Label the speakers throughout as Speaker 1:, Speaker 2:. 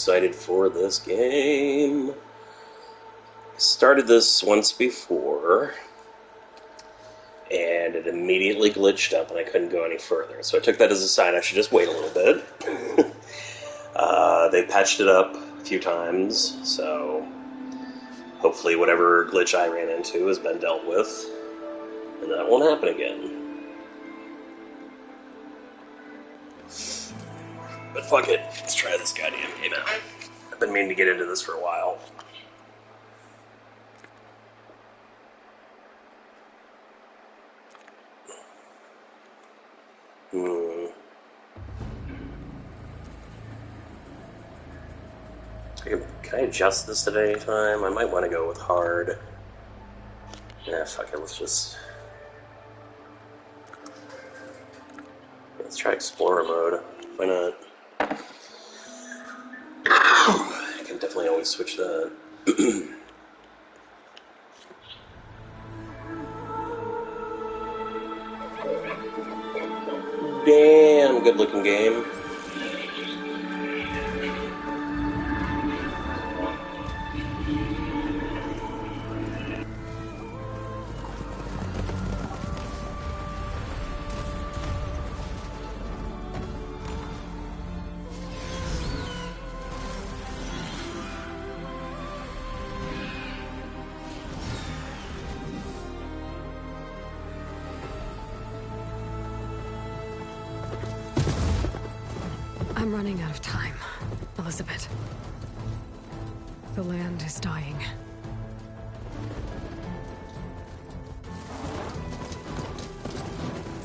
Speaker 1: excited for this game. Started this once before, and it immediately glitched up and I couldn't go any further. So I took that as a sign I should just wait a little bit. They patched it up a few times, so hopefully whatever glitch I ran into has been dealt with, and that won't happen again. But fuck it, let's try this goddamn game out. I've been meaning to get into this for a while. Can I adjust this at any time? I might want to go with hard. Yeah, fuck it, let's try Explorer mode. Why not? I can definitely always switch that. Damn good looking game.
Speaker 2: I'm running out of time, Elizabeth. The land is dying.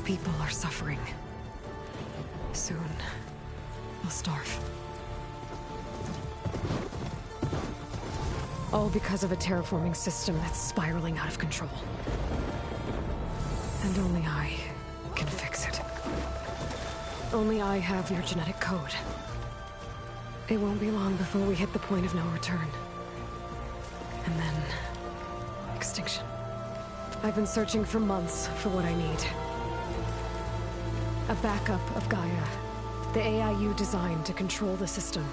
Speaker 2: People are suffering. Soon, they'll starve. All because of a terraforming system that's spiraling out of control. And only I can fix it. Only I have your genetic code. It won't be long before we hit the point of no return. And then... extinction. I've been searching for months for what I need. A backup of Gaia. The AI you designed to control the system.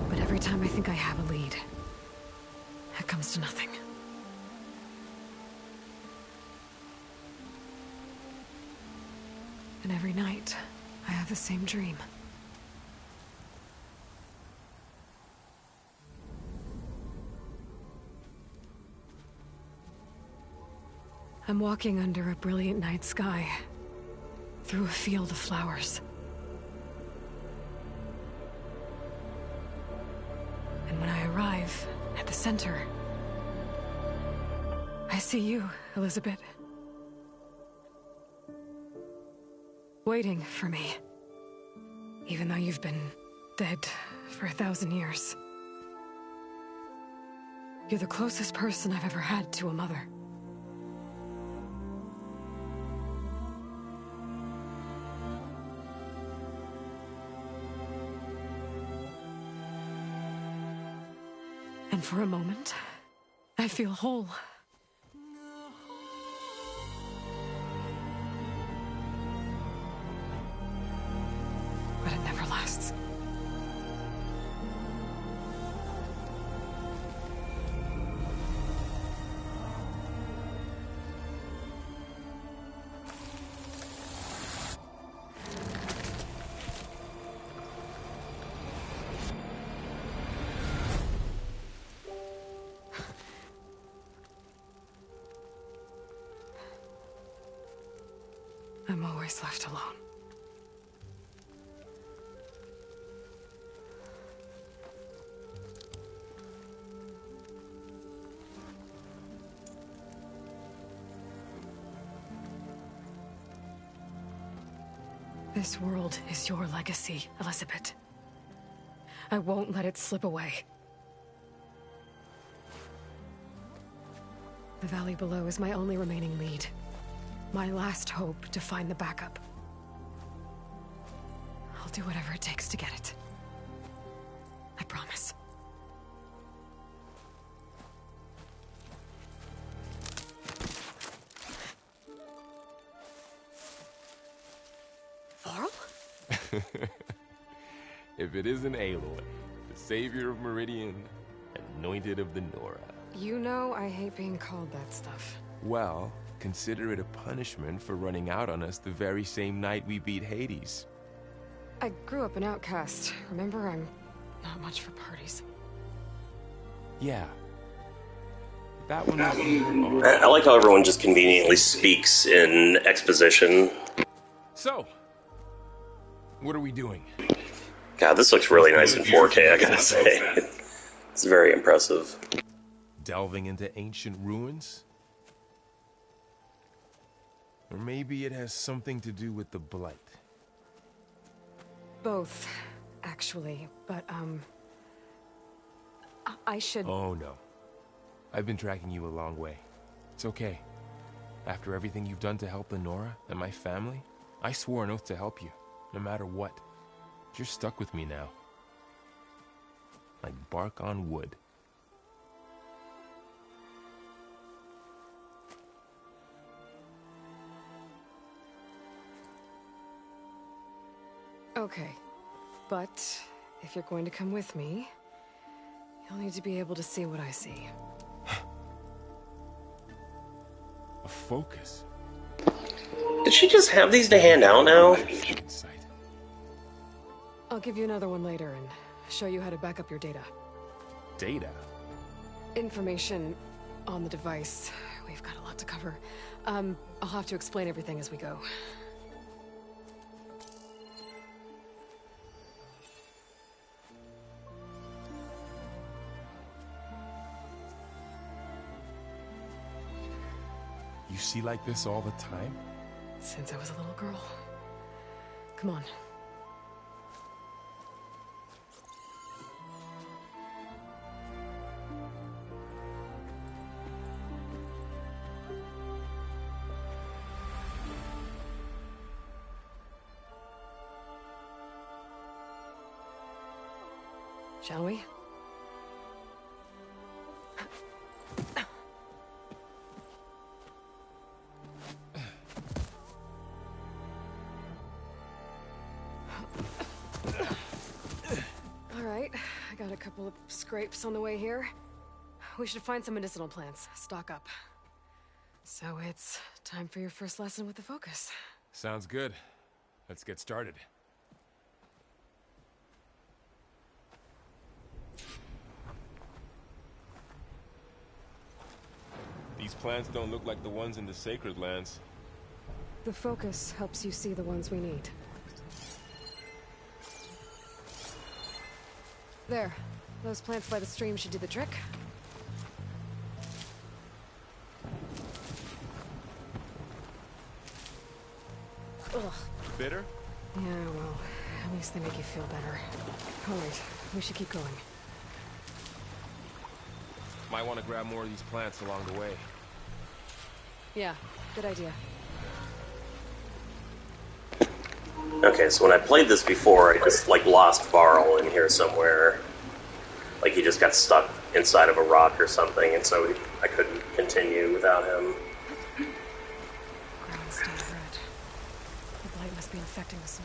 Speaker 2: But every time I think I have a lead, it comes to nothing. And every night, I have the same dream. I'm walking under a brilliant night sky, through a field of flowers. And when I arrive at the center, I see you, Elizabeth. Waiting for me. Even though you've been dead for 1,000 years. You're the closest person I've ever had to a mother. And for a moment, I feel whole. But it never lasts. I'm always left alone. This world is your legacy, Elizabeth. I won't let it slip away. The valley below is my only remaining lead. My last hope to find the backup. I'll do whatever it takes to get it. I promise.
Speaker 3: If it isn't Aloy, the savior of Meridian, anointed of the Nora.
Speaker 2: You know I hate being called that stuff.
Speaker 3: Well, consider it a punishment for running out on us the very same night we beat Hades.
Speaker 2: I grew up an outcast. Remember, I'm not much for parties.
Speaker 3: Yeah. That one was even
Speaker 1: I like how everyone just conveniently speaks in exposition.
Speaker 3: So, what are we doing?
Speaker 1: God, this looks really nice in 4K, I gotta say. It's very impressive.
Speaker 3: Delving into ancient ruins? Or maybe it has something to do with the Blight.
Speaker 2: Both, actually. But, I should...
Speaker 3: Oh, no. I've been tracking you a long way. It's okay. After everything you've done to help the Nora and my family, I swore an oath to help you, no matter what. You're stuck with me now. Like bark on wood.
Speaker 2: Okay. But, if you're going to come with me, you'll need to be able to see what I see.
Speaker 3: A focus.
Speaker 1: Did she just have these to hand out now?
Speaker 2: I'll give you another one later and show you how to back up your data.
Speaker 3: Data?
Speaker 2: Information on the device. We've got a lot to cover. I'll have to explain everything as we go.
Speaker 3: You see like this all the time?
Speaker 2: Since I was a little girl. Come on. Shall we? All right, I got a couple of scrapes on the way here. We should find some medicinal plants, stock up. So it's time for your first lesson with the focus.
Speaker 3: Sounds good. Let's get started. These plants don't look like the ones in the Sacred Lands.
Speaker 2: The focus helps you see the ones we need. There. Those plants by the stream should do the trick. Ugh.
Speaker 3: Bitter?
Speaker 2: Yeah, well, at least they make you feel better. Alright, we should keep going.
Speaker 3: Might want to grab more of these plants along the way.
Speaker 2: Yeah, good idea.
Speaker 1: Okay, so when I played this before, I just, like, lost Varl in here somewhere. Like, he just got stuck inside of a rock or something, and so I couldn't continue without him.
Speaker 2: Ground's still red. The blight must be infecting the soil.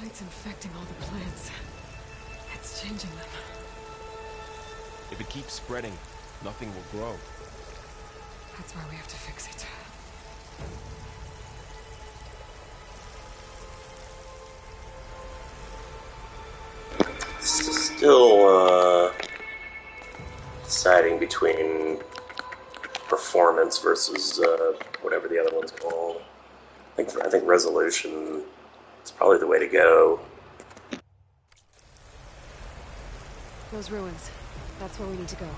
Speaker 2: It's infecting all the plants. It's changing them.
Speaker 3: If it keeps spreading, nothing will grow.
Speaker 2: That's why we have to fix it.
Speaker 1: Still, deciding between performance versus, whatever the other one's called. I think resolution is probably the way to go.
Speaker 2: Those ruins. That's where we need to go.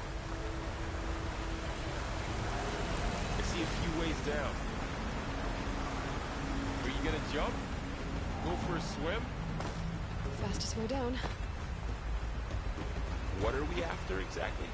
Speaker 3: I see a few ways down. Are you gonna jump? Go for a swim?
Speaker 2: Fastest way down.
Speaker 3: What are we after exactly?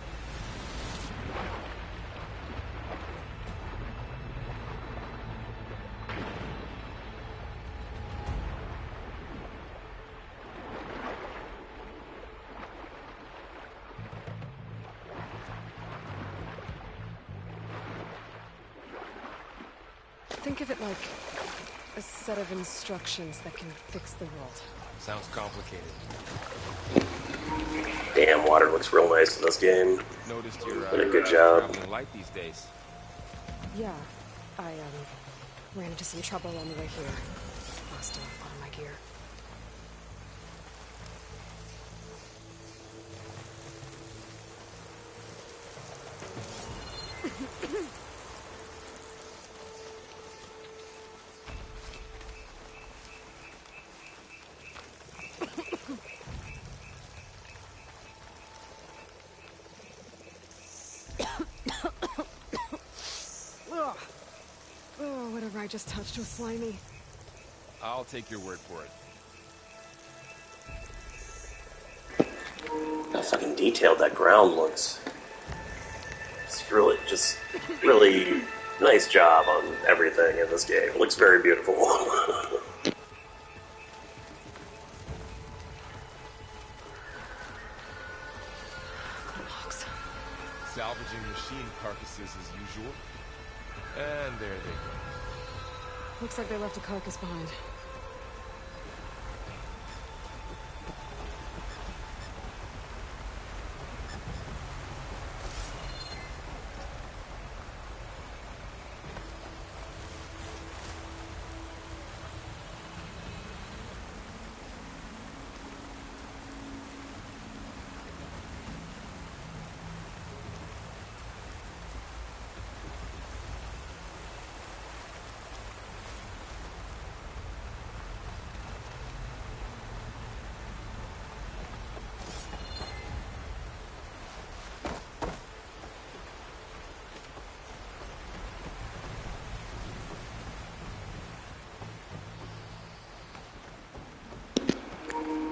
Speaker 2: Think of it like a set of instructions that can fix the world.
Speaker 3: Sounds complicated.
Speaker 1: Damn, water looks real nice in this game.
Speaker 3: Noticed you're
Speaker 1: Did a good job.
Speaker 3: traveling light these days.
Speaker 2: Yeah, I ran into some trouble on the way here. Lost a lot of my gear. Oh, whatever I just touched was slimy.
Speaker 3: I'll take your word for it.
Speaker 1: How fucking detailed that ground looks. It's really, just really nice job on everything in this game. It looks very beautiful.
Speaker 2: Logs.
Speaker 3: Salvaging machine carcasses as usual. And there they go.
Speaker 2: Looks like they left a carcass behind.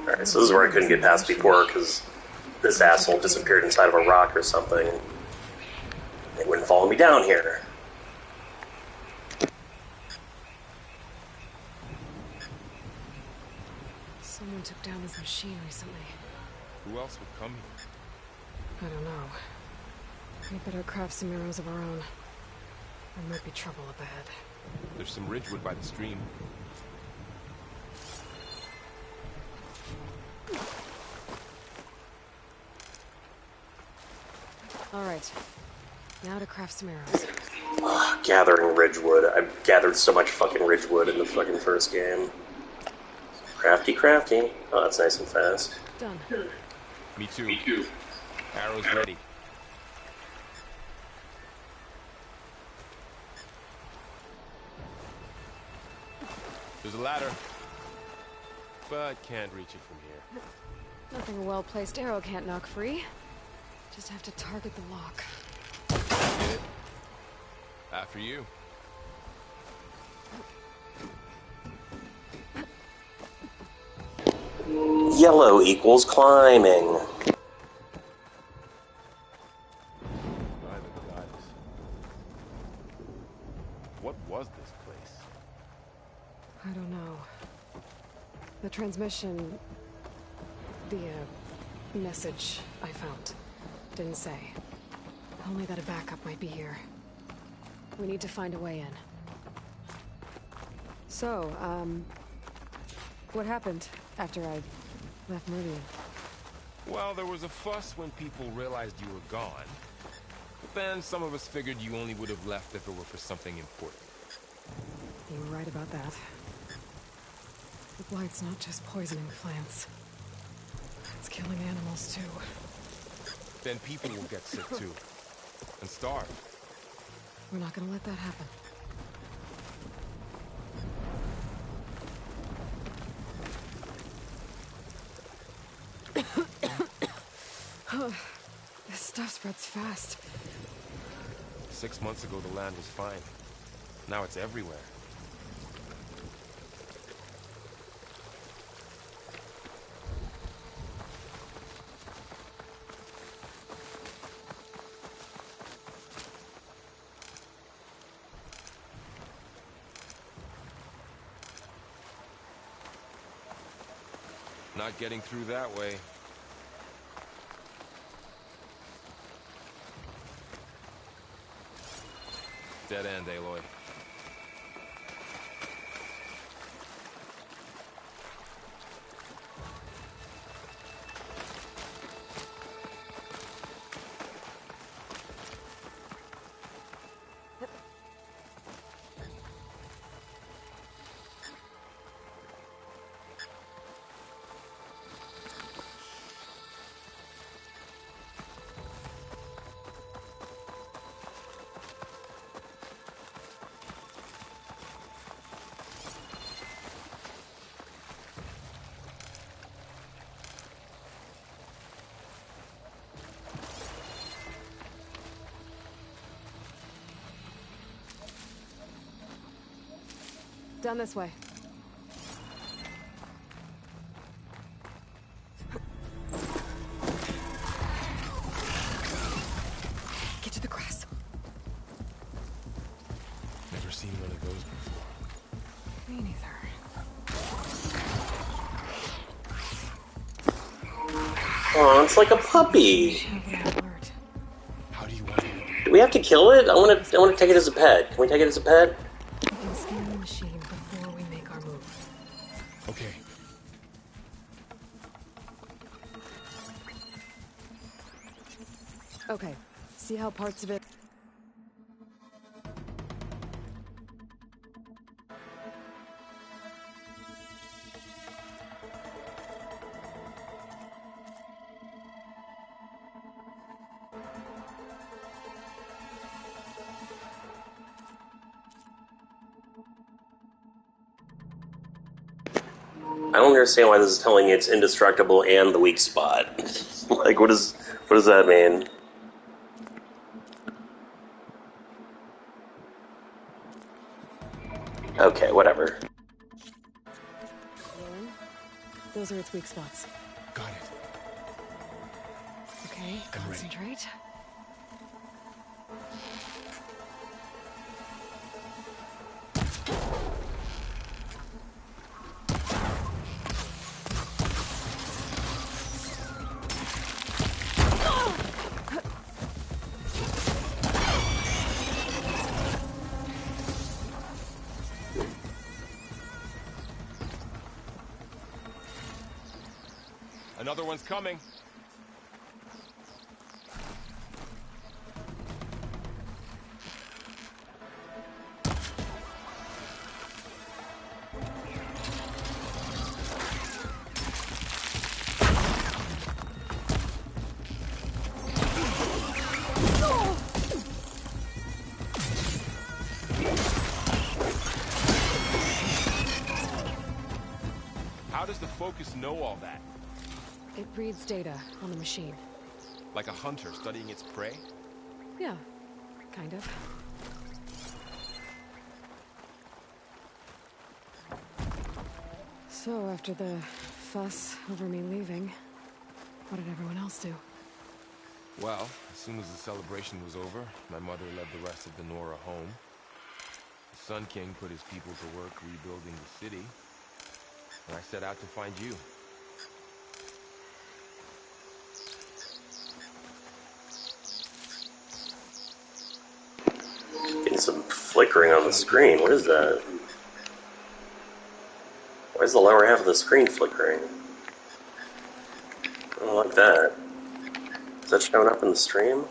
Speaker 1: Alright, so this is where I couldn't get past before, because this asshole disappeared inside of a rock or something. They wouldn't follow me down here.
Speaker 2: Someone took down this machine recently.
Speaker 3: Who else would come here?
Speaker 2: I don't know. We better craft some arrows of our own. There might be trouble up ahead.
Speaker 3: There's some ridgewood by the stream.
Speaker 2: Alright. Now to craft some arrows.
Speaker 1: Gathering ridgewood. I've gathered so much fucking ridgewood in the fucking first game. Crafty, crafty. Oh, that's nice and fast.
Speaker 2: Done.
Speaker 3: Me too. Me too. Arrows ready. There's a ladder, but can't reach it from here.
Speaker 2: Nothing a well-placed arrow can't knock free. Just have to target the lock.
Speaker 3: Get it? After you.
Speaker 1: Yellow equals climbing.
Speaker 3: By the gods. What was this place?
Speaker 2: I don't know. The transmission... The, message I found didn't say. Only that a backup might be here. We need to find a way in. So, what happened after I left Meridian?
Speaker 3: Well, there was a fuss when people realized you were gone. But then some of us figured you only would have left if it were for something important.
Speaker 2: You were right about that. The blight's not just poisoning plants. It's killing animals, too.
Speaker 3: Then people will get sick too. And starve.
Speaker 2: We're not gonna let that happen. This stuff spreads fast.
Speaker 3: 6 months ago, the land was fine. Now it's everywhere. Not getting through that way. Dead end, Aloy.
Speaker 2: Down this way. Get to the grass.
Speaker 3: Never seen one of those before.
Speaker 2: Me neither.
Speaker 1: Oh, it's like a puppy.
Speaker 3: How do you want it?
Speaker 1: Do we have to kill it? I want to take it as a pet. Can we take it as a pet?
Speaker 2: We can scan the machine before we make our move.
Speaker 3: Okay.
Speaker 2: Okay. See how parts of it...
Speaker 1: I don't understand why this is telling you it's indestructible and the weak spot. Like, what does that mean? Okay, whatever.
Speaker 2: Those are its weak spots.
Speaker 3: Got it.
Speaker 2: Okay, concentrate.
Speaker 3: Another one's coming. How does the focus know all that?
Speaker 2: It reads data on the machine.
Speaker 3: Like a hunter studying its prey?
Speaker 2: Yeah, kind of. So, after the fuss over me leaving, what did everyone else do?
Speaker 3: Well, as soon as the celebration was over, my mother led the rest of the Nora home. The Sun King put his people to work rebuilding the city, and I set out to find you.
Speaker 1: Getting some flickering on the screen. What is that? Why is the lower half of the screen flickering? I don't like that. Is that showing up in the stream?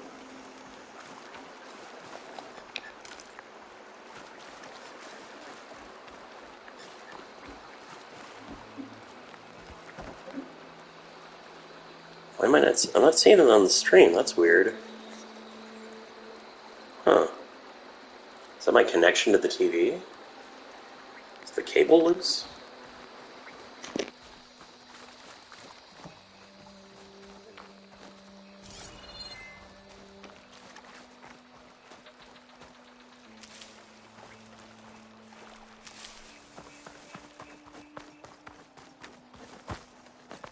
Speaker 1: Why am I not? I'm not seeing it on the stream. That's weird. Huh. Is that my connection to the TV? Is the cable loose?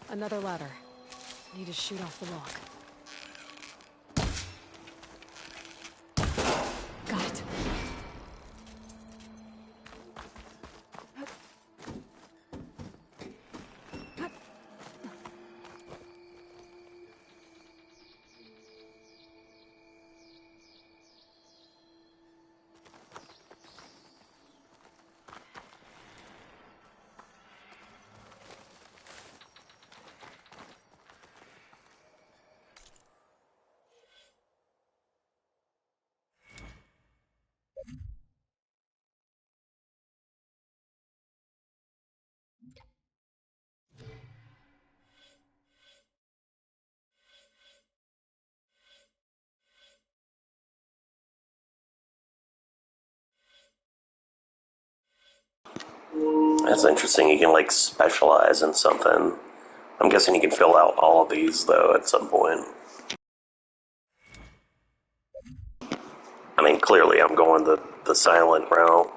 Speaker 2: Another ladder. Need to shoot off the lock. Got it.
Speaker 1: That's interesting. You can, like, specialize in something. I'm guessing you can fill out all of these, though, at some point. I mean, clearly I'm going the silent route.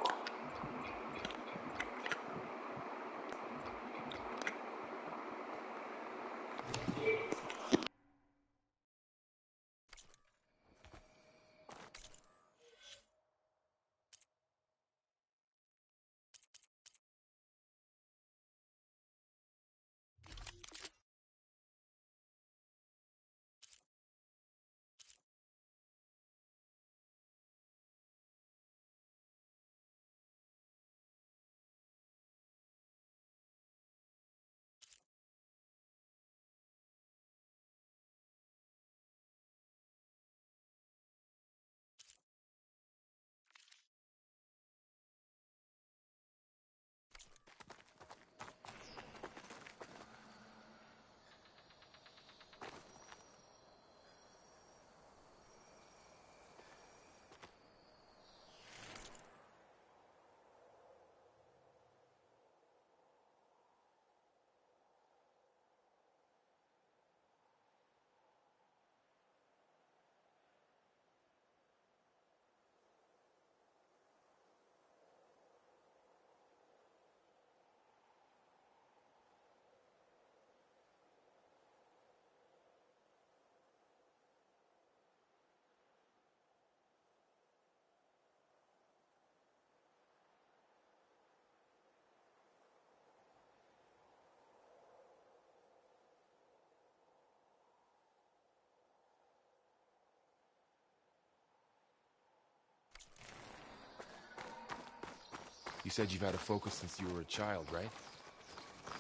Speaker 3: You said you've had a focus since you were a child, right?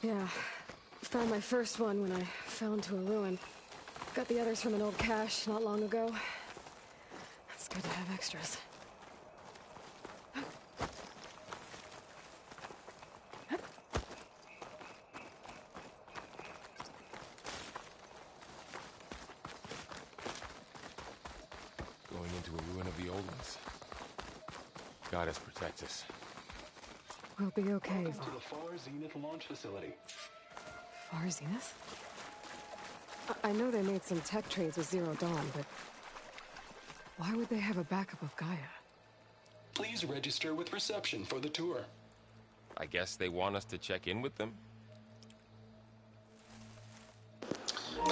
Speaker 2: Yeah. Found my first one when I fell into a ruin. Got the others from an old cache not long ago. It's good to have extras.
Speaker 3: Going into a ruin of the old ones. Goddess protect us.
Speaker 2: We'll be okay,
Speaker 4: Welcome to the Far Zenith launch facility.
Speaker 2: Far Zenith? I know they made some tech trades with Zero Dawn, but why would they have a backup of Gaia?
Speaker 4: Please register with reception for the tour.
Speaker 3: I guess they want us to check in with them.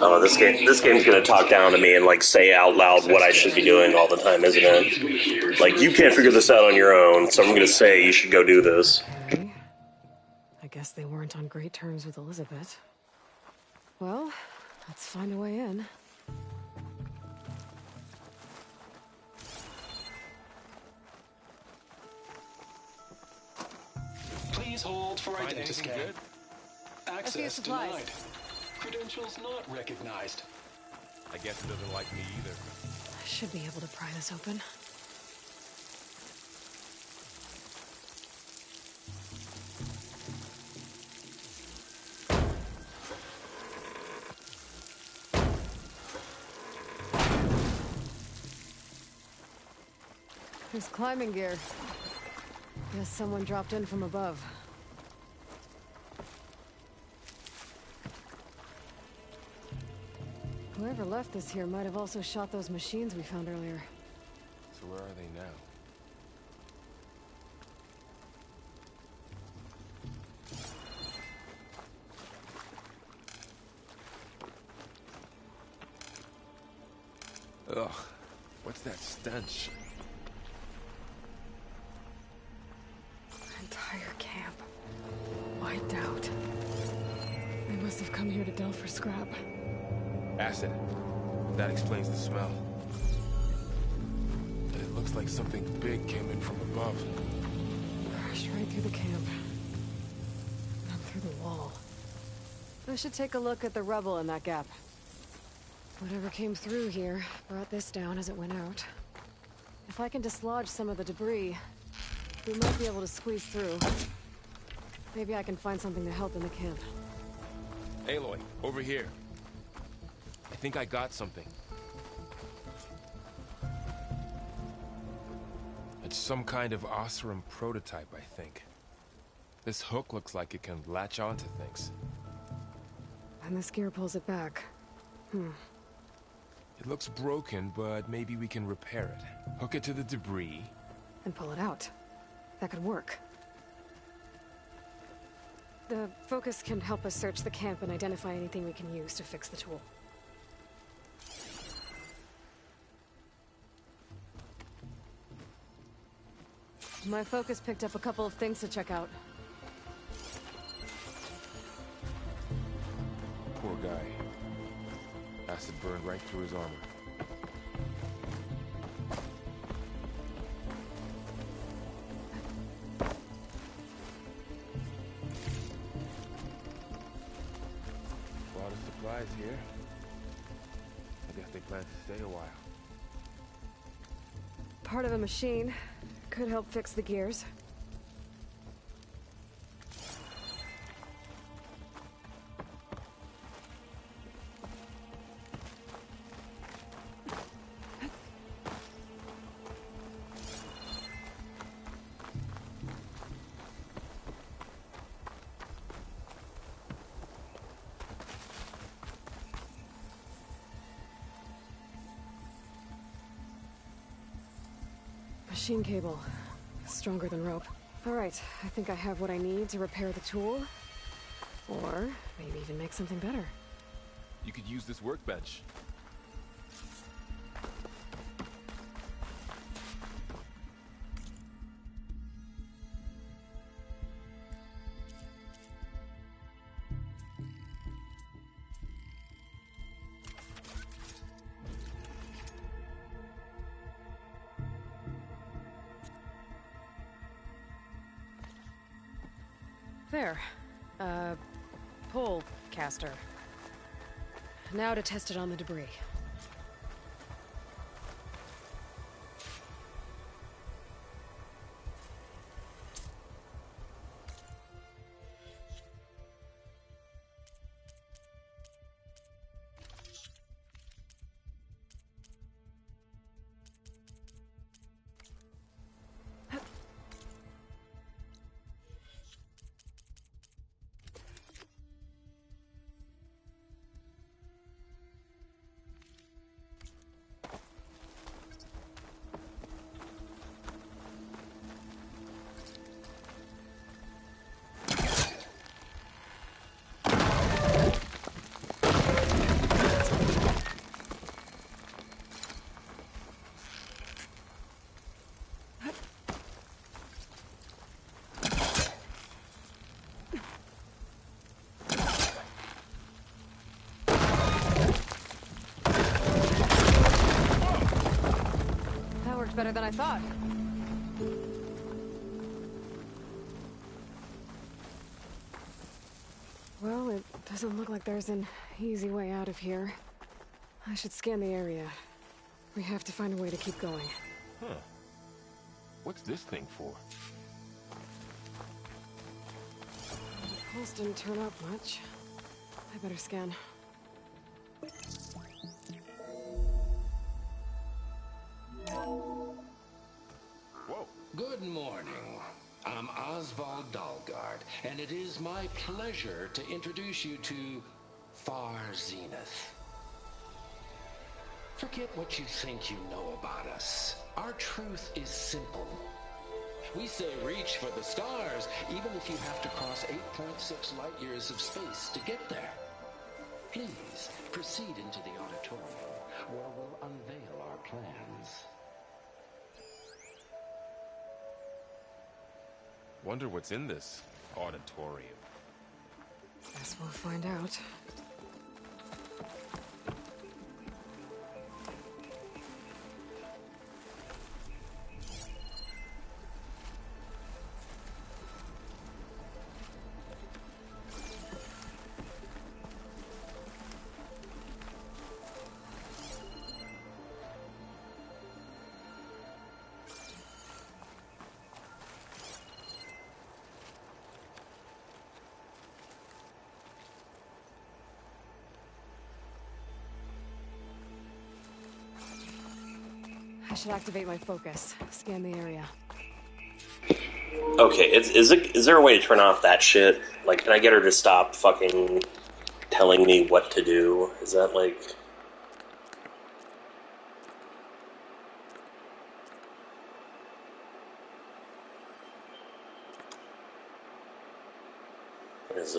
Speaker 1: Oh, this game's gonna talk down to me and like say out loud what I should be doing all the time, isn't it? Like, you can't figure this out on your own, so I'm gonna say you should go do this.
Speaker 2: Okay. I guess they weren't on great terms with Elizabeth. Well, let's find a way in.
Speaker 4: Please hold for
Speaker 3: Find
Speaker 4: identity
Speaker 3: anything
Speaker 4: scan.
Speaker 3: good?
Speaker 4: Access
Speaker 2: supplies.
Speaker 4: denied. Credentials not recognized.
Speaker 3: I guess it doesn't like me either.
Speaker 2: I should be able to pry this open. There's climbing gear. Guess someone dropped in from above. Whoever left this here might have also shot those machines we found earlier.
Speaker 3: So where are they now? Ugh, what's that stench?
Speaker 2: Entire camp. Wiped out. They must have come here to delve for scrap.
Speaker 3: Acid. That explains the smell. It looks like something big came in from above.
Speaker 2: Crashed right through the camp. And through the wall. I should take a look at the rubble in that gap. Whatever came through here brought this down as it went out. If I can dislodge some of the debris, we might be able to squeeze through. Maybe I can find something to help in the camp.
Speaker 3: Aloy, over here. I think I got something. It's some kind of Osram prototype, I think. This hook looks like it can latch onto things.
Speaker 2: And this gear pulls it back.
Speaker 3: It looks broken, but maybe we can repair it. Hook it to the debris.
Speaker 2: And pull it out. That could work. The focus can help us search the camp and identify anything we can use to fix the tool. My focus picked up a couple of things to check out.
Speaker 3: Poor guy. Acid burned right through his armor. A lot of supplies here. I guess they plan to stay a while.
Speaker 2: Part of a machine. Could help fix the gears. Machine cable. Stronger than rope. All right, I think I have what I need to repair the tool. Or maybe even make something better.
Speaker 3: You could use this workbench.
Speaker 2: There. Pole caster. Now to test it on the debris. Better than I thought. Well, it doesn't look like there's an easy way out of here. I should scan the area. We have to find a way to keep going.
Speaker 3: Huh. What's this thing for?
Speaker 2: The pulse didn't turn up much. I better scan.
Speaker 4: Good morning. I'm Oswald Dalgard, and it is my pleasure to introduce you to Far Zenith. Forget what you think you know about us. Our truth is simple. We say reach for the stars, even if you have to cross 8.6 light years of space to get there. Please, proceed into the auditorium, where we'll unveil our plans.
Speaker 3: Wonder what's in this auditorium.
Speaker 2: Guess we'll find out. I should activate my focus. Scan the area.
Speaker 1: Okay, is there a way to turn off that shit? Like, can I get her to stop fucking telling me what to do? Is that like... Is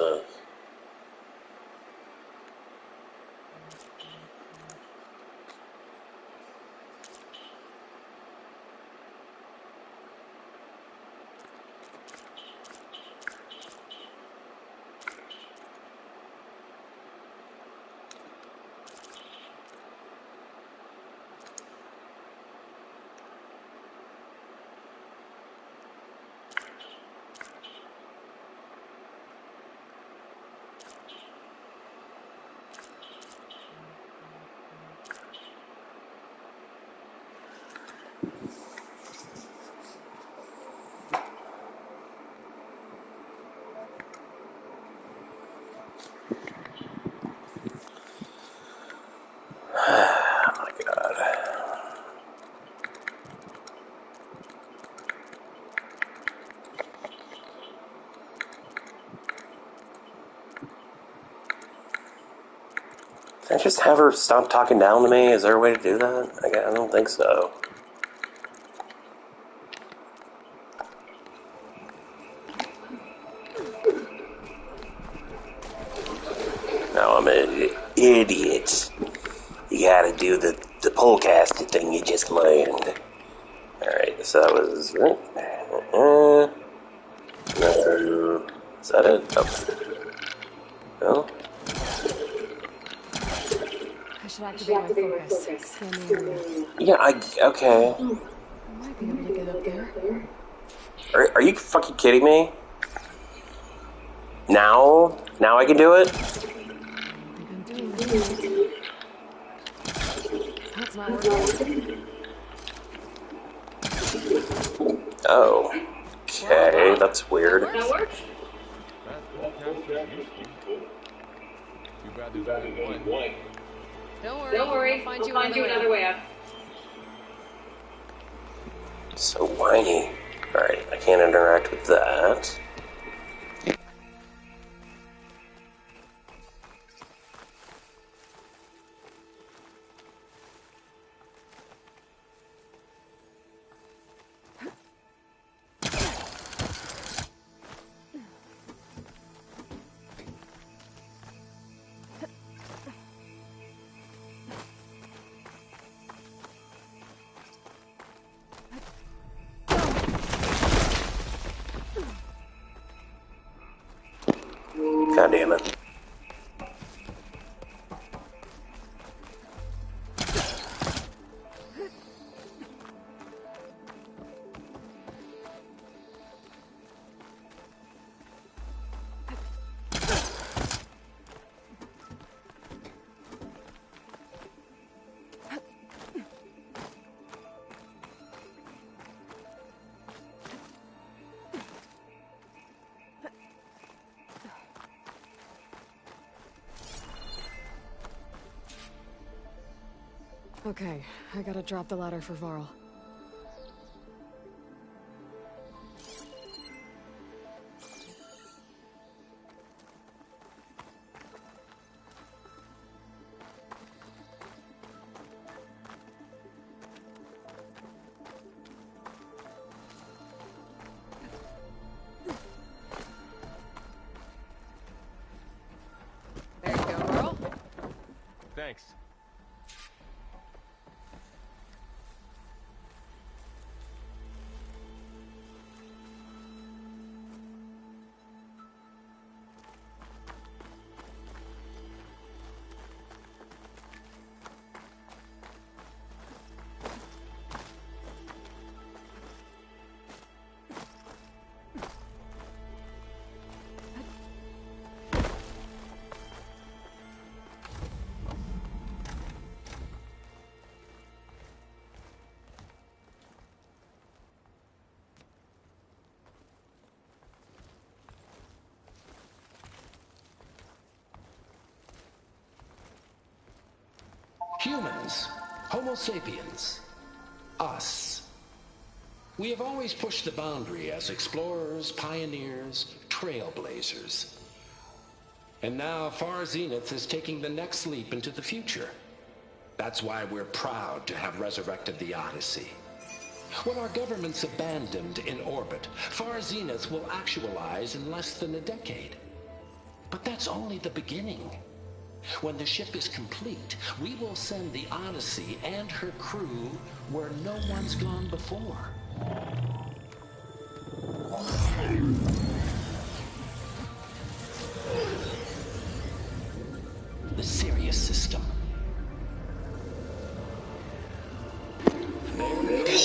Speaker 1: oh my god. Can I just have her stop talking down to me? Is there a way to do that? I don't think so. No, I'm an idiot. You gotta do the polecaster thing you just learned. Alright, so that was... is that it? Oh. No?
Speaker 2: I should activate my focus. Scan the area.
Speaker 1: Yeah, okay.
Speaker 2: I might be able to get up there.
Speaker 1: Are you fucking kidding me? Now I can do it?
Speaker 2: I've been doing it. That's not working.
Speaker 1: Oh. Okay, that's weird.
Speaker 2: That works?
Speaker 3: Too bad there's only one.
Speaker 2: Don't worry. We'll find you another way out.
Speaker 1: So whiny. Alright, I can't interact with that. God damn it.
Speaker 2: Okay, I gotta drop the ladder for Varl. There you go, Varl.
Speaker 3: Thanks.
Speaker 4: Humans, Homo sapiens, us. We have always pushed the boundary as explorers, pioneers, trailblazers. And now Far Zenith is taking the next leap into the future. That's why we're proud to have resurrected the Odyssey. When our government's abandoned in orbit, Far Zenith will actualize in less than a decade. But that's only the beginning. When the ship is complete, we will send the Odyssey and her crew where no one's gone before. The Sirius system.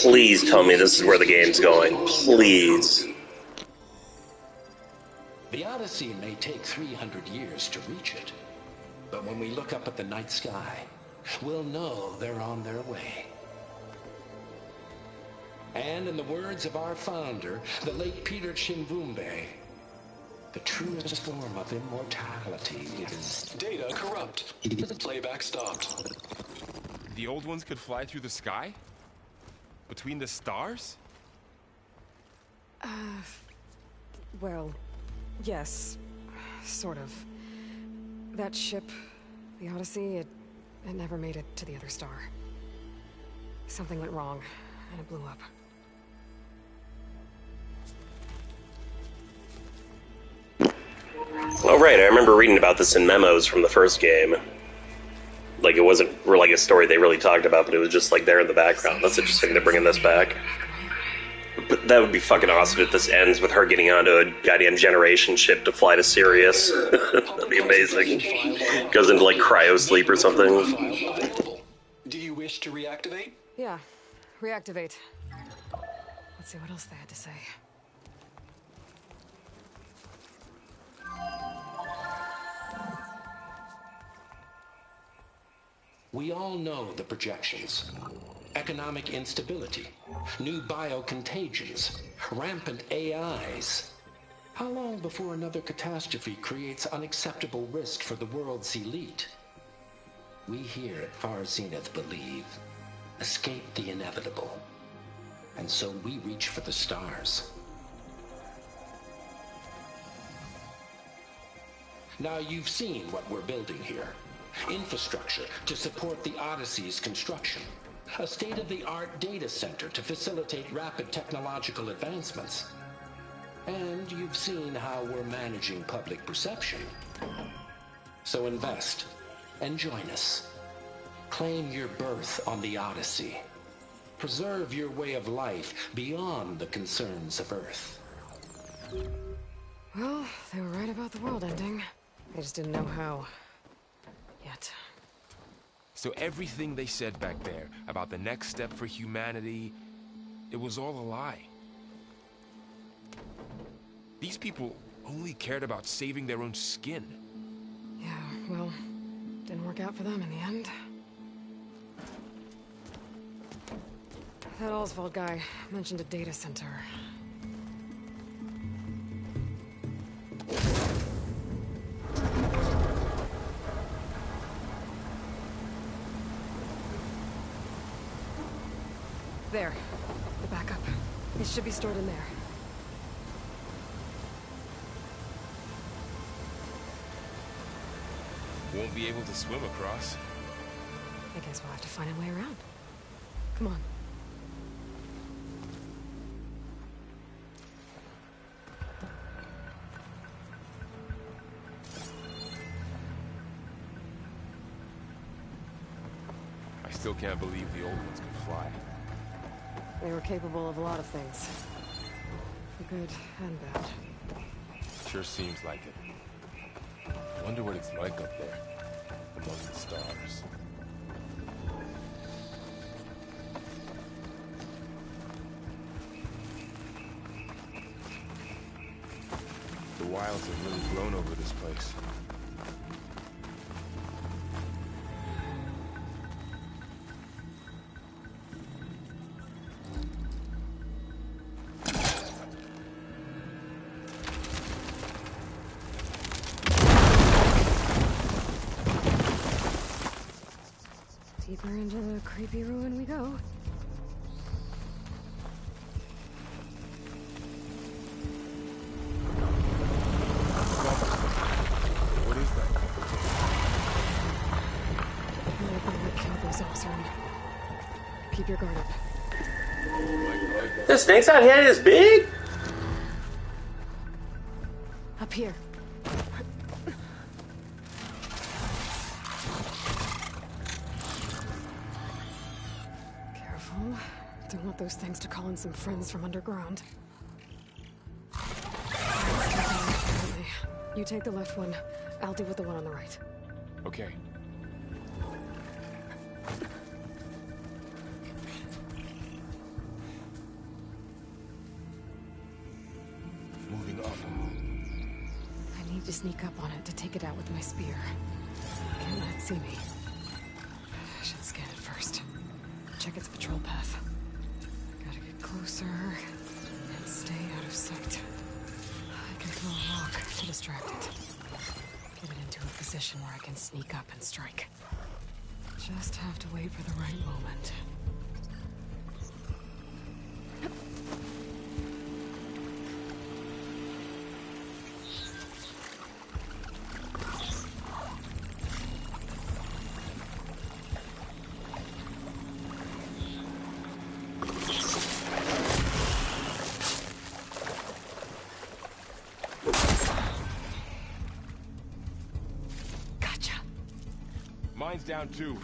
Speaker 1: Please tell me this is where the game's going. Please.
Speaker 4: The Odyssey may take 300 years to reach it. But when we look up at the night sky, we'll know they're on their way. And in the words of our founder, the late Peter Chimvumbe, the truest form of immortality is...
Speaker 5: Data corrupt. Playback stopped.
Speaker 3: The old ones could fly through the sky? Between the stars?
Speaker 2: Well, yes. Sort of. That ship, the Odyssey, it never made it to the other star. Something went wrong, and it blew up.
Speaker 1: Oh right, I remember reading about this in memos from the first game. Like, it wasn't like a story they really talked about, but it was just like there in the background. That's interesting, they're bringing this back. But that would be fucking awesome if this ends with her getting onto a goddamn generation ship to fly to Sirius. That'd be amazing. Goes into like cryo sleep or something.
Speaker 5: Do you wish to reactivate?
Speaker 2: Yeah, reactivate. Let's see what else they had to say.
Speaker 4: We all know the projections. Economic instability, new biocontagions, rampant AIs. How long before another catastrophe creates unacceptable risk for the world's elite? We here at Far Zenith believe, escape the inevitable. And so we reach for the stars. Now you've seen what we're building here. Infrastructure to support the Odyssey's construction. A state-of-the-art data center to facilitate rapid technological advancements. And you've seen how we're managing public perception. So invest and join us. Claim your berth on the Odyssey. Preserve your way of life beyond the concerns of Earth.
Speaker 2: Well, they were right about the world ending. I just didn't know how. Yet.
Speaker 3: So everything they said back there about the next step for humanity, it was all a lie. These people only cared about saving their own skin.
Speaker 2: Yeah, well, didn't work out for them in the end. That Oswald guy mentioned a data center. There. The backup. It should be stored in there.
Speaker 3: Won't be able to swim across.
Speaker 2: I guess we'll have to find a way around. Come on.
Speaker 3: I still can't believe the old ones could fly.
Speaker 2: They were capable of a lot of things. For good and bad.
Speaker 3: Sure seems like it. Wonder what it's like up there, among the stars. The wilds have really grown over this place.
Speaker 2: Deeper into the creepy ruin we go.
Speaker 3: What is that?
Speaker 2: We'll kill those Osram. Keep your guard up.
Speaker 1: This snake's out head is big?
Speaker 2: Up here. Careful. Don't want those things to call in some friends from underground. You take the left one. I'll deal with the one on the right.
Speaker 3: Okay. Moving up.
Speaker 2: I need to sneak up on it to take it out with my spear. Can't let it see me. I should scan it first. Check its patrol path. Gotta get closer and stay out of sight. I can throw a rock to distract it. Get it into a position where I can sneak up and strike. Just have to wait for the right moment. Gotcha.
Speaker 3: Mine's down too.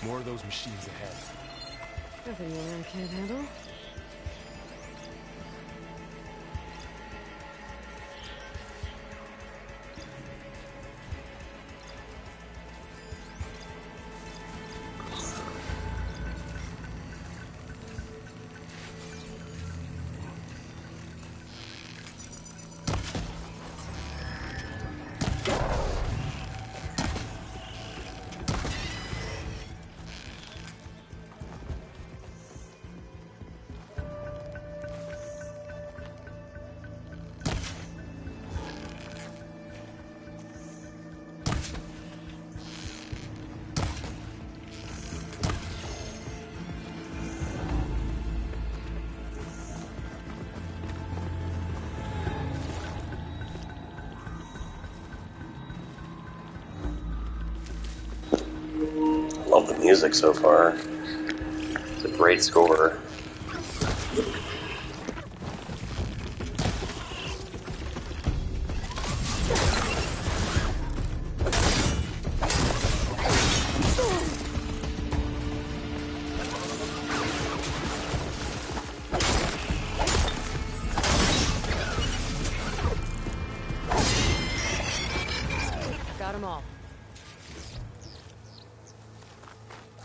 Speaker 3: More of those machines ahead.
Speaker 2: Nothing more I can't handle.
Speaker 1: Love the music so far. It's a great score.
Speaker 2: Got them all.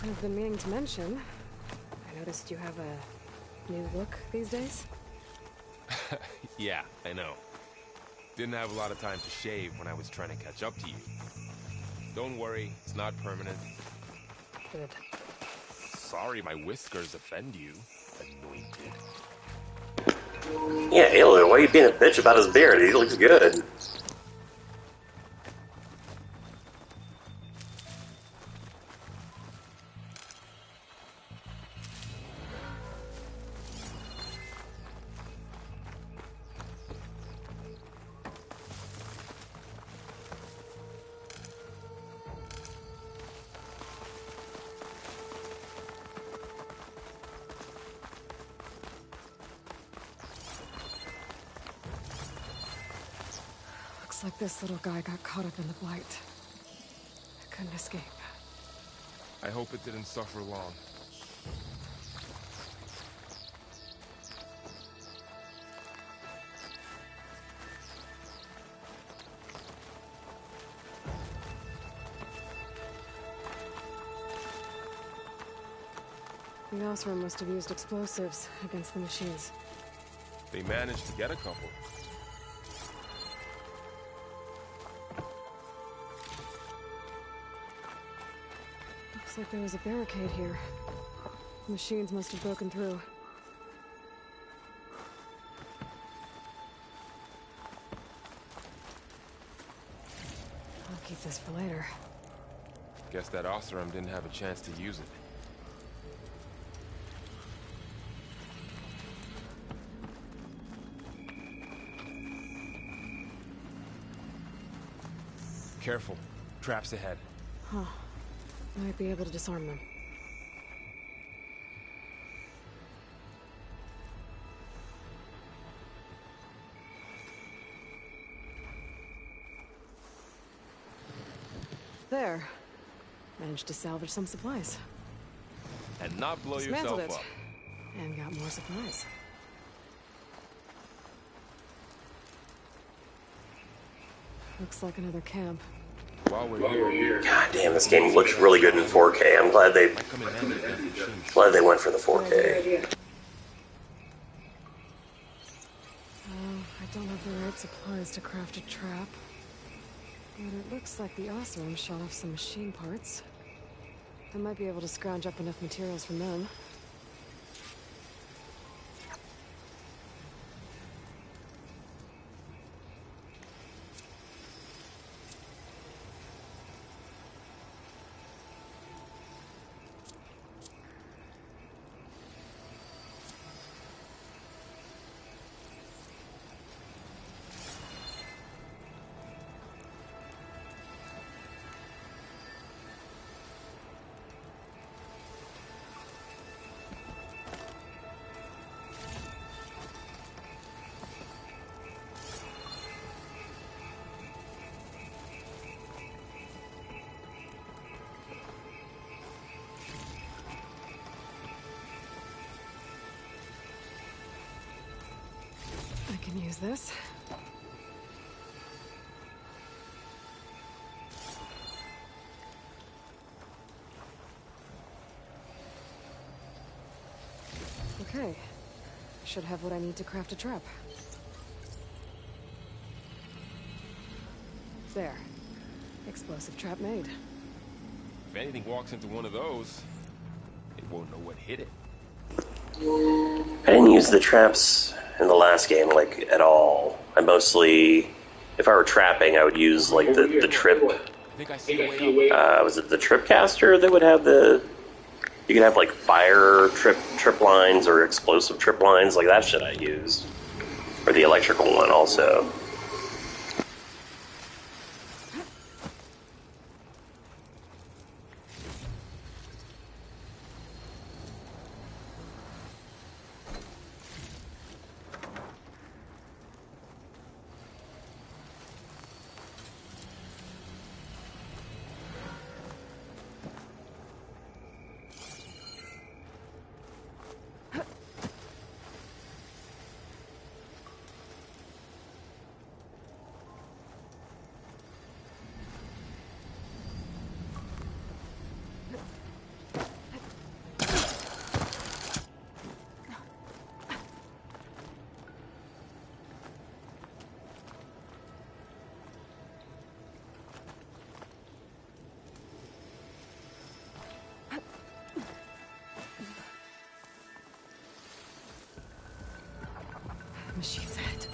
Speaker 2: I've been meaning to mention, I noticed you have a new look these days.
Speaker 3: Yeah, I know. Didn't have a lot of time to shave when I was trying to catch up to you. Don't worry, it's not permanent.
Speaker 2: Good.
Speaker 3: Sorry my whiskers offend you, anointed.
Speaker 1: Yeah, Aloy, why are you being a bitch about his beard? He looks good.
Speaker 2: Looks like this little guy got caught up in the blight. I couldn't escape.
Speaker 3: I hope it didn't suffer long.
Speaker 2: The Osram must have used explosives against the machines.
Speaker 3: They managed to get a couple.
Speaker 2: Looks like there was a barricade here. Machines must have broken through. I'll keep this for later.
Speaker 3: Guess that Osram didn't have a chance to use it. Careful. Traps ahead.
Speaker 2: Huh. Might be able to disarm them. There. Managed to salvage some supplies.
Speaker 3: And not blow
Speaker 2: Dismantled
Speaker 3: yourself
Speaker 2: it.
Speaker 3: up.
Speaker 2: And got more supplies. Looks like another camp.
Speaker 3: While we're here,
Speaker 1: God damn, this game looks really good in 4K. I'm glad they
Speaker 3: might come in handy against machines.
Speaker 1: went for the 4K.
Speaker 2: I don't have the right supplies to craft a trap. But it looks like the Osram shot off some machine parts. I might be able to scrounge up enough materials from them. can use this. Okay. Should have what I need to craft a trap. There. Explosive trap made.
Speaker 3: If anything walks into one of those, it won't know what hit it.
Speaker 1: I didn't use the traps in the last game, like, at all. I mostly, if I were trapping, I would use, like, the trip.
Speaker 3: I think I see a way up.
Speaker 1: Was it the trip caster that would have the... You could have, like, fire trip lines or explosive trip lines, like that shit I used. Or the electrical one also.
Speaker 2: Machine's head.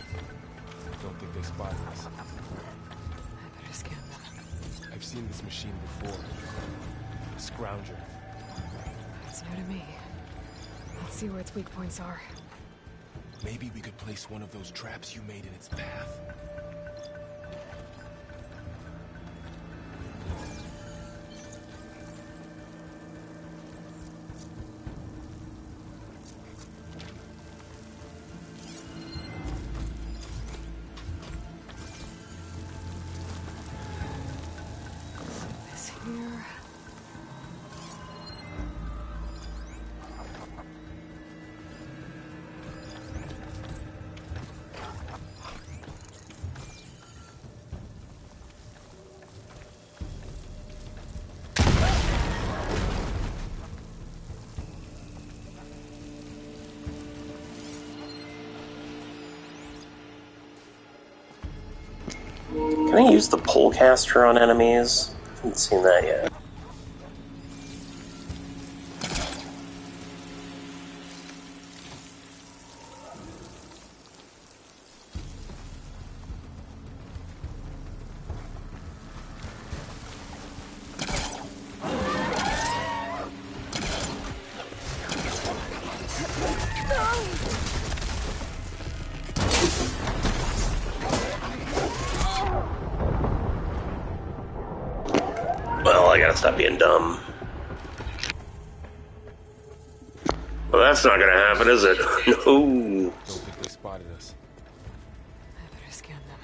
Speaker 3: Don't think they spotted us.
Speaker 2: I better scan them.
Speaker 3: I've seen this machine before. A scrounger.
Speaker 2: It's new to me. Let's see where its weak points are.
Speaker 3: Maybe we could place one of those traps you made in its path.
Speaker 2: This here.
Speaker 1: Can I use the pole caster on enemies? I haven't seen that yet. Well, I gotta stop being dumb. Well, that's not gonna happen, is it? No.
Speaker 3: Don't think they spotted us.
Speaker 2: I better scan them.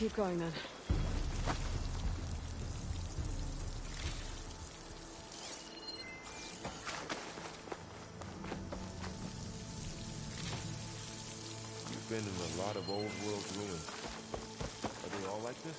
Speaker 2: keep going then.
Speaker 3: You've been in a lot of old world ruins. Are they all like this?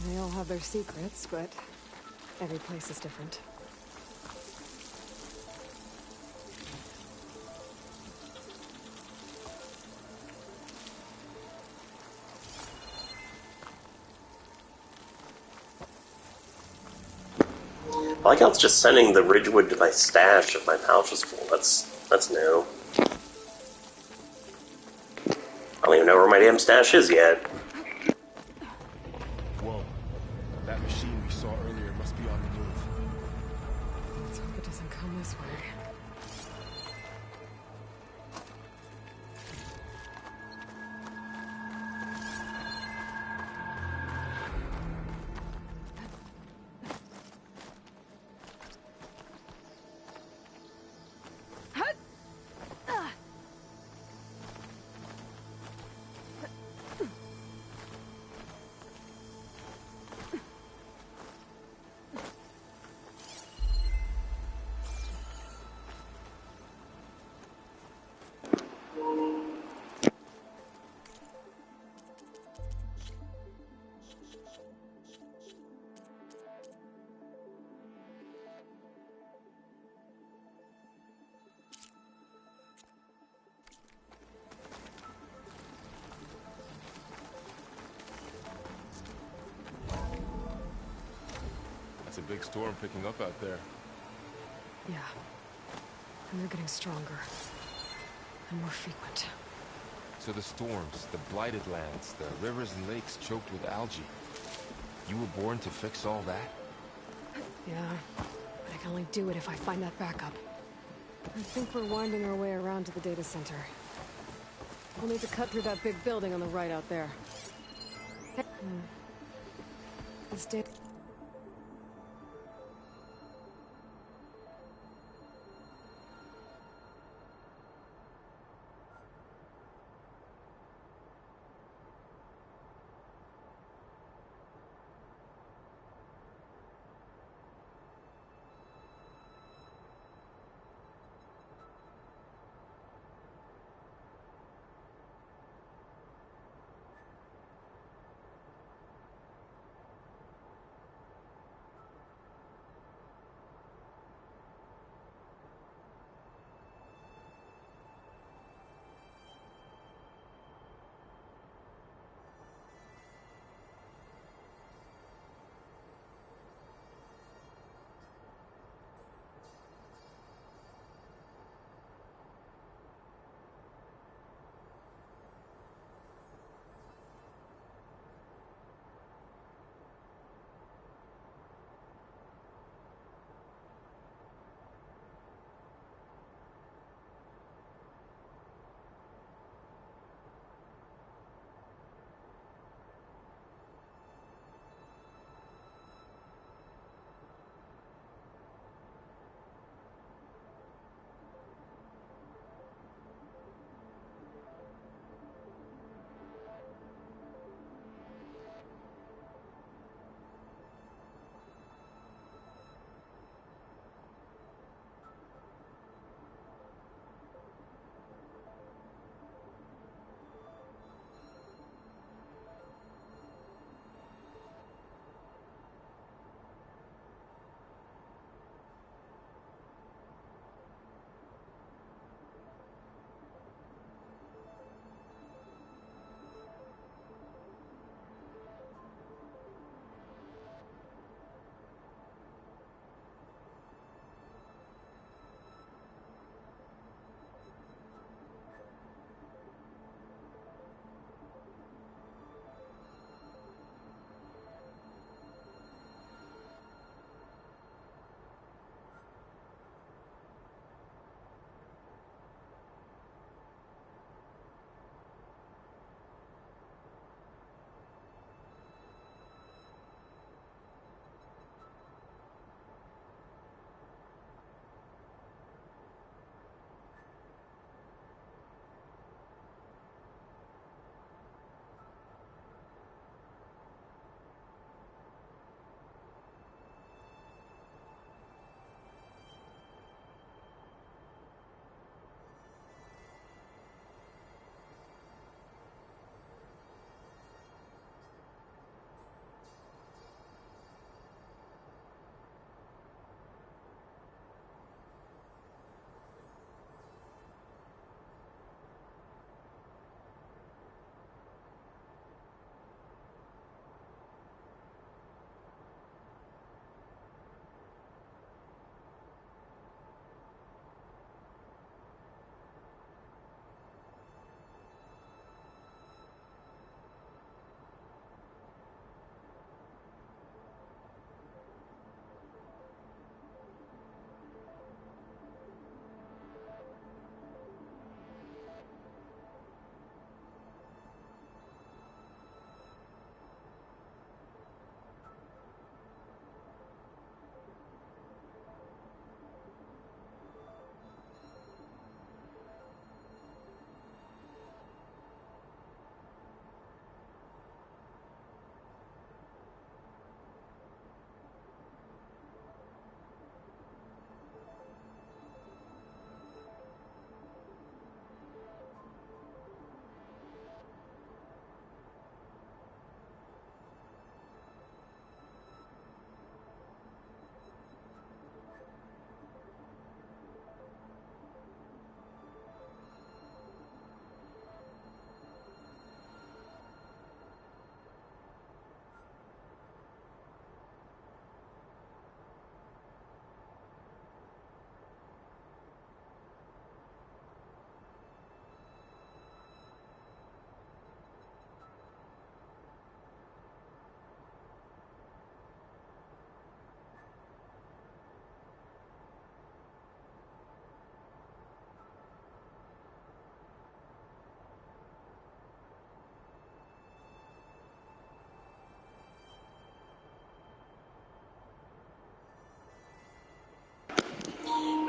Speaker 2: They all have their secrets, but every place is different.
Speaker 1: I like how it's just sending the Ridgewood to my stash if my pouch is full. That's new. I don't even know where my damn stash is yet.
Speaker 3: Whoa. That machine we saw earlier must be on the move.
Speaker 2: Let's hope it doesn't come this way.
Speaker 3: That's a big storm picking up out there.
Speaker 2: Yeah. And they're getting stronger. And more frequent.
Speaker 3: So the storms, the blighted lands, the rivers and lakes choked with algae. You were born to fix all that?
Speaker 2: Yeah. But I can only do it if I find that backup. I think we're winding our way around to the data center. We'll need to cut through that big building on the right out there. This data...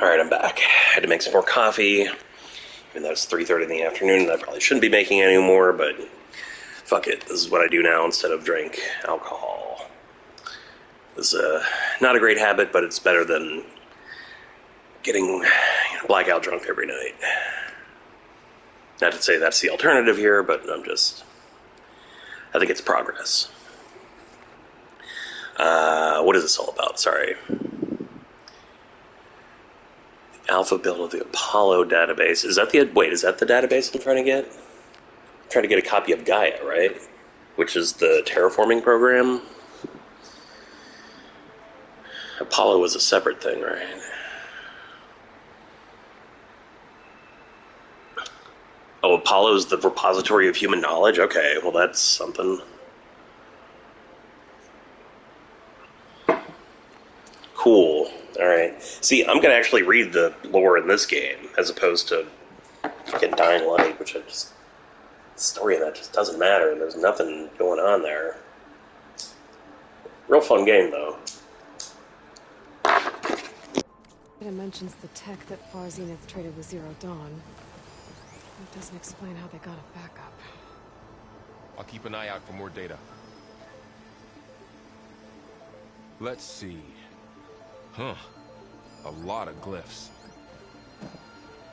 Speaker 1: Alright, I'm back. I had to make some more coffee. Even though it's 3:30 in the afternoon, and I probably shouldn't be making any more, but fuck it. This is what I do now instead of drink alcohol. It's not a great habit, but it's better than getting blackout drunk every night. Not to say that's the alternative here, but I think it's progress. What is this all about? Sorry. Alpha build of the Apollo database. Is that the database I'm trying to get? I'm trying to get a copy of Gaia, right? Which is the terraforming program. Apollo was a separate thing, right? Oh, Apollo's the repository of human knowledge? Okay, well that's something. Cool. Alright. See, I'm gonna actually read the lore in this game, as opposed to fucking Dying Light, which the story of that just doesn't matter. There's nothing going on there. Real fun game, though.
Speaker 2: It mentions the tech that Far Zenith traded with Zero Dawn. It doesn't explain how they got it back up.
Speaker 3: I'll keep an eye out for more data. Let's see. Huh. A lot of glyphs.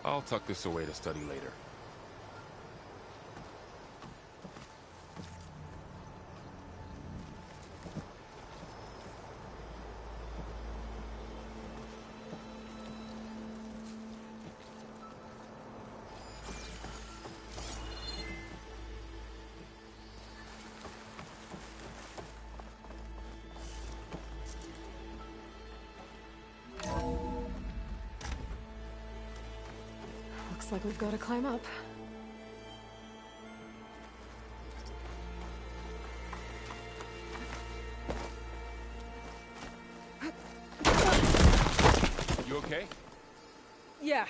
Speaker 3: I'll tuck this away to study later.
Speaker 2: Looks like we've got to climb up.
Speaker 3: You okay?
Speaker 2: Yeah.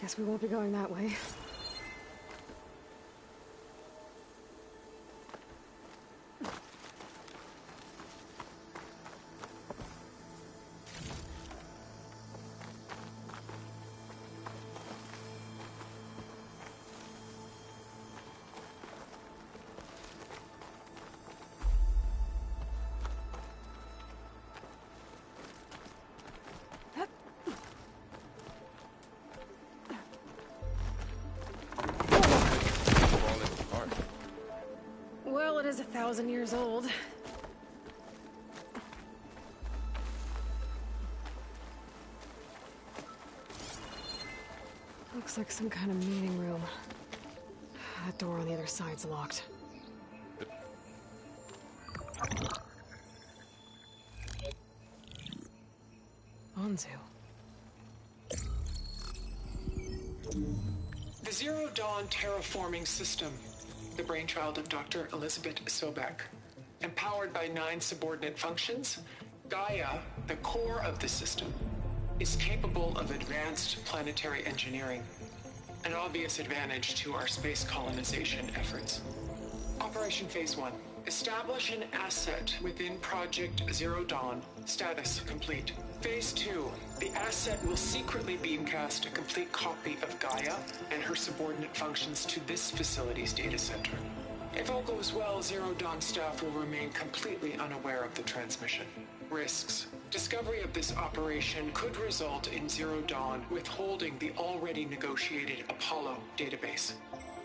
Speaker 2: Guess we won't be going that way. Well, it is 1,000 years old. Looks like some kind of meeting room. That door on the other side's locked. Anzu.
Speaker 5: The Zero Dawn terraforming system, the brainchild of Dr. Elizabeth Sobek. Empowered by 9 subordinate functions, Gaia, the core of the system, is capable of advanced planetary engineering, an obvious advantage to our space colonization efforts. Operation Phase 1. Establish an asset within Project Zero Dawn. Status complete. Phase 2. The asset will secretly beamcast a complete copy of Gaia and her subordinate functions to this facility's data center. If all goes well, Zero Dawn staff will remain completely unaware of the transmission. Risks. Discovery of this operation could result in Zero Dawn withholding the already negotiated Apollo database.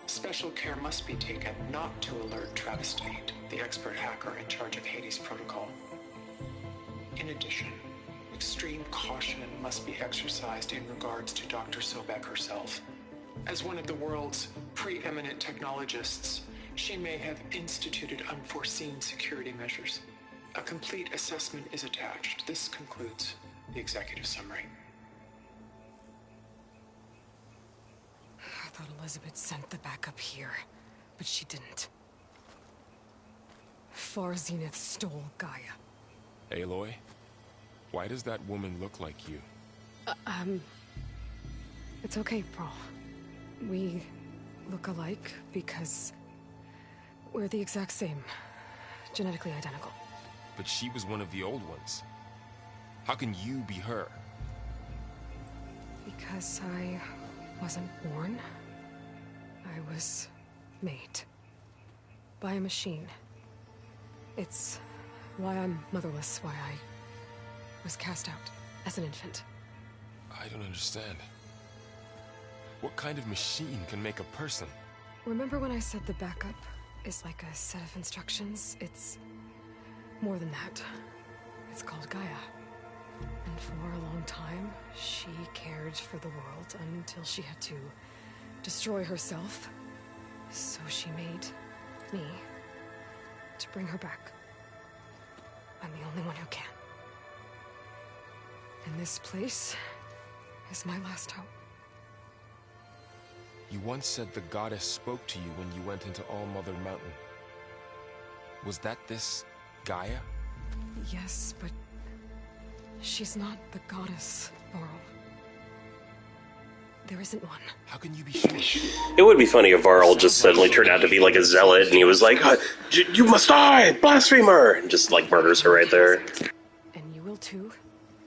Speaker 5: Special care must be taken not to alert Travis Tate, the expert hacker in charge of Hades Protocol. In addition, extreme caution must be exercised in regards to Dr. Sobek herself. As one of the world's preeminent technologists, she may have instituted unforeseen security measures. A complete assessment is attached. This concludes the executive summary.
Speaker 2: I thought Elizabeth sent the backup here, but she didn't. Far Zenith stole Gaia.
Speaker 3: Aloy? Why does that woman look like you?
Speaker 2: It's okay, Pearl. We look alike because we're the exact same. Genetically identical.
Speaker 3: But she was one of the old ones. How can you be her?
Speaker 2: Because I wasn't born. I was made. By a machine. It's why I'm motherless, why I was cast out as an infant.
Speaker 3: I don't understand. What kind of machine can make a person?
Speaker 2: Remember when I said the backup is like a set of instructions? It's more than that. It's called Gaia. And for a long time, she cared for the world until she had to destroy herself. So she made me to bring her back. I'm the only one who can. And this place is my last hope.
Speaker 3: You once said the goddess spoke to you when you went into All Mother Mountain. Was that this Gaia?
Speaker 2: Yes, but she's not the goddess, Laurel. There isn't one.
Speaker 3: How can you be sure?
Speaker 1: It would be funny if Varl just suddenly turned out to be like a zealot, and he was like, "You must die, blasphemer!" and just like murders her right there.
Speaker 2: And you will too,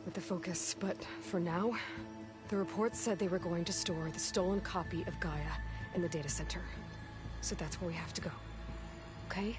Speaker 2: with the focus. But for now, the reports said they were going to store the stolen copy of Gaia in the data center. So that's where we have to go. Okay?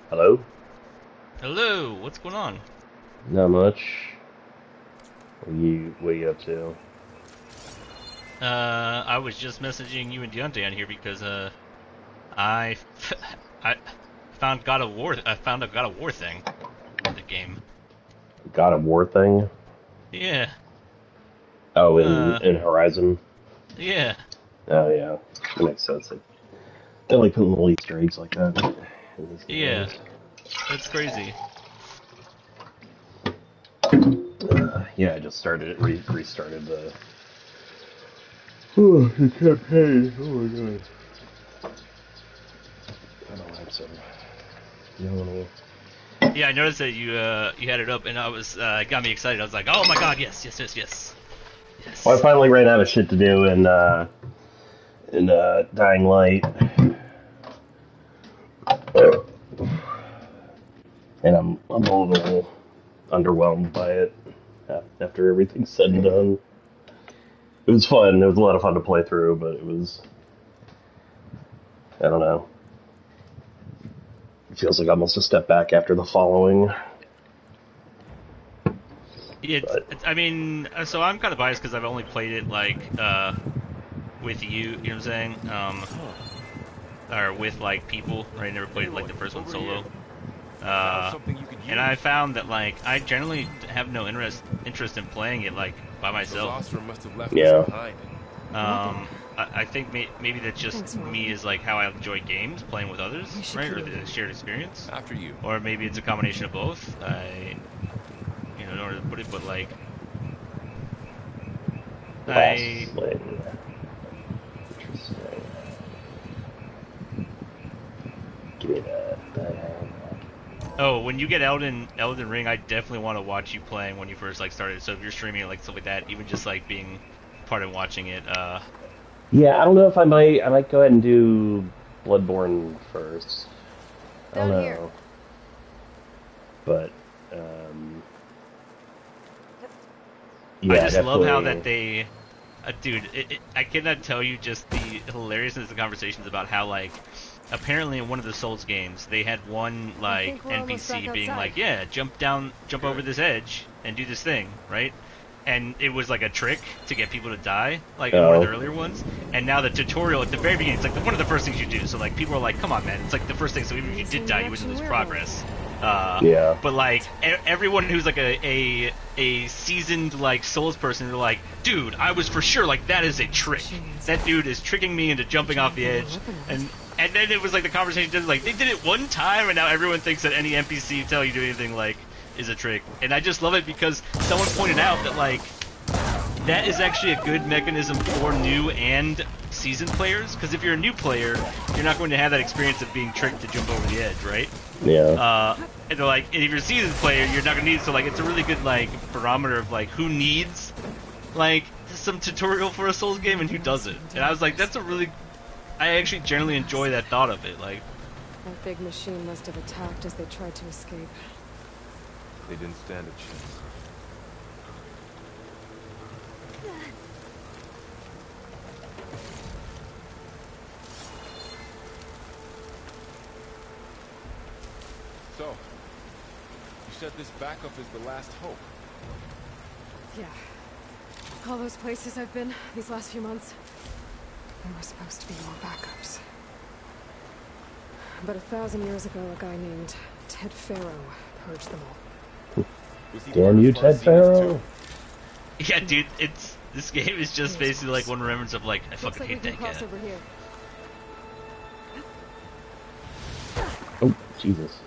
Speaker 6: Hello?
Speaker 7: Hello, what's going on?
Speaker 6: Not much. What are you up to?
Speaker 7: I was just messaging you and Deontay on here because, I, I found God of War. I found a God of War thing in the game.
Speaker 6: God of War thing?
Speaker 7: Yeah.
Speaker 6: Oh, in Horizon?
Speaker 7: Yeah.
Speaker 6: Oh, yeah. That makes sense. They like putting little Easter eggs like that in these
Speaker 7: Yeah.
Speaker 6: games.
Speaker 7: That's crazy.
Speaker 6: Yeah, I just started it, restarted the campaign. Oh my god. I don't have some.
Speaker 7: Yeah, I noticed that you had it up, and I was got me excited. I was like, oh my god, yes.
Speaker 6: Well, I finally ran out of shit to do in Dying Light. And I'm a little underwhelmed by it after everything's said and done. It was fun. It was a lot of fun to play through, but it was, I don't know. It feels like almost a step back after the following.
Speaker 7: I mean, so I'm kind of biased because I've only played it like with you. You know what I'm saying? Or with like people. Right? I never played like the first one solo. And I found that like I generally have no interest in playing it like by myself.
Speaker 6: Yeah.
Speaker 7: I think maybe that's just me is like how I enjoy games, playing with others, right? Or the shared experience.
Speaker 3: After you.
Speaker 7: Or maybe it's a combination of both. You know, in order to put it, but like
Speaker 6: Interesting. Give me that.
Speaker 7: Oh, when you get Elden Ring, I definitely want to watch you playing when you first like started. So if you're streaming it, like stuff like that, even just like being part of watching it,
Speaker 6: Yeah, I don't know if I might go ahead and do Bloodborne first. I don't
Speaker 2: Down
Speaker 6: know.
Speaker 2: here.
Speaker 6: But yeah,
Speaker 7: I just love how
Speaker 6: definitely.
Speaker 7: that they, dude. I cannot tell you just the hilariousness of the conversations about how like, apparently in one of the Souls games they had one
Speaker 2: I
Speaker 7: like
Speaker 2: think we're almost back
Speaker 7: NPC being
Speaker 2: outside.
Speaker 7: like, yeah, jump over this edge and do this thing, right? And it was like a trick to get people to die, like in one of the
Speaker 6: Oh,
Speaker 7: earlier ones. And now the tutorial at the very beginning, it's like one of the first things you do. So like people are like, "Come on, man!" It's like the first thing. So even if you did die, you wouldn't lose progress.
Speaker 6: yeah.
Speaker 7: But like everyone who's like a seasoned like Souls person, they're like, "Dude, I was for sure like that is a trick. That dude is tricking me into jumping off the edge." And then it was like the conversation was like they did it one time, and now everyone thinks that any NPC tell you to do anything like is a trick. And I just love it because someone pointed out that like that is actually a good mechanism for new and seasoned players, because if you're a new player, you're not going to have that experience of being tricked to jump over the edge, right?
Speaker 6: Yeah.
Speaker 7: And they're like, and if you're a seasoned player, you're not gonna need it. So like, it's a really good like barometer of like who needs like some tutorial for a Souls game and who doesn't. And I was like, that's a really, I actually generally enjoy that thought of it. Like,
Speaker 2: That big machine must have attacked as they tried to escape.
Speaker 3: They didn't stand a chance. So, you said this backup is the last hope.
Speaker 2: Yeah. All those places I've been these last few months, there were supposed to be more backups. But 1,000 years ago, a guy named Ted Farrow purged them all.
Speaker 3: Was he
Speaker 6: Damn you,
Speaker 3: part of
Speaker 6: Ted
Speaker 3: Farsighted
Speaker 6: Farrow.
Speaker 3: too?
Speaker 7: yeah, dude, this game is just basically like one remembrance of like I
Speaker 2: Looks
Speaker 7: fucking
Speaker 2: like we
Speaker 7: hate
Speaker 2: can
Speaker 7: that
Speaker 2: cross
Speaker 7: guy.
Speaker 2: over here.
Speaker 6: Oh, Jesus.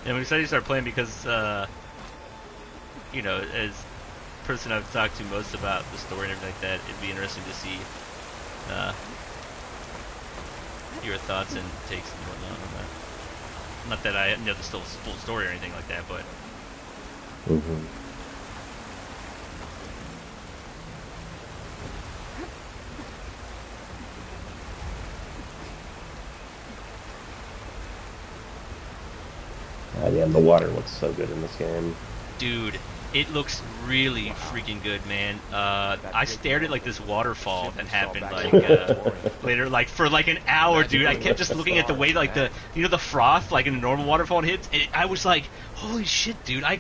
Speaker 7: And we decided to start playing because, you know, as person I've talked to most about the story and everything like that, it'd be interesting to see your thoughts and takes and whatnot on that. Not that I know the full story or anything like that, but
Speaker 6: Mm-hmm. God damn, the water looks so good in this game.
Speaker 7: dude, it looks really freaking good, man. I stared at like this waterfall that happened like later, like for like an hour, dude. I kept just looking at the way like the the froth like in a normal waterfall hits. And I was like, holy shit, dude! I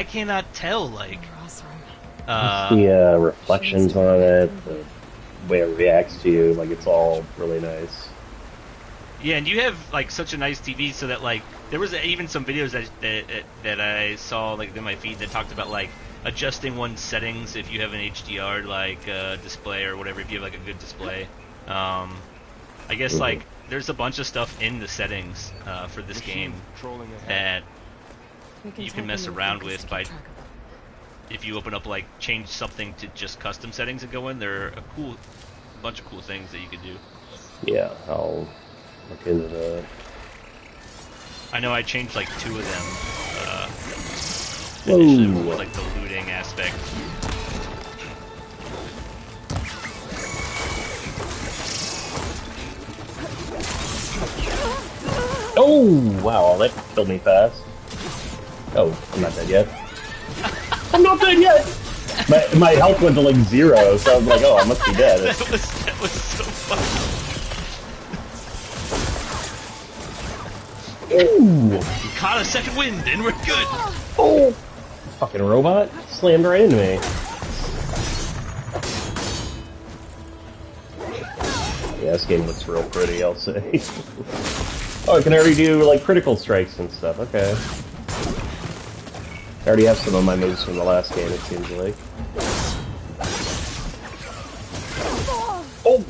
Speaker 7: cannot tell like.
Speaker 6: The reflections on it, the way it reacts to you, like it's all really nice.
Speaker 7: Yeah, and you have like such a nice TV, so that like there was even some videos that I saw like in my feed that talked about like adjusting one's settings if you have an HDR like display or whatever, if you have like a good display. I guess like there's a bunch of stuff in the settings for this game that you can mess around with by if you open up like change something to just custom settings and go in. There are a bunch of cool things that you could do.
Speaker 6: Yeah, I'll look into that.
Speaker 7: I know I changed like 2 of them initially,
Speaker 6: Whoa.
Speaker 7: with like the looting aspect.
Speaker 6: Oh, wow, that killed me fast. Oh, I'm not dead yet. I'm not dead yet! My health went to like 0, so I was like, oh, I must be dead.
Speaker 7: that was so fun.
Speaker 6: Ooh!
Speaker 7: Caught a second wind and we're good.
Speaker 6: Oh! Fucking robot slammed right into me. Yeah, this game looks real pretty, I'll say. Oh, I can already do like critical strikes and stuff, okay. I already have some of my moves from the last game, it seems like. Oh!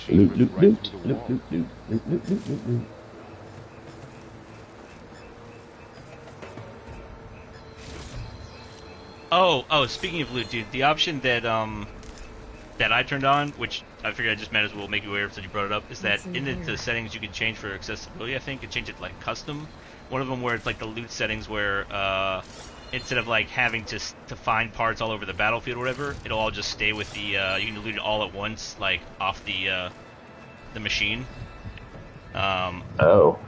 Speaker 6: Loot,
Speaker 3: chamber
Speaker 6: loot,
Speaker 3: right
Speaker 6: loot,
Speaker 3: through the
Speaker 6: loot,
Speaker 3: wall.
Speaker 6: loot, loot, loot, loot, loot, loot, loot.
Speaker 7: Oh, speaking of loot, dude, the option that that I turned on, which I figured I just might as well make you aware of since you brought it up, is that
Speaker 2: What's in
Speaker 7: in
Speaker 2: here?
Speaker 7: the settings you can change for accessibility, I think, and change it to, like, custom. One of them where it's like the loot settings where instead of like having to find parts all over the battlefield or whatever, it'll all just stay with the you can loot it all at once, like off the machine.
Speaker 6: Oh,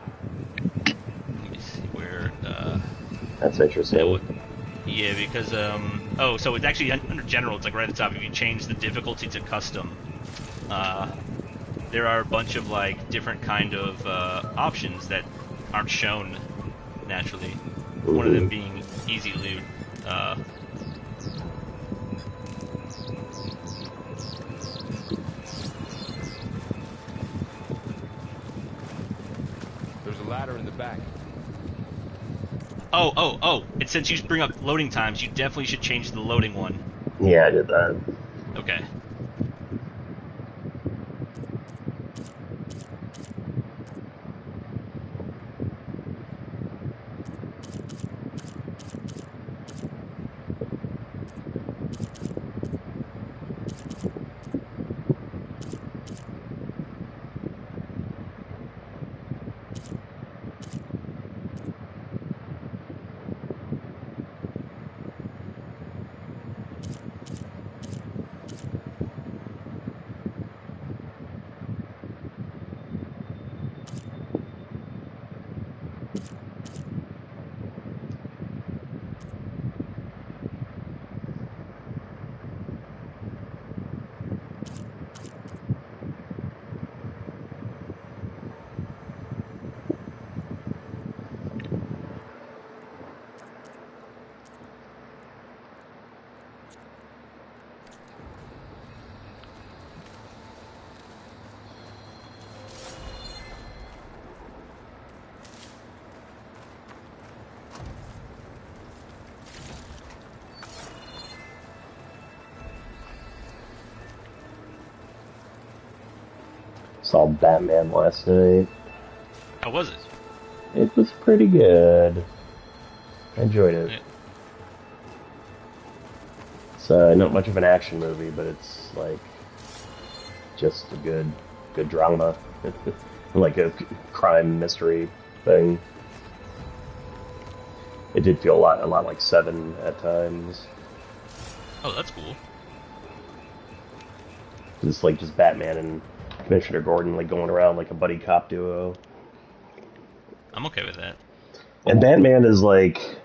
Speaker 7: Let me see where
Speaker 6: that's
Speaker 7: that
Speaker 6: interesting.
Speaker 7: would. Yeah, because oh, so it's actually under general. It's like right at the top. If you change the difficulty to custom, there are a bunch of like different kind of options that aren't shown naturally. One of them being easy loot.
Speaker 3: There's a ladder in the back.
Speaker 7: Oh! And since you bring up loading times, you definitely should change the loading one.
Speaker 6: Yeah, I did that.
Speaker 7: Okay.
Speaker 6: Saw Batman last night.
Speaker 7: How was it?
Speaker 6: It was pretty good. I enjoyed it.
Speaker 7: Yeah.
Speaker 6: It's not much of an action movie, but it's like just a good drama, like a crime mystery thing. It did feel a lot like Seven at times.
Speaker 7: Oh, that's cool.
Speaker 6: It's like just Batman and Commissioner Gordon like going around like a buddy cop duo.
Speaker 7: I'm okay with that.
Speaker 6: And Batman is like,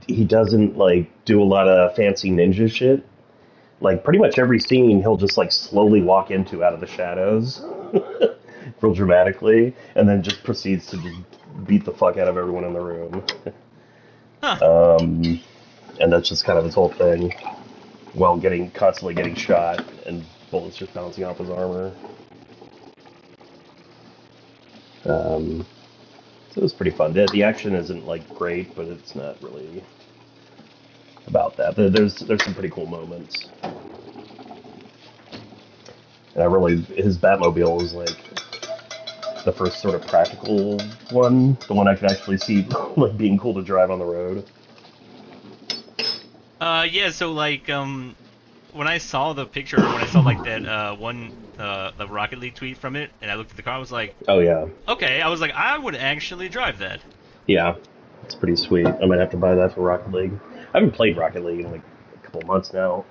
Speaker 6: he doesn't like do a lot of fancy ninja shit. Like pretty much every scene he'll just like slowly walk into out of the shadows real dramatically, and then just proceeds to just beat the fuck out of everyone in the room.
Speaker 7: Huh.
Speaker 6: And that's just kind of his whole thing, while constantly getting shot and bullets just bouncing off his armor. So it was pretty fun. The action isn't like great, but it's not really about that. There's some pretty cool moments, and his Batmobile was like the first sort of practical one, the one I could actually see like being cool to drive on the road.
Speaker 7: Yeah, so like when I saw the picture, when I saw like that one the Rocket League tweet from it, and I looked at the car, I was like,
Speaker 6: Oh yeah,
Speaker 7: okay, I was like, I would actually drive that.
Speaker 6: yeah, it's pretty sweet. I might have to buy that for Rocket League. I haven't played Rocket League in like a couple of months now.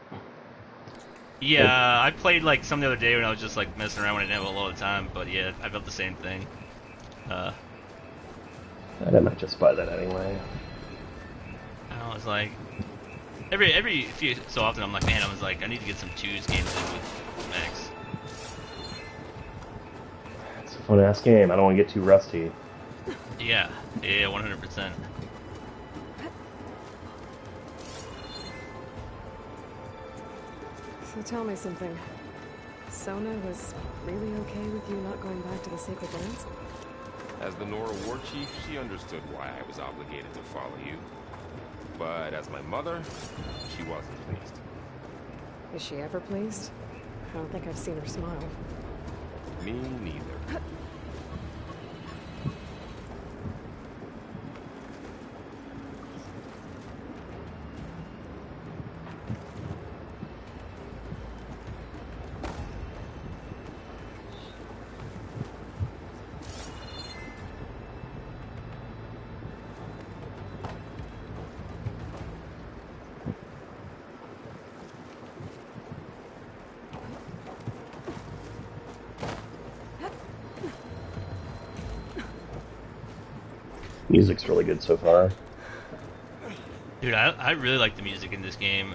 Speaker 7: Yeah, I played like some the other day when I was just like messing around when I didn't have a lot of time, but yeah, I felt the same thing.
Speaker 6: I might just buy that anyway.
Speaker 7: I was like, every few so often I'm like, man, I was like, I need to get some twos games in with Max.
Speaker 6: It's a fun ass game. I don't want to get too rusty.
Speaker 7: Yeah, 100%.
Speaker 2: So tell me something. Sona was really okay with you not going back to the Sacred Lands?
Speaker 3: As the Nora war chief, she understood why I was obligated to follow you. But as my mother, she wasn't pleased.
Speaker 2: Is she ever pleased? don't think I've seen her smile.
Speaker 3: Me neither.
Speaker 6: Music's really good so far.
Speaker 7: Dude, I really like the music in this game.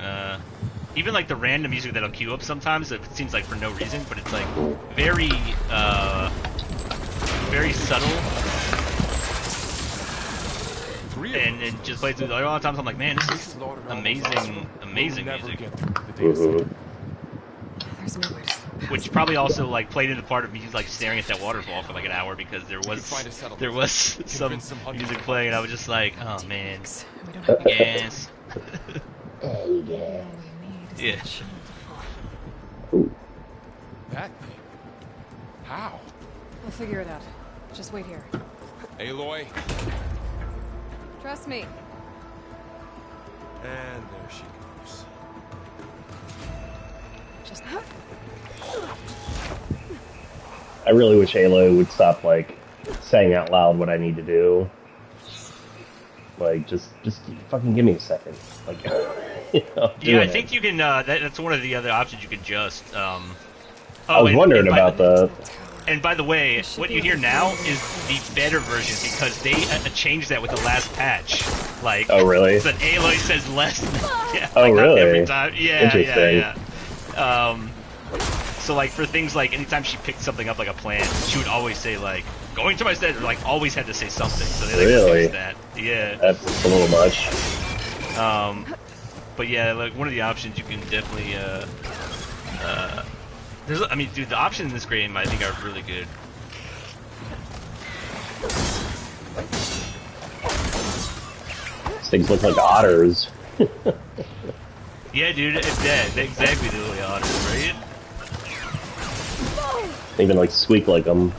Speaker 7: Even like the random music that'll queue up sometimes, it seems like for no reason, but it's like very, very subtle. And it just plays through like, all the times I'm like, man, this is amazing, amazing music.
Speaker 2: There's no way to slow past
Speaker 7: Which probably also like played into part of me like staring at that waterfall for like an hour because there was some music playing and I was just like, oh man,
Speaker 2: we don't have
Speaker 7: yes,
Speaker 2: all we need is
Speaker 7: yeah.
Speaker 2: that shield to fall.
Speaker 3: That thing? How?
Speaker 2: We'll figure it out. Just wait here.
Speaker 3: Aloy.
Speaker 2: Trust me.
Speaker 3: And there she goes.
Speaker 2: Just
Speaker 6: I really wish Aloy would stop, like, saying out loud what I need to do. Like, just fucking give me a second. Like, you know,
Speaker 7: Yeah, I think you can. That's one of the other options you can just.
Speaker 6: I was wondering about that.
Speaker 7: And by the way, what you hear now is the better version because they changed that with the last patch. Like,
Speaker 6: oh really?
Speaker 7: So Aloy says less. Yeah,
Speaker 6: oh
Speaker 7: like,
Speaker 6: really?
Speaker 7: Every time. Yeah,
Speaker 6: interesting.
Speaker 7: yeah. So like for things like anytime she picked something up like a plant, she would always say like going to my stead, or like always had to say something. So they like
Speaker 6: really?
Speaker 7: fixed that. Yeah.
Speaker 6: That's a little much.
Speaker 7: But yeah, like one of the options you can definitely there's, I mean, dude, the options in this game I think are really good.
Speaker 6: These things look like otters.
Speaker 7: Yeah, dude, yeah, exactly the way otters, right?
Speaker 6: They even like squeak like them.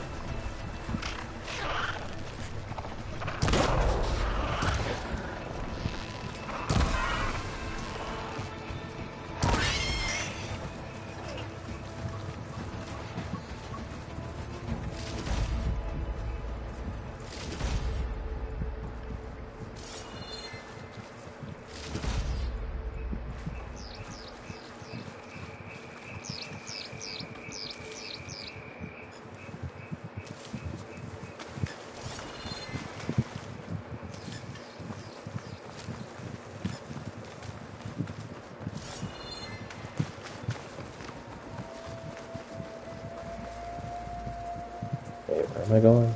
Speaker 6: Wait, where am I going?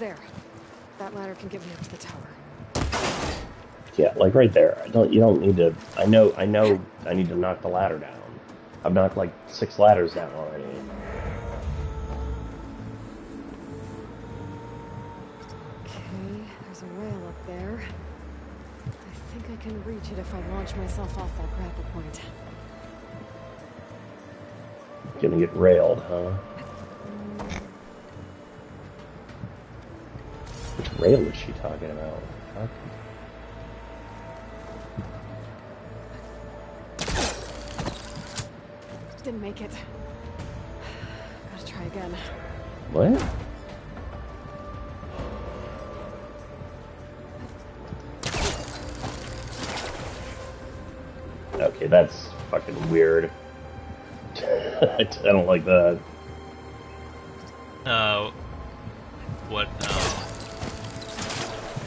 Speaker 2: there. That ladder can get me up to the tower.
Speaker 6: Yeah, like right there. You don't need to. I know. I need to knock the ladder down. I've knocked like 6 ladders down already.
Speaker 2: Okay, there's a rail up there. I think I can reach it if I launch myself off that grapple point.
Speaker 6: Gonna get railed, huh? Which rail is she talking about? Fuck.
Speaker 2: Didn't make it. Gotta try again.
Speaker 6: What? Okay, that's fucking weird. I don't like that.
Speaker 7: What?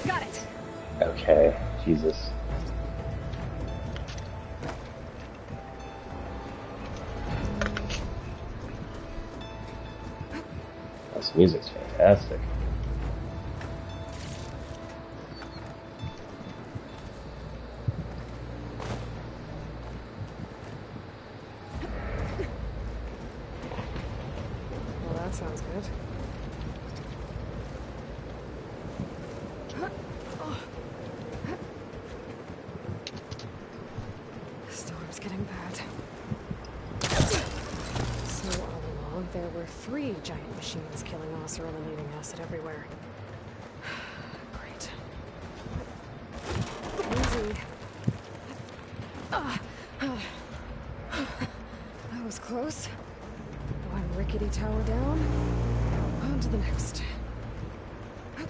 Speaker 2: Got it.
Speaker 6: Okay, Jesus. This music's fantastic.
Speaker 2: 3 giant machines killing us or eliminating acid everywhere. Great. Easy. That was close. One rickety tower down. On to the next. I'll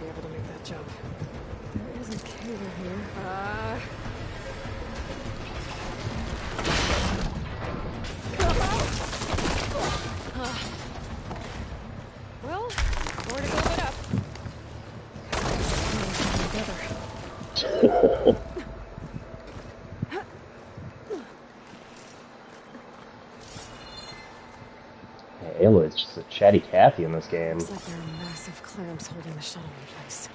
Speaker 2: be able to make that jump. There is a cable here. Well, more to go but up.
Speaker 6: Aloy's just a chatty Cathy in this game.
Speaker 2: Looks like there are massive clamps holding the shuttle in place.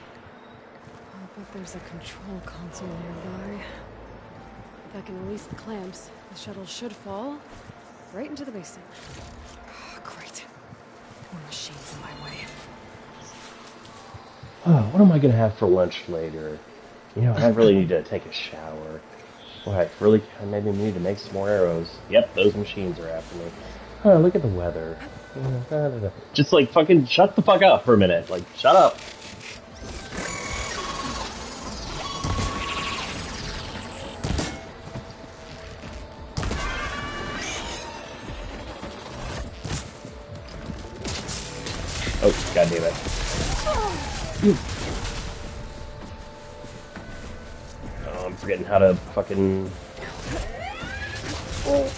Speaker 2: I'll bet there's a control console nearby. If I can release the clamps, the shuttle should fall right into the basin. Oh, great. More machines in my way.
Speaker 6: Oh, what am I gonna have for lunch later? You know, I really need to take a shower. What, I maybe need to make some more arrows. Yep, those machines are after me. Oh, look at the weather. Just like fucking shut the fuck up for a minute. Like, shut up. Oh, god damn it. Oh, I'm forgetting how to fucking... Oh.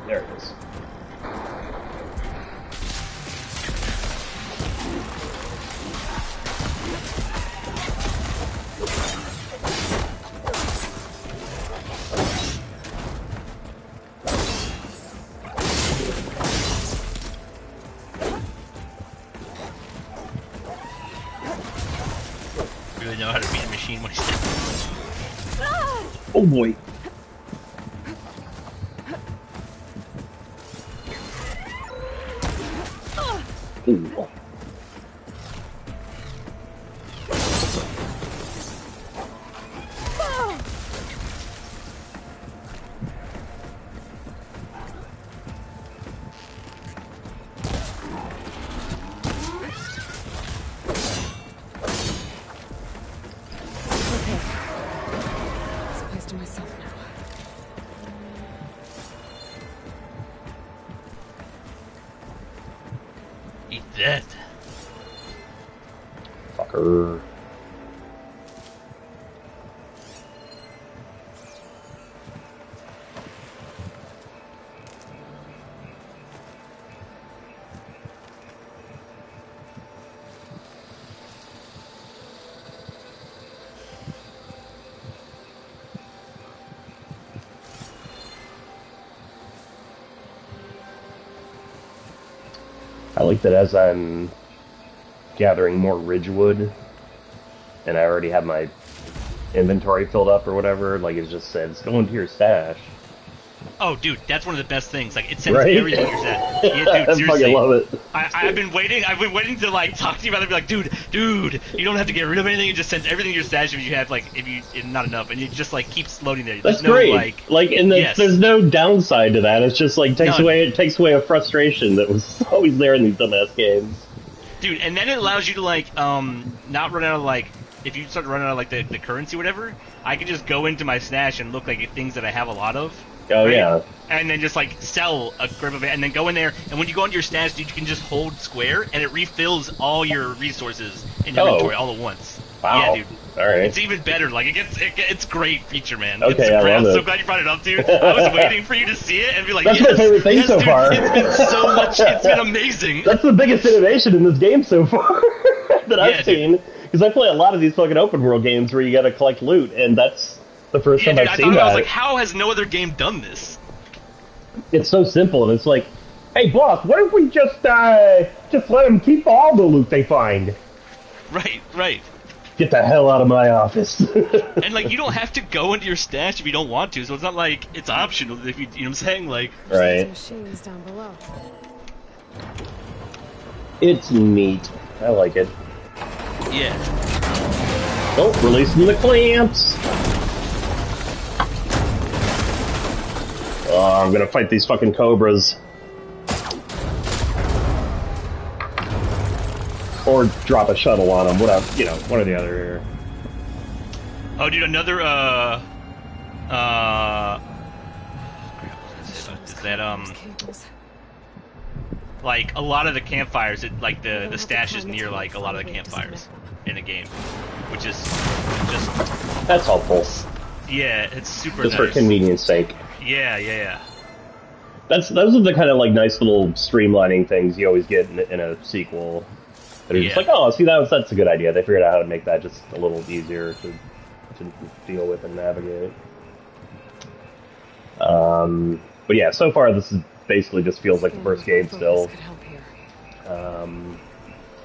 Speaker 6: There it is.
Speaker 7: Really know how to beat a machine when he's
Speaker 6: Oh boy. Ooh.
Speaker 2: To myself now.
Speaker 7: Eat that.
Speaker 6: Fucker. I like that as I'm gathering more Ridgewood, and I already have my inventory filled up or whatever, like it just says, go into your stash.
Speaker 7: Oh, dude, that's one of the best things. Like, it sends
Speaker 6: Right?
Speaker 7: everything you're set. Yeah, dude,
Speaker 6: I
Speaker 7: seriously.
Speaker 6: fucking love it.
Speaker 7: I've been waiting to, like, talk to you about it and be like, dude, you don't have to get rid of anything, it just sends everything in your stash if you have, like, if not enough, and it just, like, keeps loading there.
Speaker 6: That's
Speaker 7: There's no,
Speaker 6: great. And
Speaker 7: yes.
Speaker 6: there's no downside to that. It's just, like, it takes away a frustration that was always there in these dumbass games.
Speaker 7: Dude, and then it allows you to, like, not run out of, like, if you start running out of, like, the currency or whatever, I can just go into my stash and look, like, at things that I have a lot of.
Speaker 6: Oh,
Speaker 7: right?
Speaker 6: yeah.
Speaker 7: And then just, like, sell a grip of it, and then go in there, and when you go into your stash, dude, you can just hold square, and it refills all your resources in your inventory all at once.
Speaker 6: Wow.
Speaker 7: Yeah, dude.
Speaker 6: Alright.
Speaker 7: It's even better. Like, it's great feature, man.
Speaker 6: Okay, I love
Speaker 7: I'm
Speaker 6: it.
Speaker 7: so glad you brought it up, dude. I was waiting for you to see it and be like,
Speaker 6: That's
Speaker 7: yes,
Speaker 6: my favorite thing so
Speaker 7: dude,
Speaker 6: far.
Speaker 7: It's been so much. It's been amazing.
Speaker 6: That's the biggest innovation in this game so far that I've seen. Because I play a lot of these fucking open world games where you gotta collect loot, and that's the first time
Speaker 7: dude,
Speaker 6: I've seen that.
Speaker 7: I was like, how has no other game done this?
Speaker 6: It's so simple, and it's like, hey boss, what if we just let them keep all the loot they find?
Speaker 7: Right.
Speaker 6: Get the hell out of my office.
Speaker 7: And, like, you don't have to go into your stash if you don't want to, so it's not like it's optional if you know what I'm saying? Like,
Speaker 6: right.
Speaker 2: Machines down below.
Speaker 6: It's neat. I like it.
Speaker 7: yeah.
Speaker 6: Oh, releasing the clamps. I'm gonna fight these fucking cobras. Or drop a shuttle on them, whatever, you know, one or the other here.
Speaker 7: Oh, dude, another, is that, like, a lot of the campfires, like, the stash is near, like, a lot of the campfires in the game, which is just...
Speaker 6: That's helpful.
Speaker 7: Yeah, it's super
Speaker 6: just
Speaker 7: nice.
Speaker 6: for convenience sake.
Speaker 7: Yeah.
Speaker 6: Those are the kind of, like, nice little streamlining things you always get in a sequel. That are just like, oh, see, that's a good idea. They figured out how to make that just a little easier to deal with and navigate. But yeah, so far this is basically just feels like the first game still. I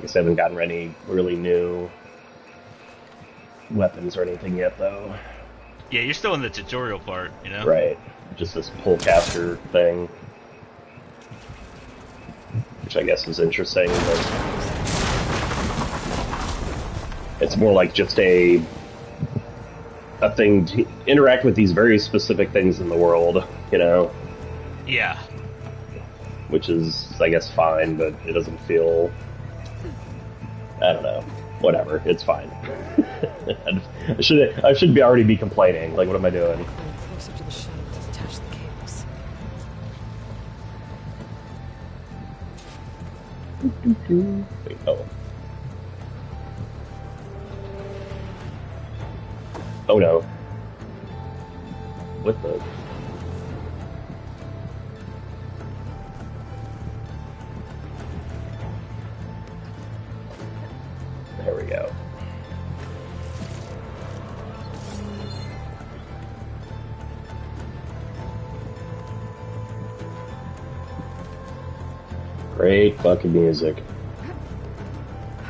Speaker 6: guess I haven't gotten any really new weapons or anything yet, though.
Speaker 7: Yeah, you're still in the tutorial part, you know?
Speaker 6: Right. Just this pull caster thing. Which I guess is interesting, but it's more like just a thing to interact with these very specific things in the world, you know?
Speaker 7: Yeah.
Speaker 6: Which is, I guess, fine, but it doesn't feel... I don't know. Whatever. It's fine. I should already be complaining. Like, what am I doing?
Speaker 2: Closer to the shuttle to detach the cables.
Speaker 6: Wait, oh. Oh no. What the... There we go. Great fucking music.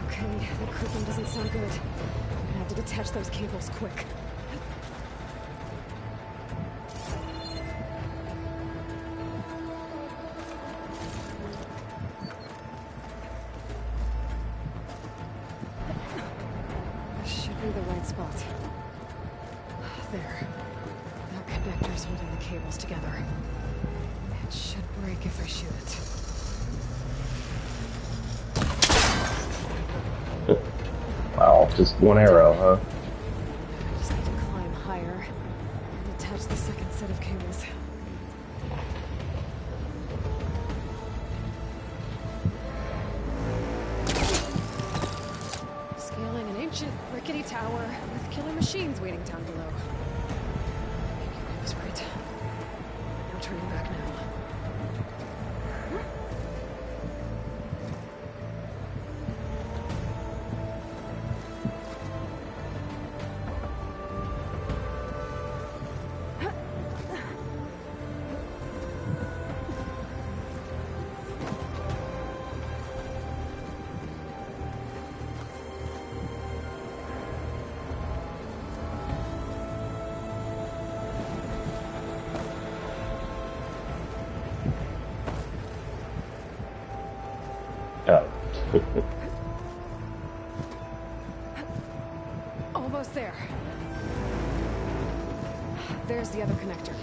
Speaker 2: Okay, the crippling doesn't sound good. I'm gonna have to detach those cables quick. The right spot. There. Now connectors holding the cables together. It should break if I shoot it.
Speaker 6: Wow, just one arrow, huh?
Speaker 2: I just need to climb higher and attach the second set of cables. Scaling an ancient, rickety tower with killer machines waiting down below. Maybe I was right. No turning back now.
Speaker 6: Oh.
Speaker 2: Almost there. There's the other connector.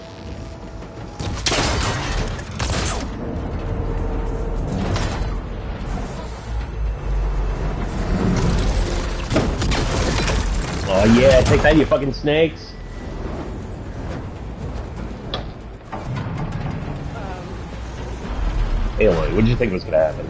Speaker 6: Oh yeah, take that, you fucking snakes. Aloy, what did you think was gonna happen?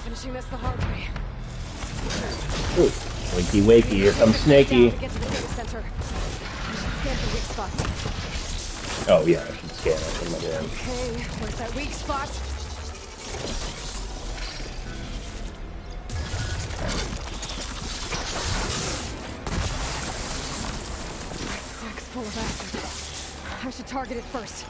Speaker 2: Finishing this the hard way.
Speaker 6: Wakey wakey, here comes Snakey.
Speaker 2: Get to the data center. I should Scan for weak spots.
Speaker 6: Oh yeah, I should scan it in my hand.
Speaker 2: Okay, where's that weak spot? Sack's full of acid. I should target it first.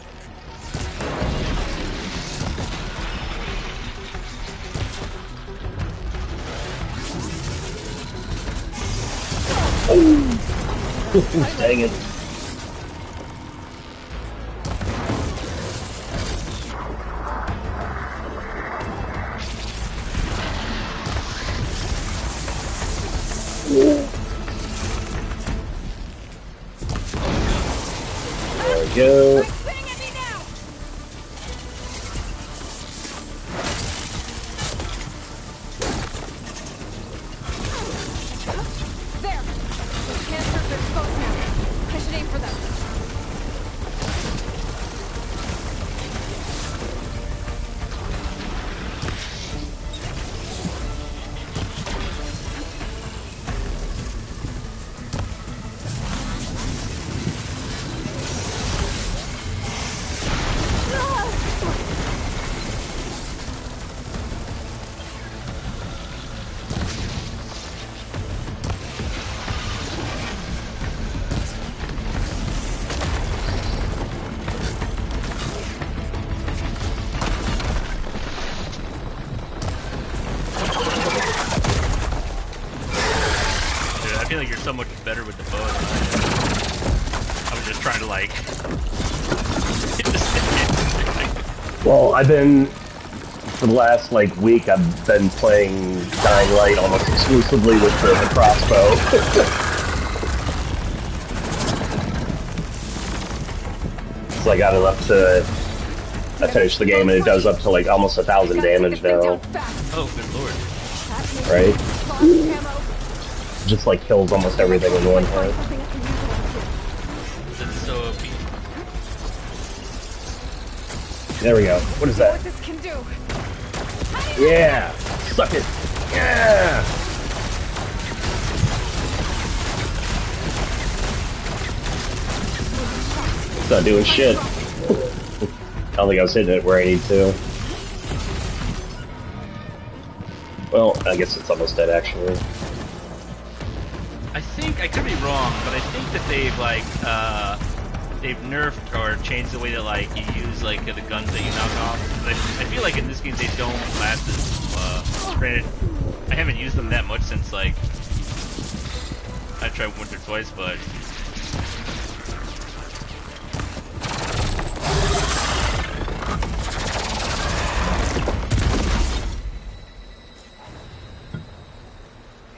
Speaker 6: Dang it. There we go.
Speaker 2: There! Those canisters are exposed now. I should aim for them.
Speaker 7: I feel like you're so much better with the bow than I am. I was just trying to like.
Speaker 6: Well, I've been, for the last like week, I've been playing Dying Light almost exclusively with the crossbow. So I got it up to, I finished the game and it does up to like almost 1,000 damage now.
Speaker 7: Oh, good lord.
Speaker 6: Right? Just like kills almost everything in one hit.
Speaker 7: That's so OP.
Speaker 6: There we go. What is that?
Speaker 2: What this can do?
Speaker 6: Yeah! Suck it! Yeah! It's not doing shit. I don't think I was hitting it where I need to. Well, I guess it's almost dead actually.
Speaker 7: I think I could be wrong, but I think that they've like they've nerfed or changed the way that like you use like the guns that you knock off. But I feel like in this game they don't last as granted. I haven't used them that much since like I tried once or twice, but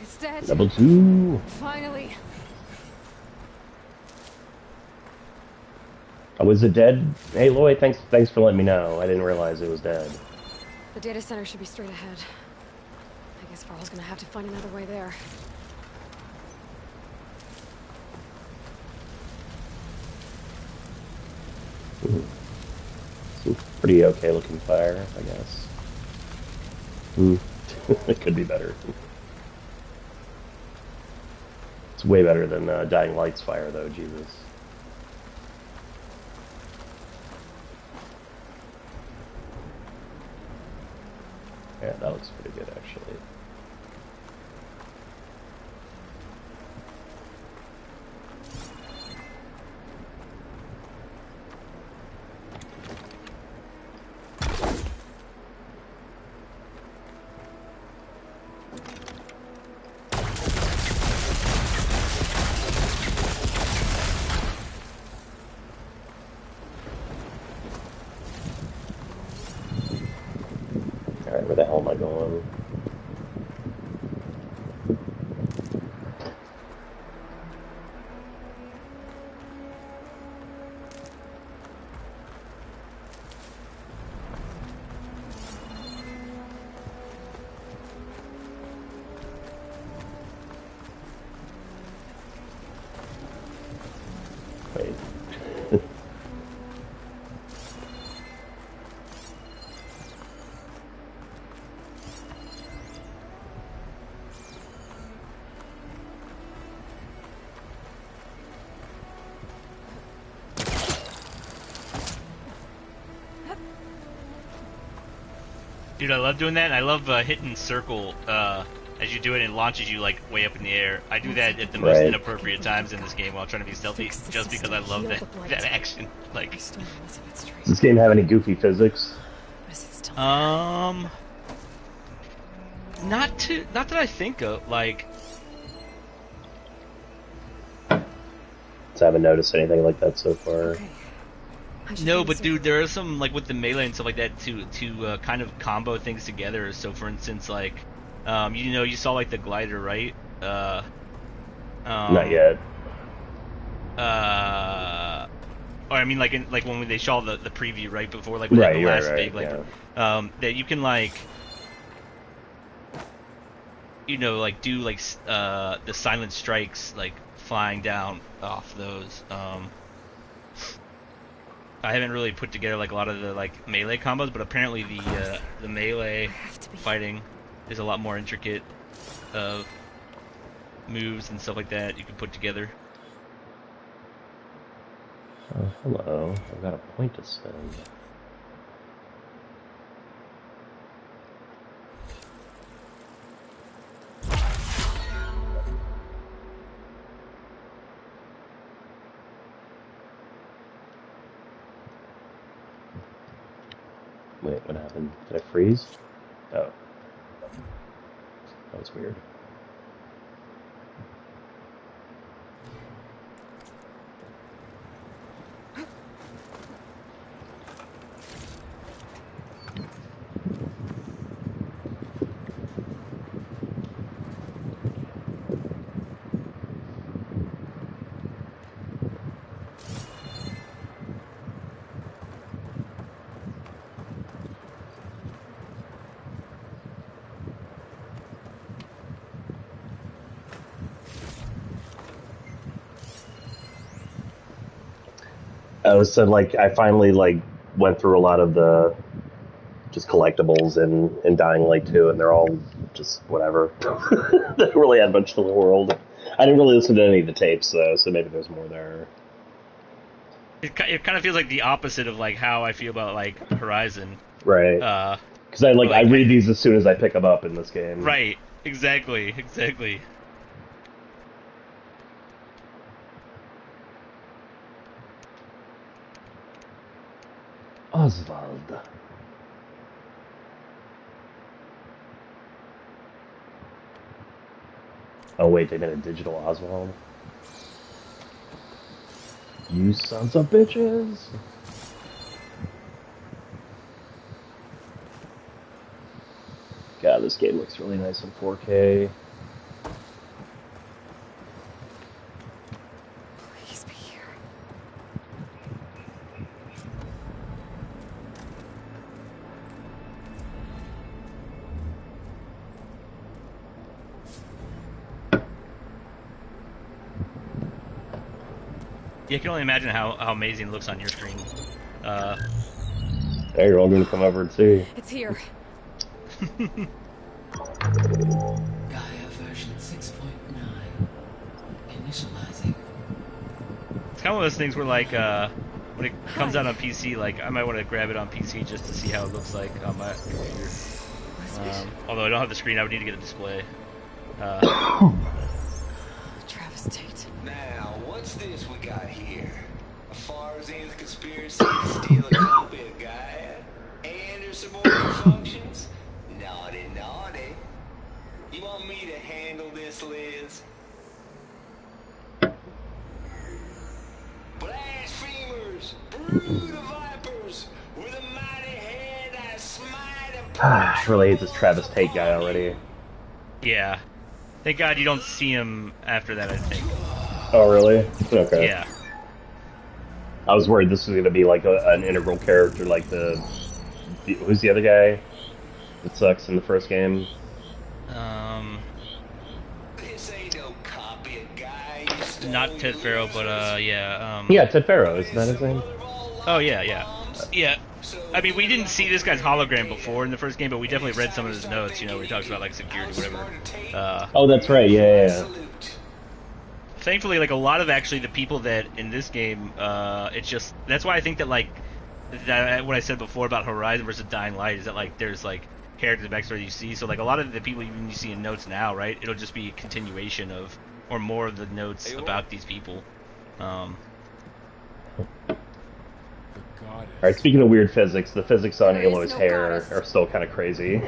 Speaker 2: It's dead.
Speaker 6: Level 2.
Speaker 2: Finally.
Speaker 6: Oh, is it dead? Hey, Lloyd, thanks for letting me know. I didn't realize it was dead.
Speaker 2: The data center should be straight ahead. I guess Varl's gonna have to find another way there.
Speaker 6: Some pretty okay looking fire, I guess. It could be better. It's way better than Dying Light's fire, though, Jesus. Yeah, that looks pretty good, actually. Alright, where the hell am I going? Wait.
Speaker 7: Dude, I love doing that. And I love hitting circle as you do it, and it launches you like way up in the air. I do that at the most inappropriate times in this game while trying to be stealthy, just because I love that action. Like,
Speaker 6: does this game have any goofy physics?
Speaker 7: Not that I think of. Like,
Speaker 6: So I haven't noticed anything like that so far.
Speaker 2: Okay.
Speaker 7: no, but dude, there are some like with the melee and stuff like that to kind of combo things together. So, for instance, like, you saw like the glider, right?
Speaker 6: Not yet.
Speaker 7: Or I mean, like when they show the preview right before, like when they had the last big, like, that you can like, like do like the silent strikes like flying down off those. I haven't really put together like a lot of the like melee combos, but apparently the melee fighting is a lot more intricate of moves and stuff like that you can put together.
Speaker 6: Oh, hello. I've got a point to spend. Wait, what happened? Did I freeze? Oh. That was weird. So like I finally like went through a lot of the just collectibles in Dying Light 2, and they're all just whatever. They don't really add much to the world. I didn't really listen to any of the tapes though, so maybe there's more there.
Speaker 7: It kind of feels like the opposite of like how I feel about like Horizon.
Speaker 6: Right. Because I read these as soon as I pick them up in this game.
Speaker 7: Right. Exactly.
Speaker 6: Oswald. Oh wait, they made a digital Oswald? You sons of bitches! God, this game looks really nice in 4K.
Speaker 2: Please be here.
Speaker 7: Yeah, I can only imagine how amazing it looks on your screen.
Speaker 6: Hey, you're all going to come over and see.
Speaker 2: It's here.
Speaker 8: Gaia version 6.9. Initializing.
Speaker 7: It's kind of one of those things where, like, when it comes out on PC, like, I might want to grab it on PC just to see how it looks like on my computer. Although I don't have the screen, I would need to get a display.
Speaker 2: Travis Tate.
Speaker 4: Now, what's this we got here? A Farzan's conspiracy to steal a copy of Gaia? And her subordinate functions? Naughty, naughty. You want me to handle this, Liz? Blasphemers! Brood of vipers! With a mighty hand I smite and
Speaker 6: I really hate this Travis Tate guy already.
Speaker 7: Yeah. Thank God you don't see him after that, I think.
Speaker 6: Oh, really? Okay.
Speaker 7: Yeah.
Speaker 6: I was worried this was going to be like an integral character, like who's the other guy that sucks in the first game?
Speaker 4: This ain't no copy of Gaia, you stole
Speaker 7: Not Ted Farrow, but yeah.
Speaker 6: Yeah, Ted Farrow, isn't that his name?
Speaker 7: Oh yeah. I mean, we didn't see this guy's hologram before in the first game, but we definitely read some of his notes. Where he talks about like security, whatever.
Speaker 6: Oh, that's right. Yeah.
Speaker 7: Thankfully, like a lot of actually the people that in this game, it's just that's why I think that like that what I said before about Horizon versus Dying Light is that like there's like characters' backstory you see. So like a lot of the people even you see in notes now, right? It'll just be a continuation of or more of the notes about these people.
Speaker 6: Alright, speaking of weird physics, the physics on Aloy's hair are still kind of crazy.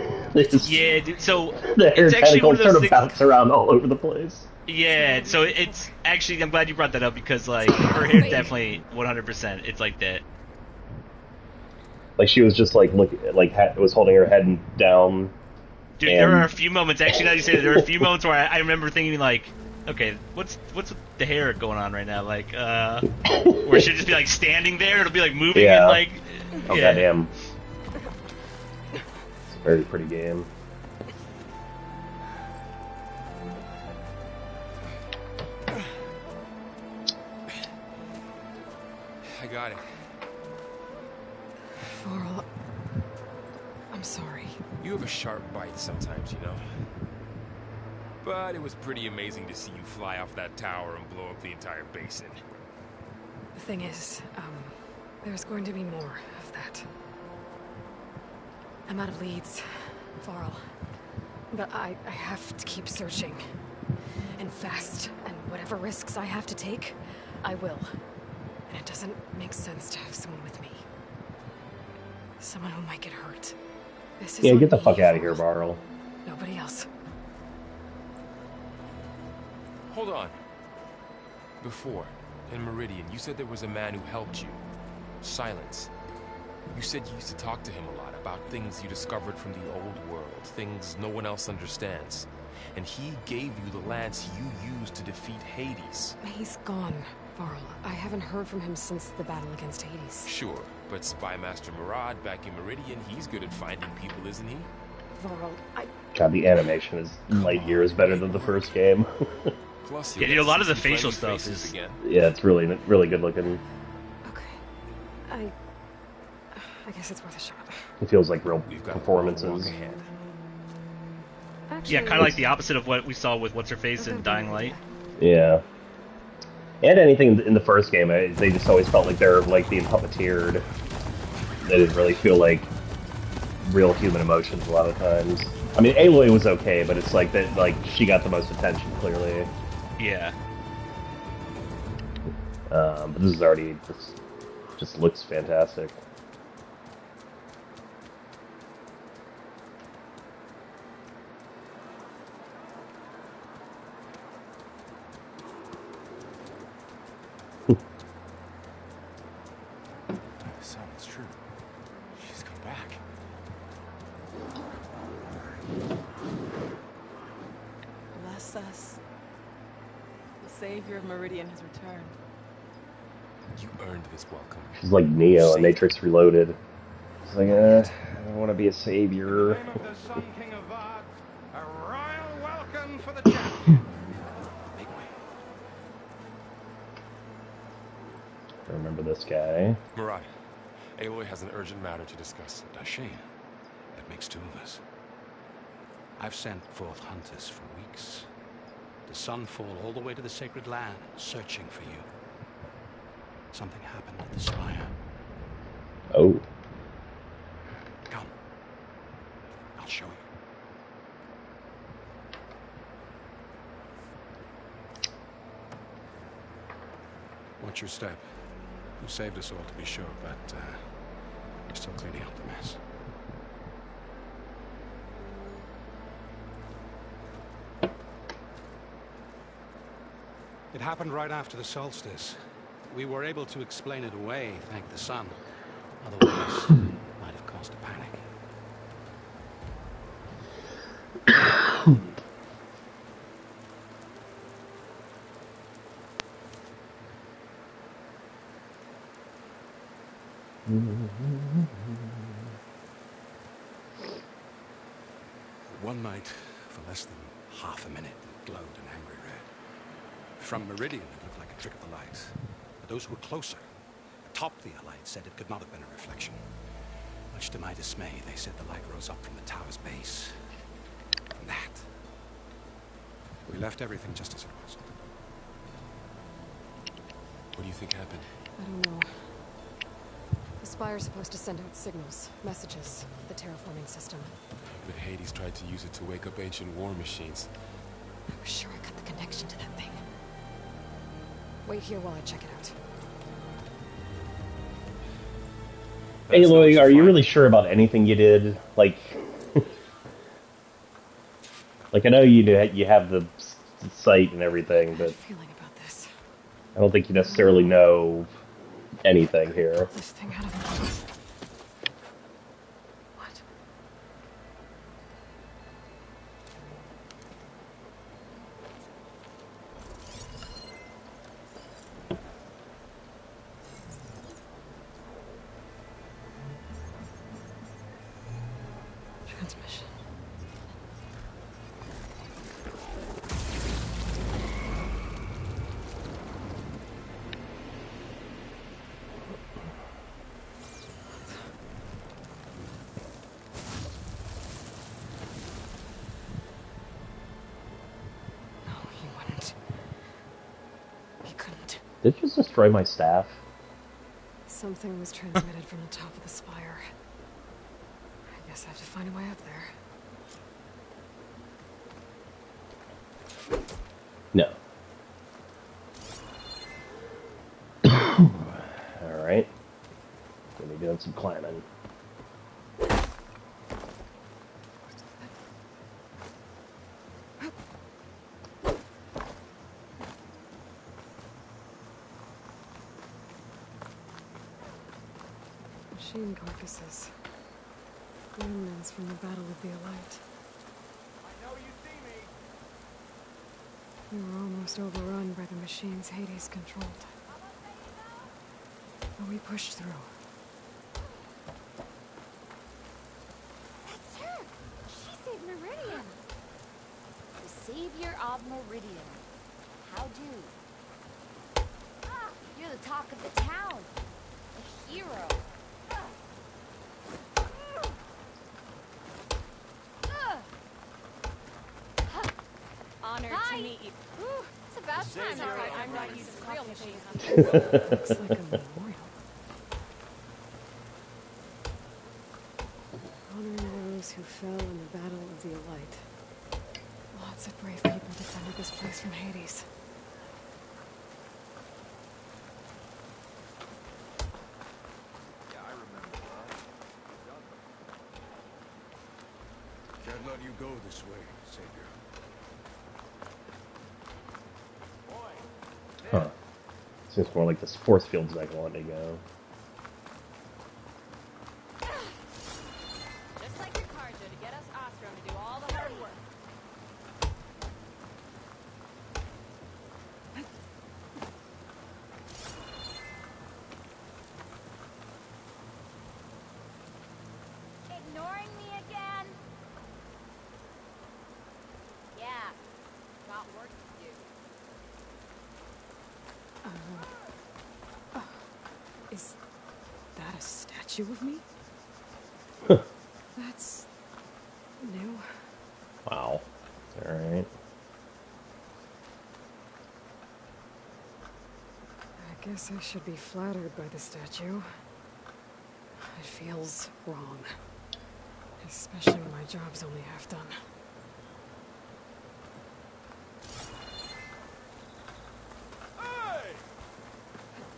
Speaker 7: Yeah, dude, so
Speaker 6: the hair
Speaker 7: it's actually one
Speaker 6: tentacles
Speaker 7: of those
Speaker 6: sort of
Speaker 7: things.
Speaker 6: bounce around all over the place.
Speaker 7: Yeah, so it's actually, I'm glad you brought that up because like her hair definitely 100%. It's like that.
Speaker 6: Like she was just like was holding her head down.
Speaker 7: Dude, there are a few moments. Actually, now you say that, there are a few moments where I remember thinking like, okay, what's with the hair going on right now? Like, where she'll just be like standing there, it'll be like moving and like.
Speaker 6: Oh goddamn! It's a very pretty game.
Speaker 3: I got it.
Speaker 2: Varl, I'm sorry.
Speaker 3: You have a sharp bite sometimes, you know. But it was pretty amazing to see you fly off that tower and blow up the entire basin.
Speaker 2: The thing is, there's going to be more of that. I'm out of leads, Varl. But I have to keep searching. And fast. And whatever risks I have to take, I will. And it doesn't make sense to have someone with me. Someone who might get hurt. This is
Speaker 6: Get the fuck out of here, Varl.
Speaker 2: Nobody else.
Speaker 3: Hold on. Before, in Meridian, you said there was a man who helped you. Silence. You said you used to talk to him a lot about things you discovered from the old world, things no one else understands. And he gave you the lance you used to defeat Hades.
Speaker 2: He's gone, Varl. I haven't heard from him since the battle against Hades.
Speaker 3: Sure, but Spy Master Murad back in Meridian, he's good at finding people, isn't he?
Speaker 2: Varl,
Speaker 6: God, the animation is light years better than the first game.
Speaker 3: Plus,
Speaker 7: yeah, dude, a lot of the facial stuff is
Speaker 3: again.
Speaker 6: Yeah, it's really good looking.
Speaker 2: Okay. I guess it's worth a shot.
Speaker 6: It feels like real performances.
Speaker 7: Yeah, kind of like the opposite of what we saw with What's-Her-Face in Dying Light.
Speaker 6: Yeah. And anything in the first game, they just always felt like they're like being puppeteered. They didn't really feel like real human emotions a lot of times. I mean, Aloy was okay, but it's like that. Like she got the most attention, clearly.
Speaker 7: Yeah.
Speaker 6: But this is already just looks fantastic.
Speaker 3: Sounds true. She's come back.
Speaker 9: Bless us. The savior of Meridian has returned.
Speaker 3: You earned this welcome.
Speaker 6: She's like Neo in Matrix Reloaded. She's like, I don't want to be a savior.
Speaker 10: In the name of the Sun King of Vard, a royal welcome for the champion.
Speaker 3: Make way.
Speaker 6: I remember this guy.
Speaker 3: Murad, Aloy has an urgent matter to discuss.
Speaker 11: Does she? That makes two of us. I've sent forth hunters for weeks. To Sunfall all the way to the Sacred Land, searching for you. Something happened at the Spire.
Speaker 6: Oh.
Speaker 11: Come. I'll show you. Watch your step. You saved us all, to be sure, but you're still cleaning up the mess. It happened right after the solstice. We were able to explain it away, thank the sun. Otherwise, might have caused a panic. One night, for less than half a minute, it glowed an angry red. From Meridian, it looked like a trick of the light. But those who were closer, atop the light, said it could not have been a reflection. Much to my dismay, they said the light rose up from the tower's base. From that. We left everything just as it was.
Speaker 3: What do you think happened?
Speaker 2: I don't know. The Spire's supposed to send out signals, messages, the terraforming system.
Speaker 3: But Hades tried to use it to wake up ancient war machines.
Speaker 2: I was sure I got the connection to that thing. Wait here while I check it out.
Speaker 6: Aloy, are you really sure about anything you did? Like, like I know you have the site and everything, but
Speaker 2: Feeling about this.
Speaker 6: I don't think you necessarily know anything here.
Speaker 2: This thing out of my... What? Transmission. No, he wouldn't. He couldn't.
Speaker 6: Did it just destroy my staff?
Speaker 2: Something was transmitted from the top of the spire. I guess I have to find a way up there.
Speaker 6: No. Alright. Gonna be doing some climbing.
Speaker 2: Machine carcasses. Remnants from the Battle of the Elite.
Speaker 10: I know you see me.
Speaker 2: We were almost overrun by the machines Hades controlled. But we pushed through.
Speaker 12: That's her! She saved Meridian! The savior of Meridian. How do? Ah, you're the talk of the town. A hero.
Speaker 9: Honored to meet you.
Speaker 12: Ooh, it's about time.
Speaker 9: Sorry, I'm not used to real machines.
Speaker 2: Looks like a memorial. Honoring those who fell in the Battle of the Elite. Lots of brave people defended this place from Hades.
Speaker 10: Yeah, I remember.
Speaker 11: Can't let you go this way, Savior.
Speaker 6: Huh. Seems more like this force field's like wanting to go.
Speaker 9: Just like your Karja to get us Ostrom to do all the hard work.
Speaker 12: Ignoring me again? Yeah. Got work to do.
Speaker 2: Is that a statue of me? That's new.
Speaker 6: Wow. Alright.
Speaker 2: I guess I should be flattered by the statue. It feels wrong. Especially when my job's only half done.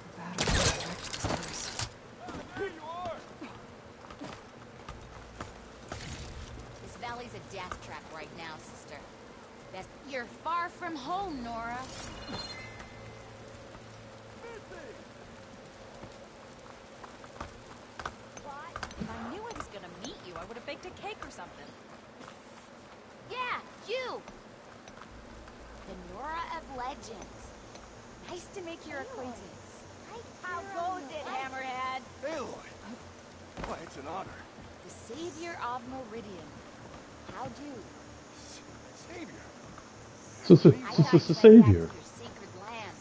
Speaker 2: The battle wrecked this place.
Speaker 12: This valley's a death trap right now, sister. You're far from home, Nora.
Speaker 9: What? If I knew I was gonna meet you, I would have baked a cake or something.
Speaker 12: Yeah, you! The Nora of Legends. Nice to make your acquaintance.
Speaker 9: How goes it, Hammerhead?
Speaker 10: Aloy! Why, it's an honor.
Speaker 12: The savior of Meridian. How do?
Speaker 10: Savior.
Speaker 12: I thought you went
Speaker 6: Savior.
Speaker 12: back to your sacred land.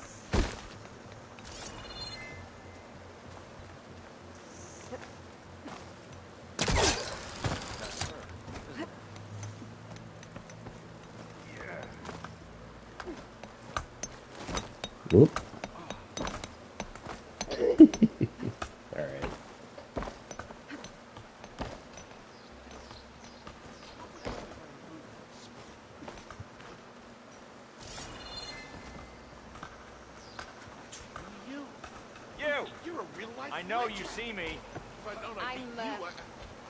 Speaker 6: Whoop. Alright.
Speaker 10: I know you see me.
Speaker 12: I'm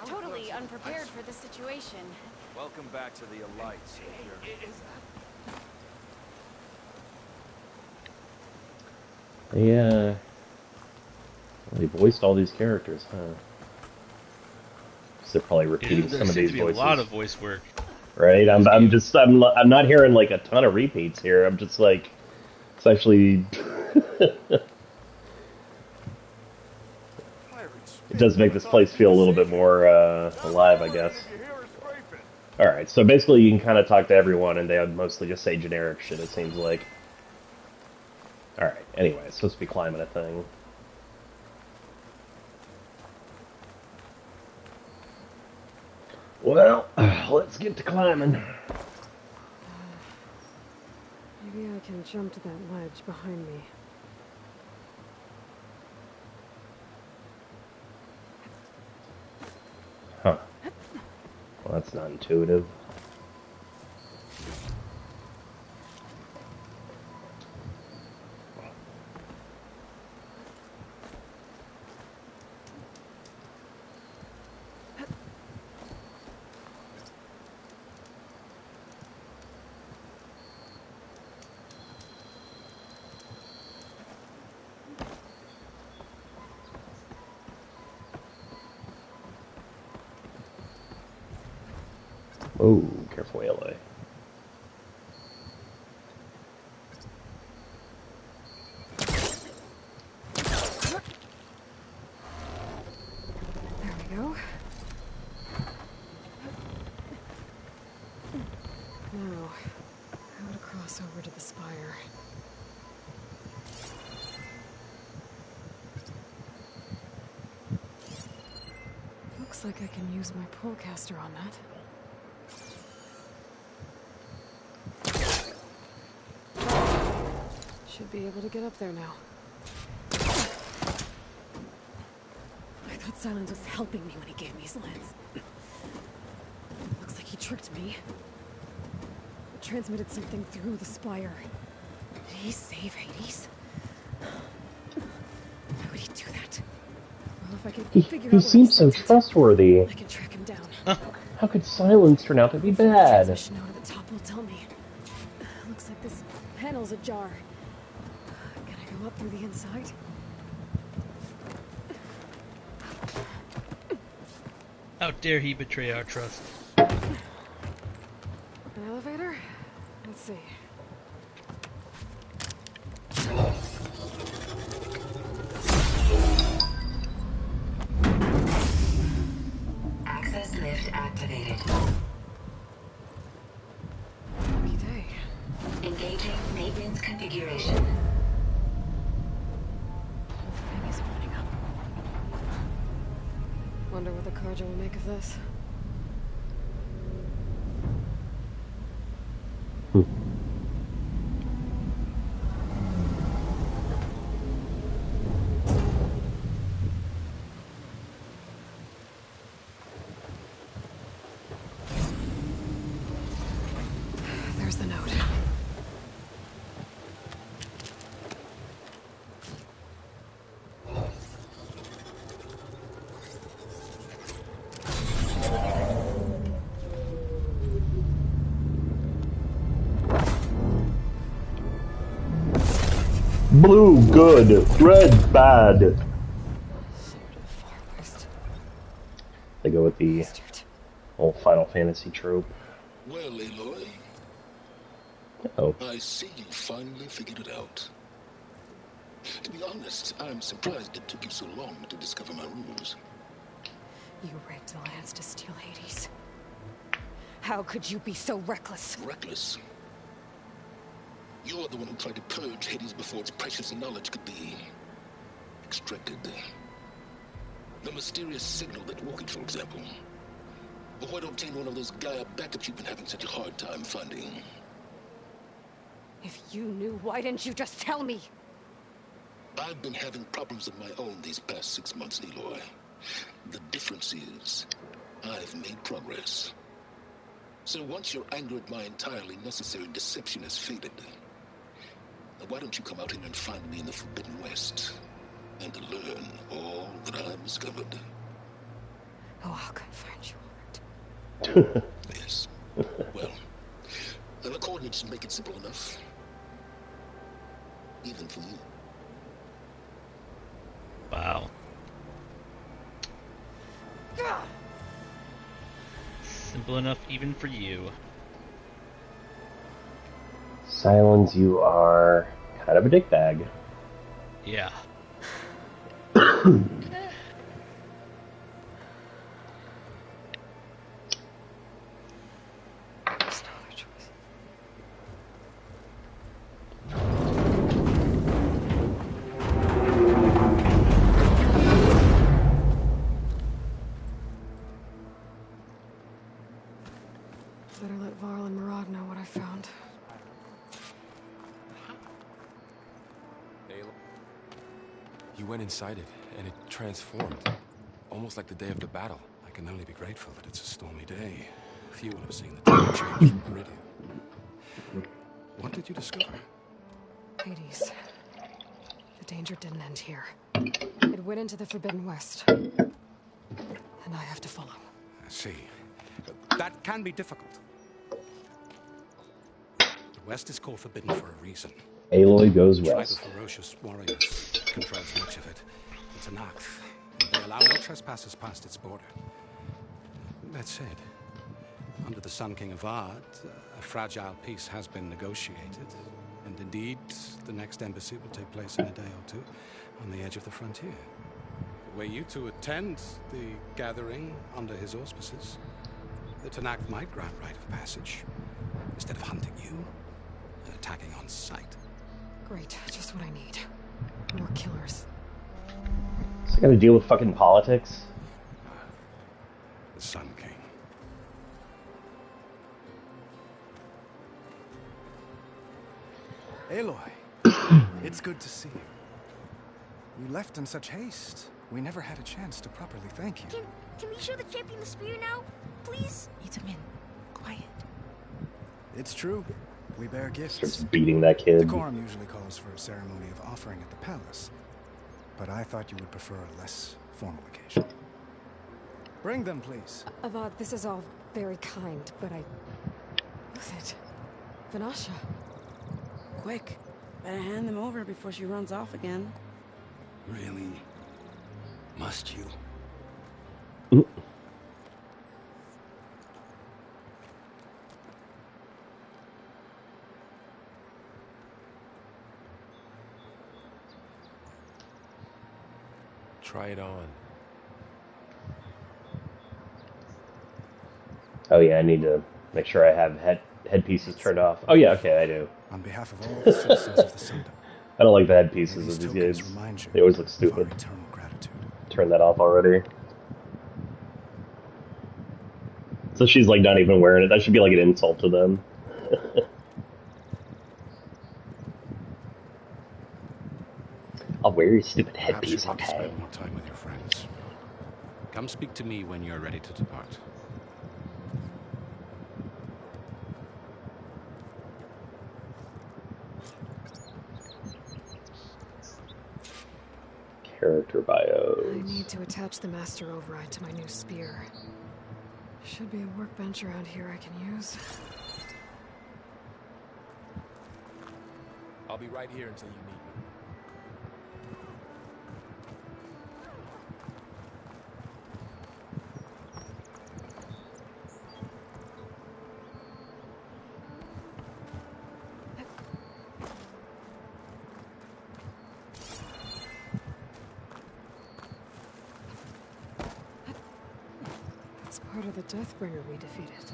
Speaker 12: totally unprepared for this situation.
Speaker 10: Welcome back to the Elite, Savior.
Speaker 6: They voiced all these characters, huh? So they're probably repeating some of these voices.
Speaker 7: A lot of voice work.
Speaker 6: Right? I'm not hearing like a ton of repeats here. I'm just like, it's actually. It does make this place feel a little bit more alive, I guess. Alright, so basically you can kind of talk to everyone and they would mostly just say generic shit, it seems like. Alright, anyway, it's supposed to be climbing a thing. Well, let's get to climbing.
Speaker 2: Maybe I can jump to that ledge behind me.
Speaker 6: Huh. Well, that's not intuitive. Oh, careful, LA.
Speaker 2: There we go. Now, how to cross over to the spire. Looks like I can use my pullcaster on that. Should be able to get up there now. I thought Silence was helping me when he gave me his lens. Looks like he tricked me. Transmitted something through the spire. Did he save Hades? Why would he do that? Well, if I can figure out
Speaker 6: He seems so trustworthy.
Speaker 2: I can track him down.
Speaker 6: How could Silence turn out to be bad?
Speaker 2: Transmission out of the top will tell me. Looks like this panel's ajar. Can I go up through the inside?
Speaker 7: How dare he betray our trust?
Speaker 2: An elevator? Let's see.
Speaker 13: Access lift activated.
Speaker 2: Lucky day.
Speaker 13: Engaging maintenance configuration.
Speaker 2: Thing is opening up. Wonder what the Carja will make of this. There's the note.
Speaker 6: Blue, good. Red, bad. They go with the old Final Fantasy trope.
Speaker 14: Well, Aloy.
Speaker 6: Oh.
Speaker 14: I see you finally figured it out. To be honest, I'm surprised it took you so long to discover my rules.
Speaker 2: You rigged the lance to steal Hades. How could you be so reckless?
Speaker 14: Reckless? You're the one who tried to purge Hades before its precious knowledge could be extracted. The mysterious signal that woke it, for example. Or why to obtain one of those Gaia backups you've been having such a hard time finding.
Speaker 2: If you knew, why didn't you just tell me?
Speaker 14: I've been having problems of my own these past 6 months, Aloy. The difference is, I've made progress. So once your anger at my entirely necessary deception has faded, why don't you come out here and find me in the Forbidden West? and to learn all that I've discovered.
Speaker 2: Oh, I'll confront you, Art.
Speaker 14: Yes. Well, the coordinates make it simple enough. Even for you.
Speaker 7: Wow. Simple enough even for you.
Speaker 6: Silence, you are kind of a dickbag.
Speaker 7: Yeah.
Speaker 2: Better let Varl and Murad know what I found.
Speaker 3: You went inside it, and it transformed. Almost like the day of the battle.
Speaker 11: I can only be grateful that it's a stormy day. Few will have seen the time change from Meridian. What did you discover?
Speaker 2: Hades. The danger didn't end here. It went into the Forbidden West. And I have to follow.
Speaker 11: I see. That can be difficult. The West is called Forbidden for a reason.
Speaker 6: Aloy goes
Speaker 11: A tribe
Speaker 6: west.
Speaker 11: of ferocious warriors controls much of it. It's an act. They allow no trespassers past its border. That said, under the Sun King of Ard, a fragile peace has been negotiated. And indeed, the next embassy will take place in a day or two on the edge of the frontier. Were you to attend the gathering under his auspices, the Tanakh might grant right of passage instead of hunting you and attacking on sight.
Speaker 2: Great, just what I need. More killers.
Speaker 6: So I gotta deal with fucking politics?
Speaker 11: The Sun King.
Speaker 15: Aloy, it's good to see you. You left in such haste. We never had a chance to properly thank you.
Speaker 12: Can we show the champion the spear now? Please?
Speaker 9: Itamin, quiet.
Speaker 15: It's true. We bear gifts.
Speaker 6: Starts beating that kid.
Speaker 15: Decorum usually calls for a ceremony of offering at the palace, but I thought you would prefer a less formal occasion. Bring them, please.
Speaker 2: Avad, this is all very kind, but I... Who's it? Vanasha.
Speaker 9: Quick, better hand them over before she runs off again.
Speaker 11: Really? Must you?
Speaker 3: Try it on.
Speaker 6: Oh yeah, I need to make sure I have headpieces turned off. Oh yeah, okay, I do.
Speaker 15: On behalf of all the citizens of the Sundom,
Speaker 6: I don't like the headpieces of these kids. They always look stupid. Turn that off already. So she's like not even wearing it. That should be like an insult to them. I'll wear your stupid headpiece,
Speaker 11: Perhaps you want to
Speaker 6: okay?
Speaker 11: spend more time with your friends. Come speak to me when you're ready to depart.
Speaker 6: Character bios.
Speaker 2: I need to attach the master override to my new spear. Should be a workbench around here I can use.
Speaker 3: I'll be right here until you need me.
Speaker 2: It's part of the Deathbringer we defeated.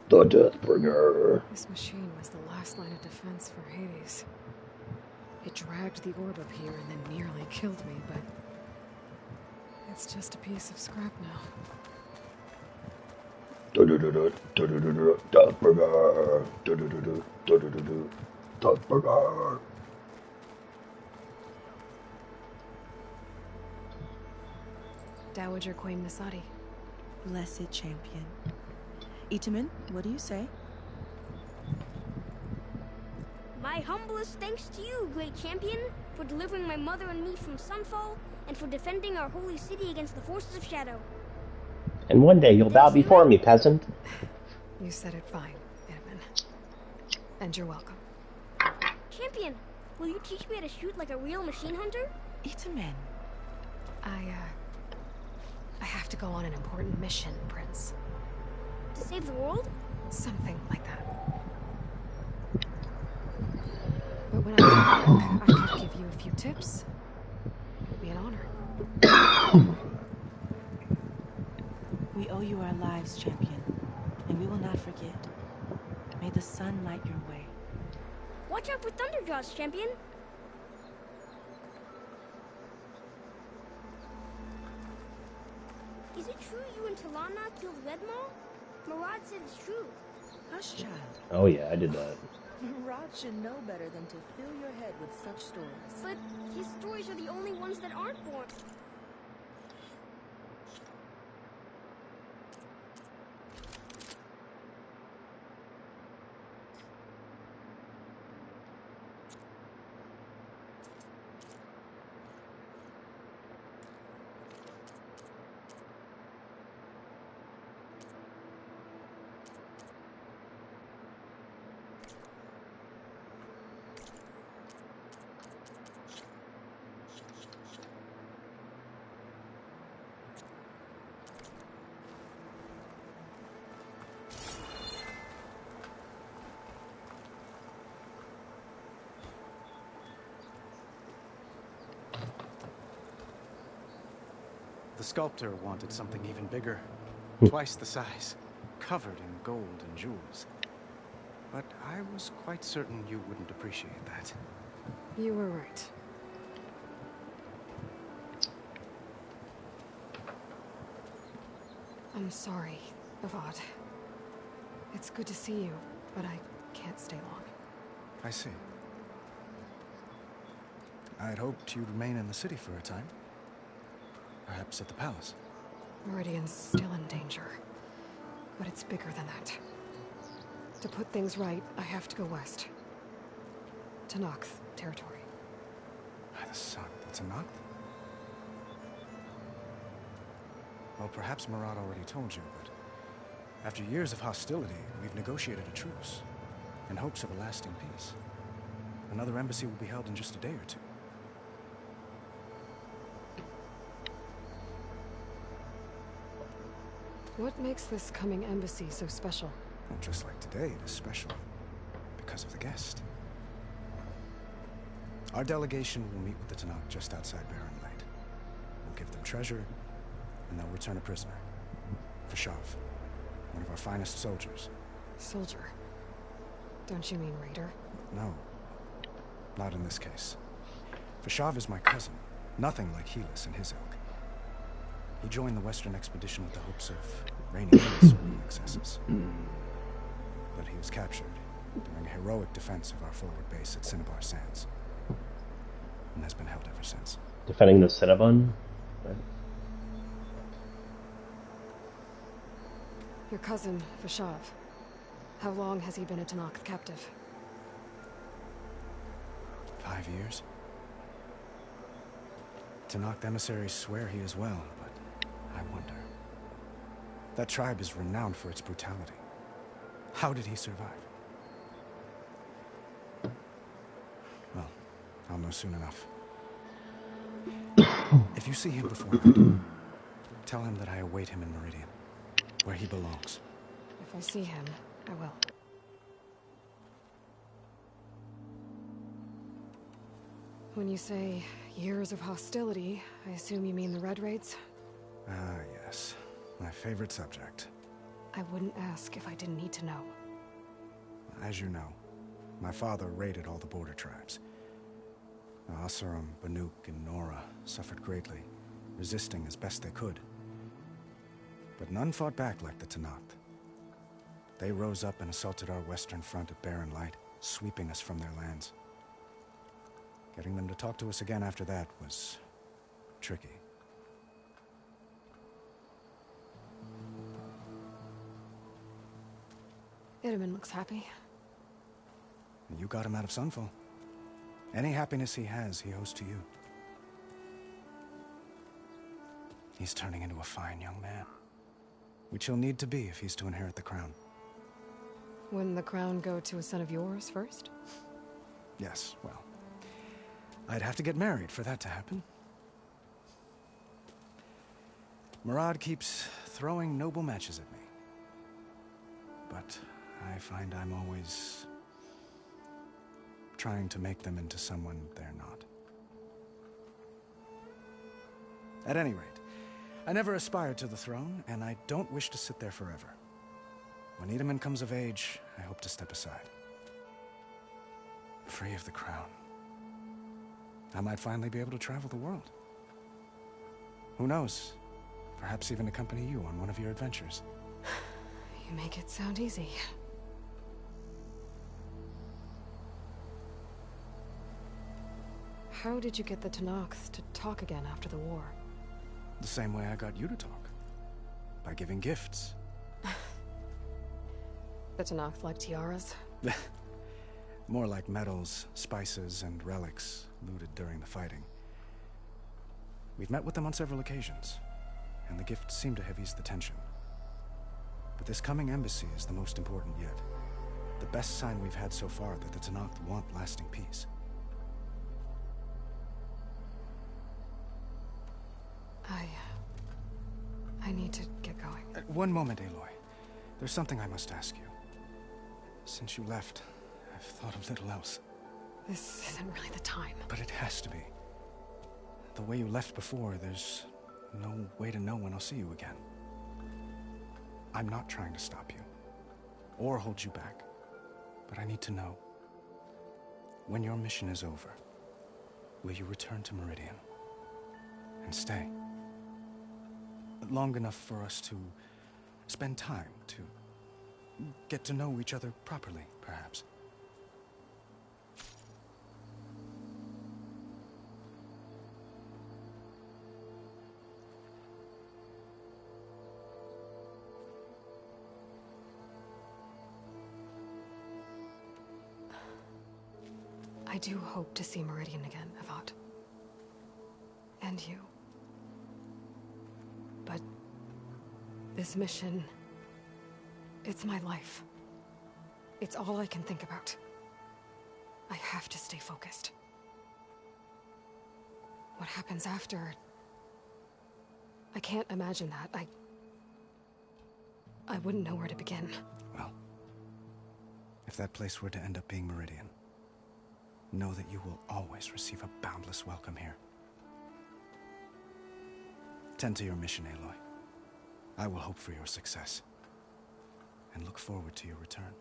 Speaker 6: The Deathbringer.
Speaker 2: This machine was the last line of defense for Hades. It dragged the orb up here and then nearly killed me, but it's just a piece of scrap now.
Speaker 6: Deathbringer. Deathbringer.
Speaker 9: Dowager Queen Masadi. Blessed champion. Itamin, what do you say?
Speaker 16: My humblest thanks to you, great champion, for delivering my mother and me from Sunfall, and for defending our holy city against the forces of Shadow.
Speaker 6: And one day you'll bow before me, peasant.
Speaker 2: You said it fine, Edmund. And you're welcome.
Speaker 16: Champion, will you teach me how to shoot like a real machine hunter?
Speaker 2: Itamen. I have to go on an important mission, Prince.
Speaker 16: To save the world?
Speaker 2: Something like that. But when I come back, I could give you a few tips. It would be an honor.
Speaker 9: We owe you our lives, champion, and we will not forget. May the sun light your way.
Speaker 16: Watch out for Thunderjaws, champion. Is it true you and Talana killed Redmaw? Murad said it's true.
Speaker 9: Hush, child.
Speaker 6: Oh yeah, I did that.
Speaker 9: Rod should know better than to fill your head with such stories.
Speaker 16: But his stories are the only ones that aren't born.
Speaker 15: The sculptor wanted something even bigger, twice the size, covered in gold and jewels. But I was quite certain you wouldn't appreciate that.
Speaker 2: You were right. I'm sorry, Avad. It's good to see you, but I can't stay long.
Speaker 15: I see. I'd hoped you'd remain in the city for a time. Perhaps at the palace.
Speaker 2: Meridian's still in danger. But it's bigger than that. To put things right, I have to go west. To Nox territory.
Speaker 15: By the sun, that's a Nox? Well, perhaps Murad already told you, but after years of hostility, we've negotiated a truce in hopes of a lasting peace. Another embassy will be held in just a day or two.
Speaker 2: What makes this coming embassy so special?
Speaker 15: Well, just like today, it is special because of the guest. Our delegation will meet with the Tanakh just outside Barren Light. We'll give them treasure, and they'll return a prisoner. Vashav, one of our finest soldiers.
Speaker 2: Soldier? Don't you mean raider?
Speaker 15: No, not in this case. Vashav is my cousin, nothing like Helis and his ilk. He joined the Western expedition with the hopes of reining in certain excesses. But he was captured during a heroic defense of our forward base at Cinnabar Sands, and has been held ever since.
Speaker 6: Defending the Cinnabon? Right.
Speaker 2: Your cousin, Vashav. How long has he been a Tanakh captive?
Speaker 15: 5 years. Tanakh emissaries swear he is well, but I wonder. That tribe is renowned for its brutality. How did he survive? Well, I'll know soon enough. If you see him before I do, tell him that I await him in Meridian, where he belongs.
Speaker 2: If I see him, I will. When you say years of hostility, I assume you mean the Red Raids?
Speaker 15: Ah, yes. My favorite subject.
Speaker 2: I wouldn't ask if I didn't need to know.
Speaker 15: As you know, my father raided all the border tribes. Asarum, Banuk, and Nora suffered greatly, resisting as best they could. But none fought back like the Tanakh. They rose up and assaulted our western front at Barren Light, sweeping us from their lands. Getting them to talk to us again after that was tricky.
Speaker 2: Itamen looks happy.
Speaker 15: You got him out of Sunfall. Any happiness he has, he owes to you. He's turning into a fine young man, which he'll need to be if he's to inherit the crown.
Speaker 2: Wouldn't the crown go to a son of yours first?
Speaker 15: Yes, well, I'd have to get married for that to happen. Murad keeps throwing noble matches at me. But I find I'm always trying to make them into someone they're not. At any rate, I never aspired to the throne, and I don't wish to sit there forever. When Edaman comes of age, I hope to step aside. Free of the crown. I might finally be able to travel the world. Who knows? Perhaps even accompany you on one of your adventures.
Speaker 2: You make it sound easy. How did you get the Tanakhs to talk again after the war?
Speaker 15: The same way I got you to talk. By giving gifts.
Speaker 2: The Tanakhs like tiaras?
Speaker 15: More like medals, spices, and relics looted during the fighting. We've met with them on several occasions, and the gifts seem to have eased the tension. But this coming embassy is the most important yet. The best sign we've had so far that the Tanakh want lasting peace.
Speaker 2: I need to get going.
Speaker 15: One moment, Aloy. There's something I must ask you. Since you left, I've thought of little else.
Speaker 2: This isn't really the time.
Speaker 15: But it has to be. The way you left before, there's no way to know when I'll see you again. I'm not trying to stop you, or hold you back, but I need to know, when your mission is over, will you return to Meridian and stay? Long enough for us to spend time, to get to know each other properly, perhaps.
Speaker 2: I do hope to see Meridian again, Avad. And you. But this mission, it's my life. It's all I can think about. I have to stay focused. What happens after? I can't imagine that. I wouldn't know where to begin.
Speaker 15: Well, if that place were to end up being Meridian, know that you will always receive a boundless welcome here. Tend to your mission, Aloy. I will hope for your success, and look forward to your return.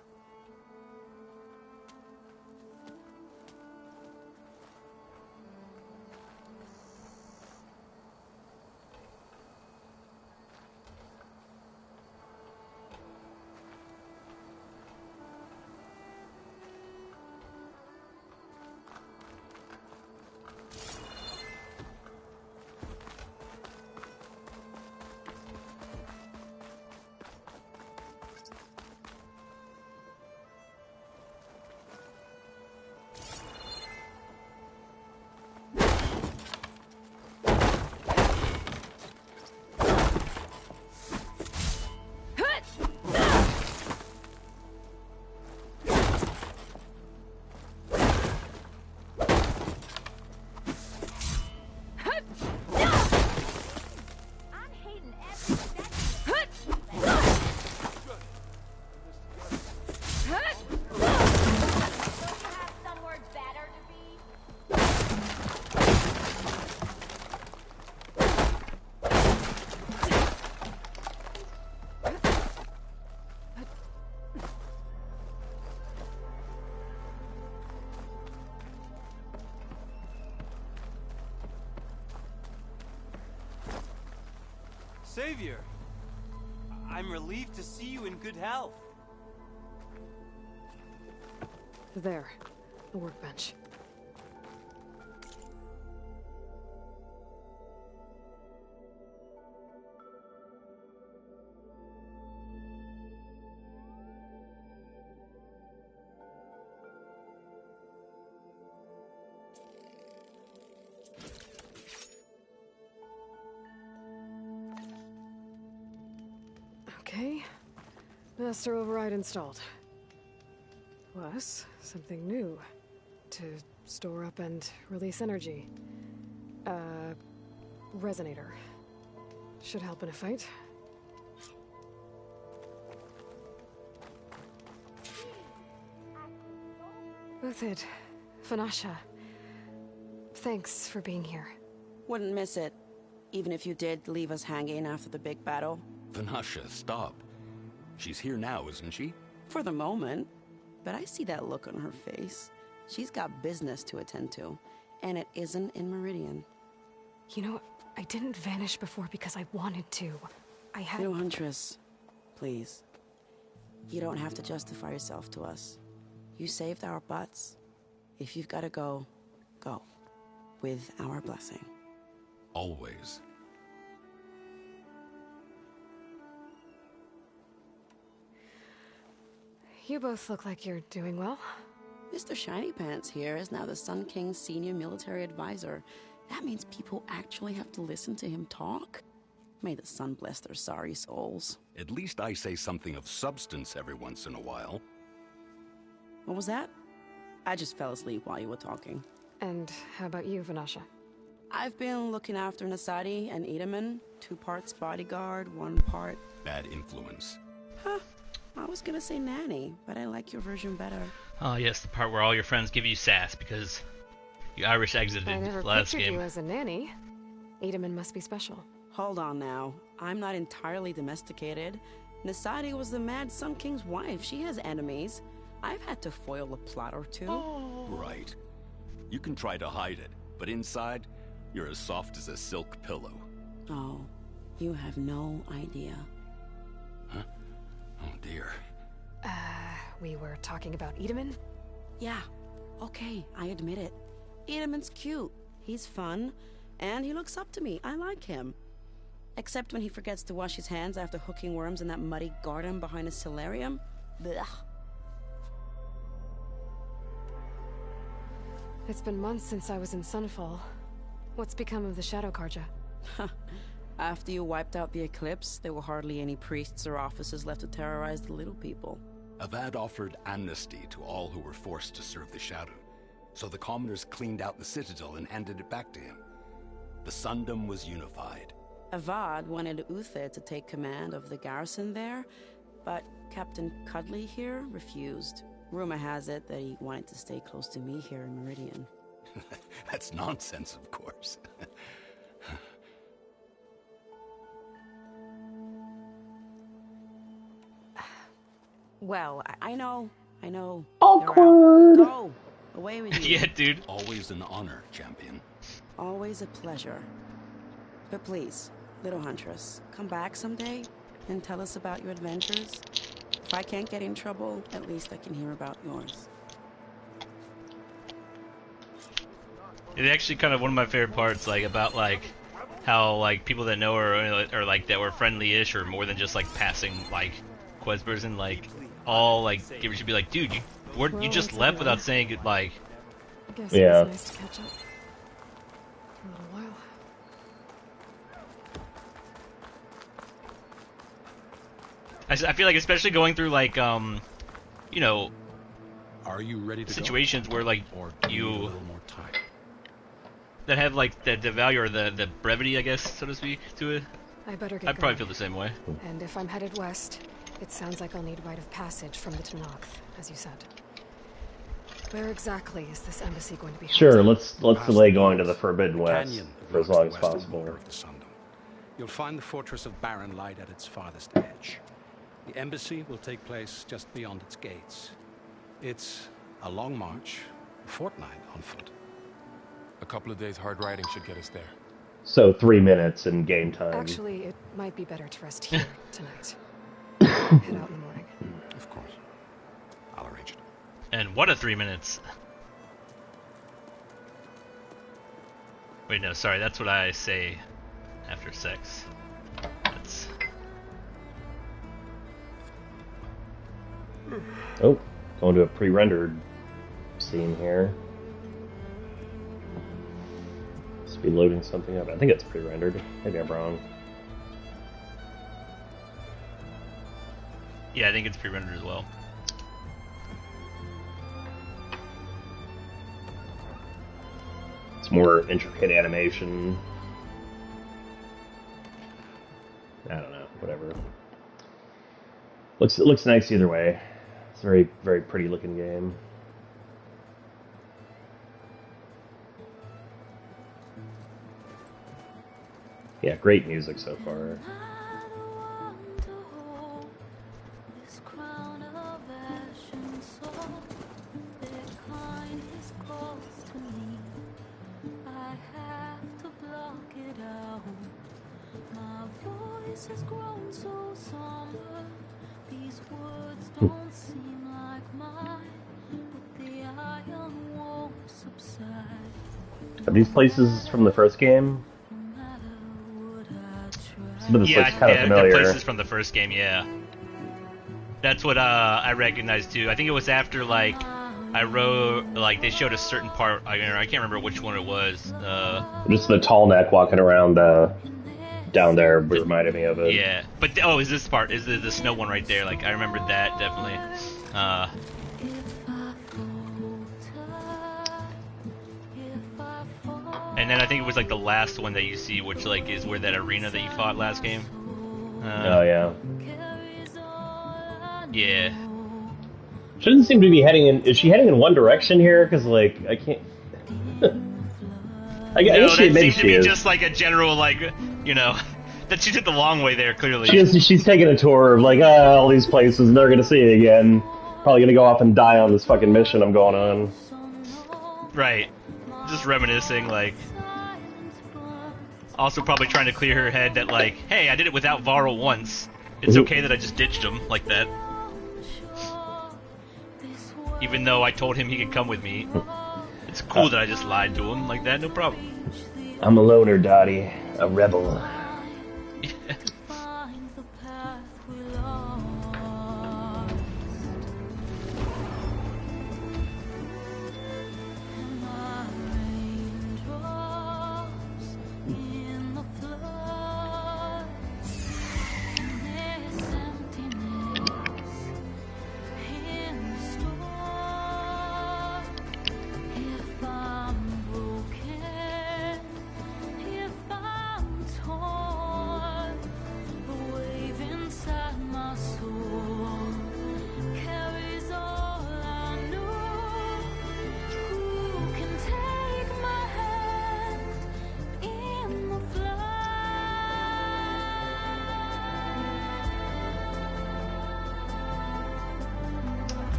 Speaker 17: Savior, I'm relieved to see you in good health.
Speaker 2: There, the workbench. Master override installed. Plus, something new. To store up and release energy. Resonator. Should help in a fight. Uthid, Vanasha. Thanks for being here.
Speaker 18: Wouldn't miss it. Even if you did leave us hanging after the big battle.
Speaker 11: Vanasha, stop. She's here now, isn't she?
Speaker 18: For the moment. But I see that look on her face. She's got business to attend to. And it isn't in Meridian.
Speaker 2: You know, I didn't vanish before because I wanted to. I had...
Speaker 18: No, Huntress. Please. You don't have to justify yourself to us. You saved our butts. If you've got to go, go. With our blessing.
Speaker 11: Always.
Speaker 2: You both look like you're doing well.
Speaker 18: Mr. Shiny Pants here is now the Sun King's senior military advisor. That means people actually have to listen to him talk? May the sun bless their sorry souls.
Speaker 11: At least I say something of substance every once in a while.
Speaker 18: What was that? I just fell asleep while you were talking.
Speaker 2: And how about you, Vanasha?
Speaker 18: I've been looking after Nasadi and Edaman. 2 parts bodyguard, 1 part...
Speaker 11: Bad influence.
Speaker 18: Huh. I was gonna say nanny, but I like your version better.
Speaker 7: Oh yes, the part where all your friends give you sass because you Irish exited
Speaker 2: I never
Speaker 7: last
Speaker 2: pictured
Speaker 7: game.
Speaker 2: you as a nanny. Edaman must be special.
Speaker 18: Hold on now. I'm not entirely domesticated. Nasadi was the Mad Sun King's wife. She has enemies. I've had to foil a plot or two.
Speaker 11: Right. You can try to hide it, but inside, you're as soft as a silk pillow.
Speaker 18: Oh, you have no idea.
Speaker 11: Huh? Oh dear.
Speaker 2: We were talking about Edaman?
Speaker 18: Yeah, okay, I admit it. Edaman's cute. He's fun, and he looks up to me. I like him. Except when he forgets to wash his hands after hooking worms in that muddy garden behind his solarium. Blech.
Speaker 2: It's been months since I was in Sunfall. What's become of the Shadow Karja?
Speaker 18: After you wiped out the Eclipse, there were hardly any priests or officers left to terrorize the little people.
Speaker 11: Avad offered amnesty to all who were forced to serve the Shadow, so the commoners cleaned out the citadel and handed it back to him. The Sundom was unified.
Speaker 18: Avad wanted Uthid to take command of the garrison there, but Captain Cudley here refused. Rumor has it that he wanted to stay close to me here in Meridian.
Speaker 11: That's nonsense, of course.
Speaker 18: Well, I know.
Speaker 6: Awkward!
Speaker 18: Go! Away with you.
Speaker 7: Yeah, dude.
Speaker 11: Always an honor, champion.
Speaker 18: Always a pleasure. But please, little Huntress, come back someday and tell us about your adventures. If I can't get in trouble, at least I can hear about yours.
Speaker 7: It's actually kind of one of my favorite parts, like about like how like people that know her or like that were friendly-ish or more than just like passing like quest person, like all like givers should be like, dude, you just left without saying goodbye.
Speaker 2: I guess
Speaker 6: Yeah.
Speaker 2: it was nice to catch up for a little while.
Speaker 7: I feel like especially going through like you know,
Speaker 11: are you ready to
Speaker 7: situations
Speaker 11: go?
Speaker 7: where like
Speaker 11: or do you need a little more time?
Speaker 7: That have like the value or the brevity, I guess, so to speak, to it.
Speaker 2: I better get
Speaker 7: I'd probably
Speaker 2: going.
Speaker 7: feel the same way.
Speaker 2: And if I'm headed west, it sounds like I'll need rite of passage from the Tenakth, as you said. Where exactly is this embassy going to be held?
Speaker 6: Sure, let's delay going to the Forbidden West for as long as possible.
Speaker 11: Of the Sundom. You'll find the fortress of Barren Light at its farthest edge. The embassy will take place just beyond its gates. It's a long march, a fortnight on foot.
Speaker 3: A couple of days hard riding should get us there.
Speaker 6: So 3 minutes in game time.
Speaker 2: Actually, it might be better to rest here tonight. Head out in the morning.
Speaker 11: Of course. I'll arrange it.
Speaker 7: And what a 3 minutes. Wait, no, sorry, that's what I say after sex. That's...
Speaker 6: Oh, going to a pre-rendered scene here. Must be loading something up. I think it's pre-rendered. Maybe I'm wrong.
Speaker 7: Yeah, I think it's pre-rendered as well.
Speaker 6: It's more intricate animation. I don't know, whatever. It looks nice either way. It's a very, very pretty looking game. Yeah, great music so far.
Speaker 19: Has grown so somber. These words don't seem like mine, but the iron won't subside.
Speaker 6: Are these places from the first game? Some of this looks kind of familiar.
Speaker 7: The places from the first game, yeah. That's what I recognized too. I think it was after like I wrote like they showed a certain part. I can't remember which one it was.
Speaker 6: Just the tall neck walking around. Down there reminded me of it.
Speaker 7: Yeah, but is this part? Is the snow one right there? Like I remembered that definitely. And then I think it was like the last one that you see, which like is where that arena that you fought last game.
Speaker 6: Oh yeah.
Speaker 7: Yeah.
Speaker 6: She doesn't seem to be heading in. Is she heading in one direction here? Because like I can't. I guess
Speaker 7: that
Speaker 6: maybe
Speaker 7: seems to be just like a general like that she took the long way there clearly.
Speaker 6: She's taking a tour of like all these places and they're gonna see it again. Probably gonna go off and die on this fucking mission I'm going on.
Speaker 7: Right. Just reminiscing like. Also probably trying to clear her head that like, hey, I did it without Varl once. It's okay that I just ditched him like that. Even though I told him he could come with me. It's cool that I just lied to him like that, no problem.
Speaker 6: I'm a loner, Dottie. A rebel.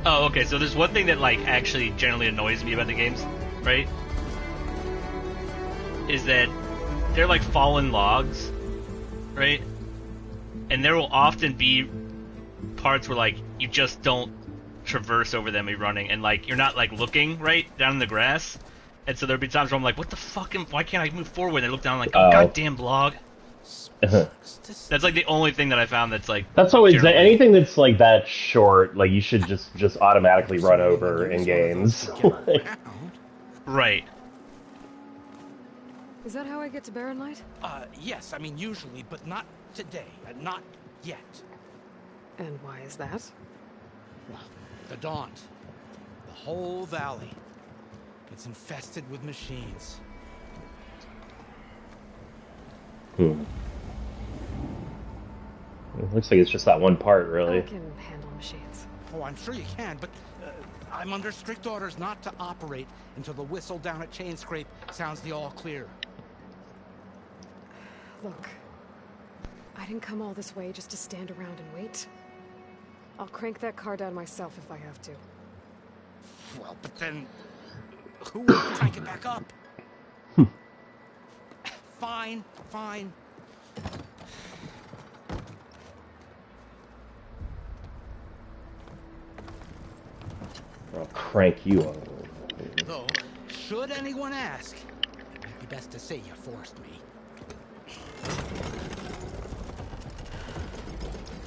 Speaker 7: Oh, okay, so there's one thing that, like, actually generally annoys me about the games, right? Is that they're like fallen logs, right? And there will often be parts where, like, you just don't traverse over them, you're running, and, like, you're not, like, looking, right, down in the grass. And so there'll be times where I'm like, what the fuck, why can't I move forward? And I look down like, oh, goddamn log. That's like the only thing that I found that's like.
Speaker 6: That's always anything that's like that short. Like you should just automatically run over in games.
Speaker 7: Right.
Speaker 2: Is that how I get to Barren Light?
Speaker 11: Yes. I mean, usually, but not today. Not yet.
Speaker 2: And why is that?
Speaker 11: Well, the Daunt. The whole valley. It's infested with machines.
Speaker 6: It looks like it's just that one part, really.
Speaker 2: I can handle machines.
Speaker 11: Oh, I'm sure you can, but I'm under strict orders not to operate until the whistle down at Chain Scrape sounds the all clear.
Speaker 2: Look, I didn't come all this way just to stand around and wait. I'll crank that car down myself if I have to.
Speaker 11: Well, but then who will crank it back up? Fine.
Speaker 6: I'll crank you up.
Speaker 11: Though, should anyone ask, it'd be best to say you forced me.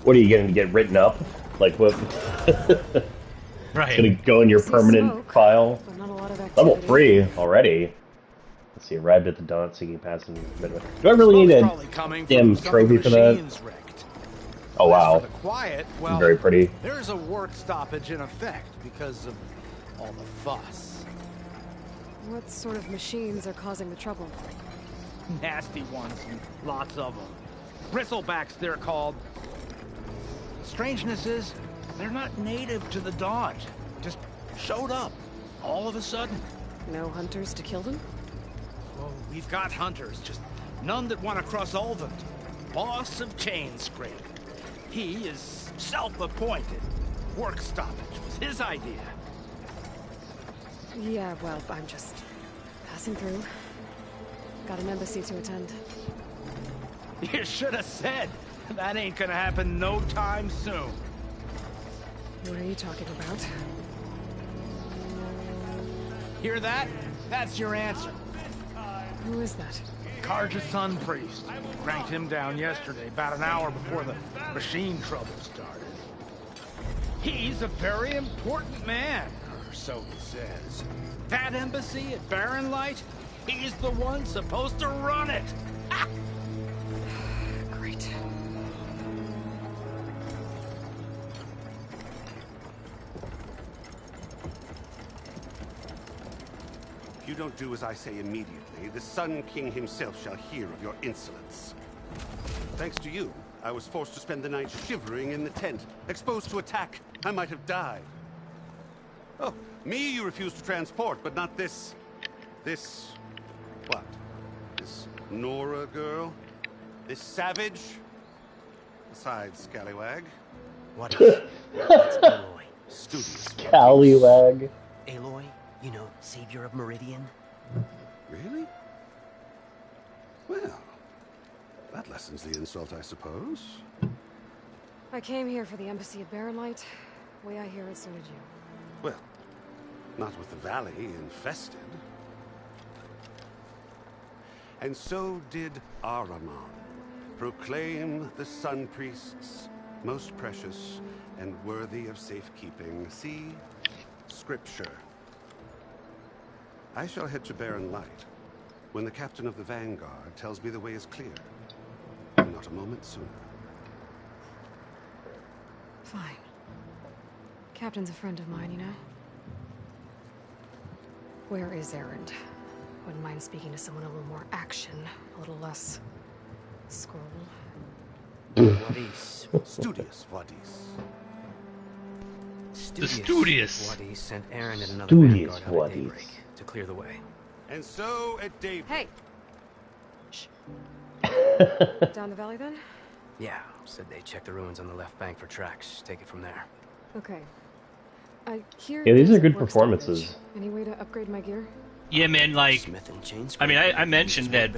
Speaker 6: What are you going to get written up? Like what?
Speaker 7: Right.
Speaker 6: It's going to go in your permanent file. Level 3 already. Let's see. Arrived at the Daunt, seeking passing. Do I really need a damn trophy for that? Oh wow.
Speaker 10: For the quiet, well,
Speaker 6: Very pretty.
Speaker 10: there's a work stoppage in effect because of all the fuss.
Speaker 2: What sort of machines are causing the trouble?
Speaker 10: Nasty ones, and lots of them. Bristlebacks, they're called. Strangeness is, they're not native to the Dodge. Just showed up, all of a sudden.
Speaker 2: No hunters to kill them?
Speaker 10: Oh, we've got hunters, just none that want to cross Ulvund. Boss of chain scrape. He is self-appointed. Work stoppage was his idea.
Speaker 2: Yeah, well, I'm just passing through. Got an embassy to attend.
Speaker 10: You should have said. That ain't gonna happen no time soon.
Speaker 2: What are you talking about?
Speaker 10: Hear that? That's your answer.
Speaker 2: Who is that?
Speaker 10: Karja's son priest. Cranked him down yesterday, about an hour before the machine trouble started. He's a very important man, or so he says. That embassy at Barren Light, he's the one supposed to run it.
Speaker 2: Great.
Speaker 20: If you don't do as I say immediately, the Sun King himself shall hear of your insolence. Thanks to you, I was forced to spend the night shivering in the tent, exposed to attack. I might have died. Oh, me you refuse to transport, but not this... what? This Nora girl? This savage? Besides, scallywag.
Speaker 21: What is it? It's Aloy.
Speaker 20: Studious.
Speaker 6: Scallywag.
Speaker 21: Aloy, you know, savior of Meridian.
Speaker 20: Really? Well, that lessens the insult, I suppose.
Speaker 2: I came here for the embassy at Barren Light. Way I hear it, so did you.
Speaker 20: Well, not with the valley infested. And so did Ahriman. Proclaim the Sun Priests most precious and worthy of safekeeping. See? Scripture. I shall head to Barren Light when the captain of the Vanguard tells me the way is clear. And not a moment sooner.
Speaker 2: Fine. Captain's a friend of mine, you know? Where is Erend? Wouldn't mind speaking to someone a little more action, a little less... scroll.
Speaker 21: Wadis.
Speaker 20: Studious Wadis.
Speaker 7: Studious.
Speaker 21: Wadis sent Aaron and another
Speaker 6: Studious
Speaker 21: Vanguard out at
Speaker 6: Wadis.
Speaker 21: daybreak to clear the way.
Speaker 20: And so at daybreak...
Speaker 2: Hey! Shh. Down the valley, then?
Speaker 21: Yeah, said they checked the ruins on the left bank for tracks. Take it from there.
Speaker 2: Okay. I hear...
Speaker 6: Yeah, these
Speaker 2: there's
Speaker 6: are
Speaker 2: a
Speaker 6: good
Speaker 2: work
Speaker 6: performances.
Speaker 2: stoppage. Any way to upgrade my gear?
Speaker 7: Yeah, man, like...
Speaker 21: Smith and chains.
Speaker 7: I mean, I mentioned that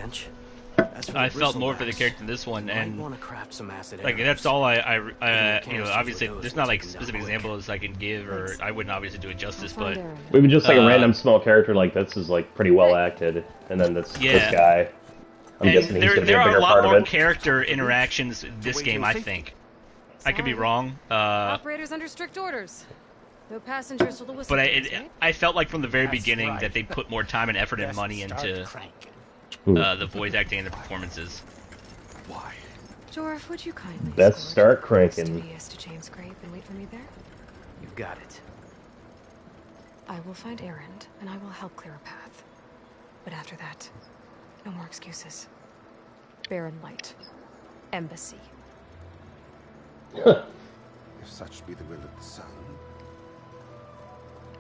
Speaker 21: As for
Speaker 7: I
Speaker 21: the
Speaker 7: felt more for the
Speaker 21: bristlebacks,
Speaker 7: character in this one,
Speaker 21: you might
Speaker 7: and
Speaker 21: wanna craft some acid
Speaker 7: like
Speaker 21: arrows.
Speaker 7: that's all I
Speaker 21: Getting the
Speaker 7: you know,
Speaker 21: canisters
Speaker 7: obviously
Speaker 21: with those
Speaker 7: there's not
Speaker 21: will
Speaker 7: like
Speaker 21: take 'em down
Speaker 7: specific
Speaker 21: quick.
Speaker 7: examples I can give, or I wouldn't obviously do it justice, but
Speaker 6: Maybe just like a random small character like this is like pretty well acted, and then this guy. I'm
Speaker 7: and
Speaker 6: guessing he's
Speaker 7: there
Speaker 6: gonna be
Speaker 7: there
Speaker 6: a
Speaker 7: are a
Speaker 6: bigger
Speaker 7: lot
Speaker 6: part
Speaker 7: more
Speaker 6: of it.
Speaker 7: character interactions this game, I think. I could be wrong.
Speaker 2: Operators under strict orders. No passengers till the whistle
Speaker 7: But
Speaker 2: blows, right?
Speaker 7: I felt like from the very
Speaker 2: That's
Speaker 7: beginning
Speaker 2: right.
Speaker 7: that they put more time and effort and
Speaker 2: Best
Speaker 7: money
Speaker 2: start
Speaker 7: into
Speaker 2: cranking.
Speaker 7: the voice acting and the performances.
Speaker 20: Why?
Speaker 2: Jorf, would you kindly
Speaker 6: Let's
Speaker 2: escort
Speaker 6: start cranking.
Speaker 2: Studious to Chain Scrape and wait for me there?
Speaker 21: You've got it.
Speaker 2: I will find Erend, and I will help clear a path. But after that, no more excuses. Barren Light. Embassy.
Speaker 20: If such be the will of the Sun.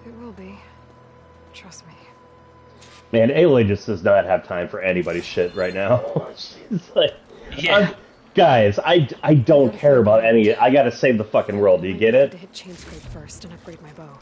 Speaker 2: It will be. Trust me.
Speaker 6: Man, Aloy just does not have time for anybody's shit right now. She's like, guys, I don't care about any. I gotta save the fucking world. Do you get
Speaker 2: I
Speaker 6: it?
Speaker 2: to hit Chain Scrape first and upgrade my bow.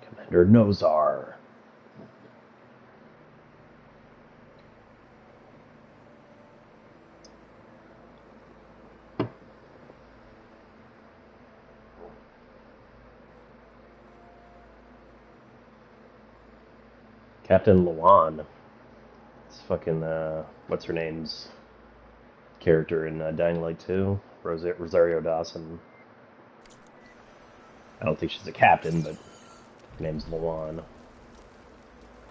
Speaker 6: Commander Nozar. Captain Luan. It's fucking, what's her name's character in Dying Light 2, Rosario Dawson. I don't think she's a captain, but her name's Lawan.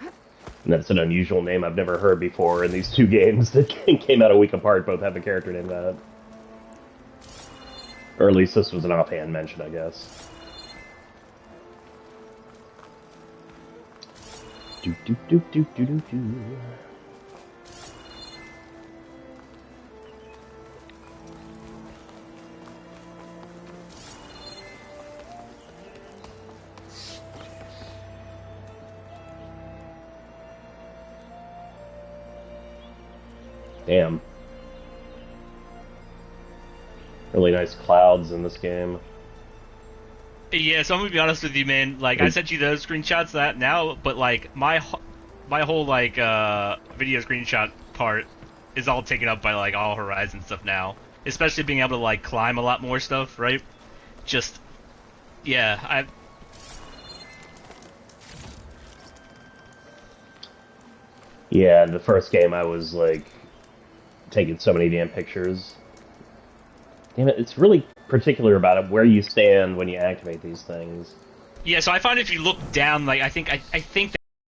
Speaker 6: And that's an unusual name I've never heard before in these two games that came out a week apart, both have a character named that. Or at least this was an offhand mention, I guess. Do do do do do do do. Damn. Really nice clouds in this game.
Speaker 7: Yeah, so I'm gonna be honest with you, man. Like, I sent you those screenshots that now, but like my whole like video screenshot part is all taken up by like all Horizon stuff now. Especially being able to like climb a lot more stuff, right? Just yeah,
Speaker 6: Yeah, in the first game I was like taking so many damn pictures. Damn it, it's really particular about it where you stand when you activate these things.
Speaker 7: yeah. So I find if you look down, like I think